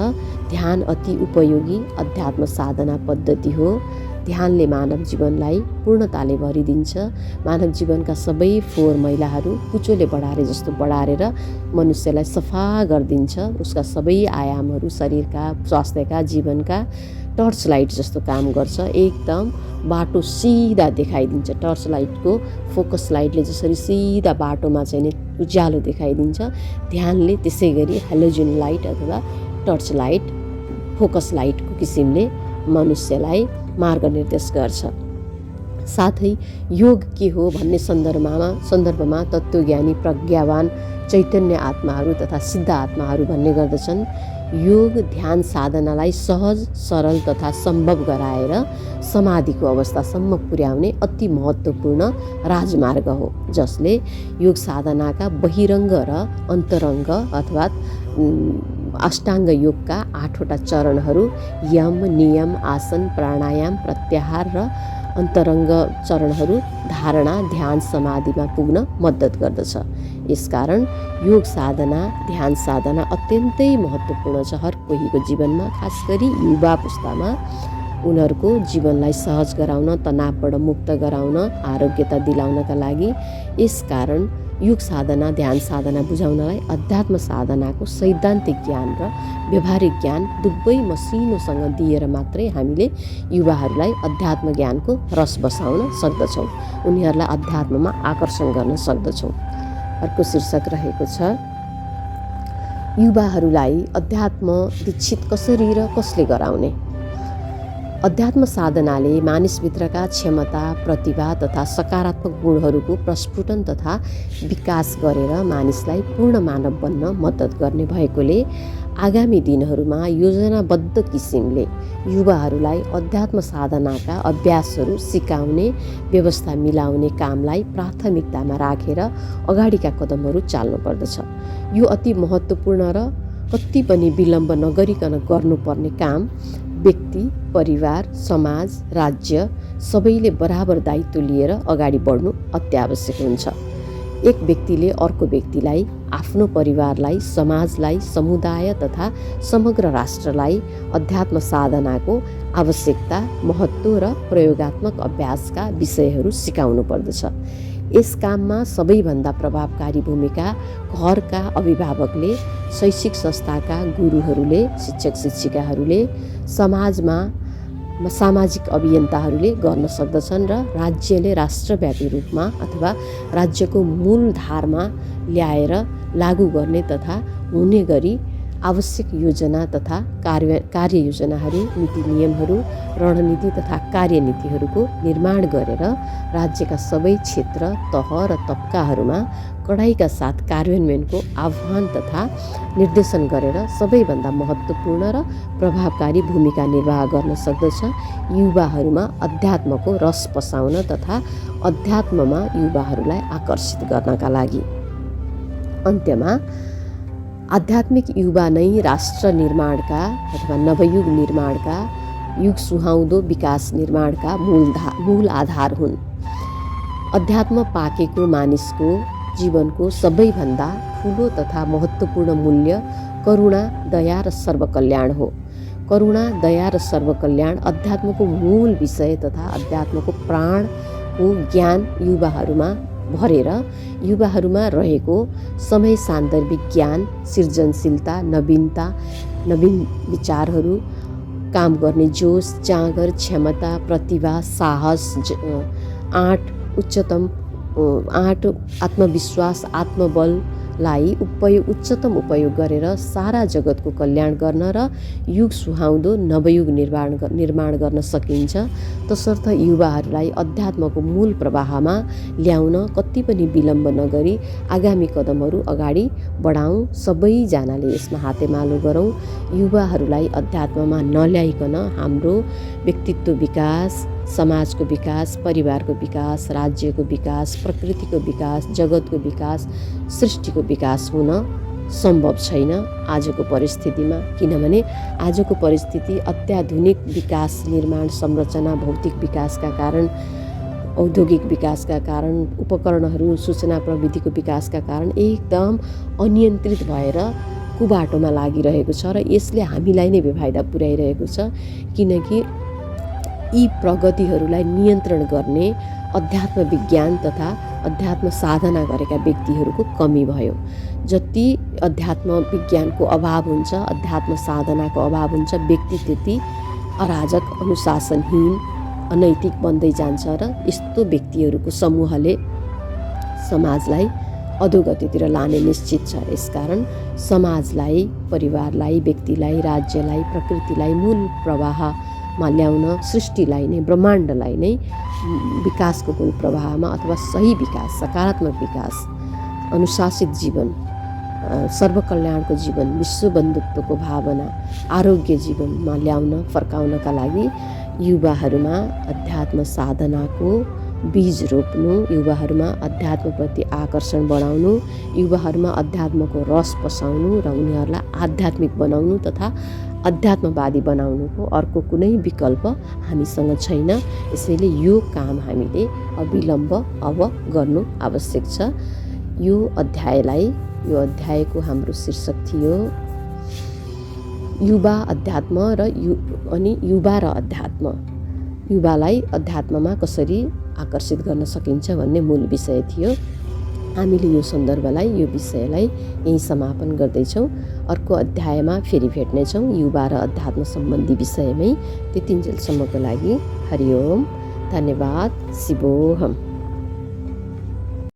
ध्यान अति उपयोगी अध्यात्म साधना पद्धति हो। ध्यानले मानव जीवनलाई पूर्णताले भरिदिन्छ। मानव जीवनका सबै फोहोर मैलाहरू कुचोले बढारे जस्तो बढारेर मनुष्यलाई सफा गरिदिन्छ। उसका सबै आयामहरू शरीरका, स्वास्थ्यका, जीवनका टर्च लाइट जस्तो काम गर्छ। एकदम बाटो सिधा देखाइदिन्छ। टर्च लाइटको फोकस लाइटले जसरी सिधा बाटोमा चाहिँ उज्यालो देखाइदिन्छ, ध्यानले त्यसै गरी हेलोजन लाइट अथवा टर्च लाइट, फोकस लाइटको किसिमले मनुष्यलाई मार्ग निर्देश गर्छ। साथै योग के हो भन्ने सन्दर्भमा तत्त्वज्ञानी, प्रज्ञावान, चैतन्य आत्माहरू तथा सिद्ध आत्माहरू भन्ने गर्दछन्, योग ध्यान साधनालाई सहज, सरल तथा सम्भव गराएर समाधिको अवस्थासम्म पुर्याउने अति महत्त्वपूर्ण राजमार्ग हो, जसले योग साधनाका बहिरङ्ग र अन्तरङ्ग अथवा अष्टाङ्ग योगका 8वटा चरणहरू यम, नियम, आसन, प्राणायाम, प्रत्याहार र अन्तरङ्ग चरणहरू धारणा, ध्यान, समाधिमा पुग्न मद्दत गर्दछ। यसकारण योग साधना, ध्यान साधना अत्यन्तै महत्त्वपूर्ण छ हर कोहीको जीवनमा, खास गरी युवा पुस्तामा। उनीहरूको जीवनलाई सहज गराउन, तनावबाट मुक्त गराउन, आरोग्यता दिलाउनका लागि। यसकारण योग साधना, ध्यान साधना बुझाउनलाई अध्यात्म साधनाको सैद्धान्तिक ज्ञान र व्यवहारिक ज्ञान दुवै मसिनोसँग दिएर मात्रै हामीले युवाहरूलाई अध्यात्म ज्ञानको रस बसाउन सक्दछौँ, उनीहरूलाई अध्यात्ममा आकर्षण गर्न सक्दछौँ। अर्को शीर्षक रहेको छ, युवाहरूलाई अध्यात्म दीक्षित कसरी र कसले गराउने। अध्यात्म साधनाले मानिसभित्रका क्षमता, प्रतिभा तथा सकारात्मक गुणहरूको प्रस्फुटन तथा विकास गरेर मानिसलाई पूर्ण मानव बन्न मद्दत गर्ने भएकोले आगामी दिनहरूमा योजनाबद्ध किसिमले युवाहरूलाई अध्यात्म साधनाका अभ्यासहरू सिकाउने, व्यवस्था मिलाउने कामलाई प्राथमिकतामा राखेर अगाडिका कदमहरू चाल्नुपर्दछ। यो अति महत्त्वपूर्ण र कति पनि विलम्ब नगरिकन गर्नुपर्ने काम व्यक्ति, परिवार, समाज, राज्य सबैले बराबर दायित्व लिएर अगाडि बढ्नु अत्यावश्यक हुन्छ। एक व्यक्तिले अर्को व्यक्तिलाई, आफ्नो परिवारलाई, समाजलाई, समुदाय तथा समग्र राष्ट्रलाई अध्यात्म साधनाको आवश्यकता, महत्त्व र प्रयोगात्मक अभ्यासका विषयहरू सिकाउनु पर्दछ। यस काममा सबैभन्दा प्रभावकारी भूमिका घरका अभिभावकले, शैक्षिक संस्थाका गुरुहरूले, शिक्षक शिक्षिकाहरूले, समाजमा सामाजिक अभियन्ताहरूले गर्न सक्दछन् र राज्यले राष्ट्रव्यापी रूपमा अथवा राज्यको मूलधारमा ल्याएर लागू गर्ने तथा हुने गरी आवश्यक योजना तथा कार्ययोजनाहरू, नीति नियमहरू, रणनीति तथा कार्यनीतिहरूको निर्माण गरेर राज्यका सबै क्षेत्र, तह र तबकाहरूमा कडाइका साथ कार्यान्वयनको आह्वान तथा निर्देशन गरेर सबैभन्दा महत्त्वपूर्ण र प्रभावकारी भूमिका निर्वाह गर्न सक्दछ युवाहरूमा अध्यात्मको रस पसाउन तथा अध्यात्ममा युवाहरूलाई आकर्षित गर्नका लागि। अन्त्यमा आध्यात्मिक युवा नै राष्ट्र निर्माणका अथवा नवयुग निर्माणका, युग सुहाउँदो विकास निर्माणका मूल आधार हुन्। अध्यात्म पाकेको मानिसको जीवनको सबैभन्दा ठुलो तथा महत्त्वपूर्ण मूल्य करुणा, दया र सर्वकल्याण हो। करुणा, दया र सर्वकल्याण अध्यात्मको मूल विषय तथा अध्यात्मको प्राणको ज्ञान युवाहरूमा भरेर युवाहरूमा रहेको समय सान्दर्भिक ज्ञान, सृजनशीलता, नवीन विचारहरू, काम गर्ने जोस, जाँगर, क्षमता, प्रतिभा, साहस, आँट, उच्चतम आँट, आत्मविश्वास, आत्मबललाई उच्चतम उपयोग गरेर सारा जगतको कल्याण गर्न र युग सुहाउँदो नवयुग निर्माण गर्न सकिन्छ। तसर्थ युवाहरूलाई अध्यात्मको मूल प्रवाहमा ल्याउन कति पनि विलम्ब नगरी आगामी कदमहरू अगाडि बढाउँ। सबैजनाले यसमा हातेमालो गरौँ। युवाहरूलाई अध्यात्ममा नल्याइकन हाम्रो व्यक्तित्व विकास, समाजको विकास, परिवारको विकास, राज्यको विकास, प्रकृतिको विकास, जगतको विकास, सृष्टिको विकास हुन सम्भव छैन आजको परिस्थितिमा। किनभने आजको परिस्थिति अत्याधुनिक विकास, निर्माण, संरचना, भौतिक विकासका कारण, औद्योगिक विकासका कारण, उपकरणहरू, सूचना प्रविधिको विकासका कारण एकदम अनियन्त्रित भएर कुबाटोमा लागिरहेको छ र यसले हामीलाई नै बेफाइदा पुर्याइरहेको छ। किनकि यी प्रगतिहरूलाई नियन्त्रण गर्ने अध्यात्म विज्ञान तथा अध्यात्म साधना गरेका व्यक्तिहरूको कमी भयो। जति अध्यात्म विज्ञानको अभाव हुन्छ, अध्यात्म साधनाको अभाव हुन्छ, व्यक्ति त्यति अराजक, अनुशासनहीन, अनैतिक बन्दै जान्छ र यस्तो व्यक्तिहरूको समूहले समाजलाई अधोगतितिर लाने निश्चित छ। यसकारण समाजलाई, परिवारलाई, व्यक्तिलाई, राज्यलाई, प्रकृतिलाई मूल प्रवाहमा ल्याउन, सृष्टिलाई नै, ब्रह्माण्डलाई नै विकासको मूल प्रवाहमा अथवा सही विकास, सकारात्मक विकास, अनुशासित जीवन, सर्वकल्याणको जीवन, विश्व बन्धुत्वको भावना, आरोग्य जीवनमा ल्याउन, फर्काउनका लागि युवाहरूमा अध्यात्म साधनाको बीज रोप्नु, युवाहरूमा अध्यात्मप्रति आकर्षण बढाउनु, युवाहरूमा अध्यात्मको रस पसाउनु र उनीहरूलाई आध्यात्मिक बनाउनु तथा अध्यात्मवादी बनाउनुको अर्को कुनै विकल्प हामीसँग छैन। यसैले यो काम हामीले अविलम्ब अब गर्नु आवश्यक छ। यो अध्यायको हाम्रो शीर्षक थियो युवा अध्यात्म र युवा र अध्यात्म। युवालाई अध्यात्ममा कसरी आकर्षित गर्न सकिन्छ भन्ने मूल विषय थियो। हामीले यो सन्दर्भलाई, यो विषयलाई यहीँ समापन गर्दैछौँ। अर्को अध्यायमा फेरि भेट्नेछौँ युवा र अध्यात्म सम्बन्धी विषयमै। त्यतिन्जेलसम्मको लागि हरिओम, धन्यवाद, शिवोहम।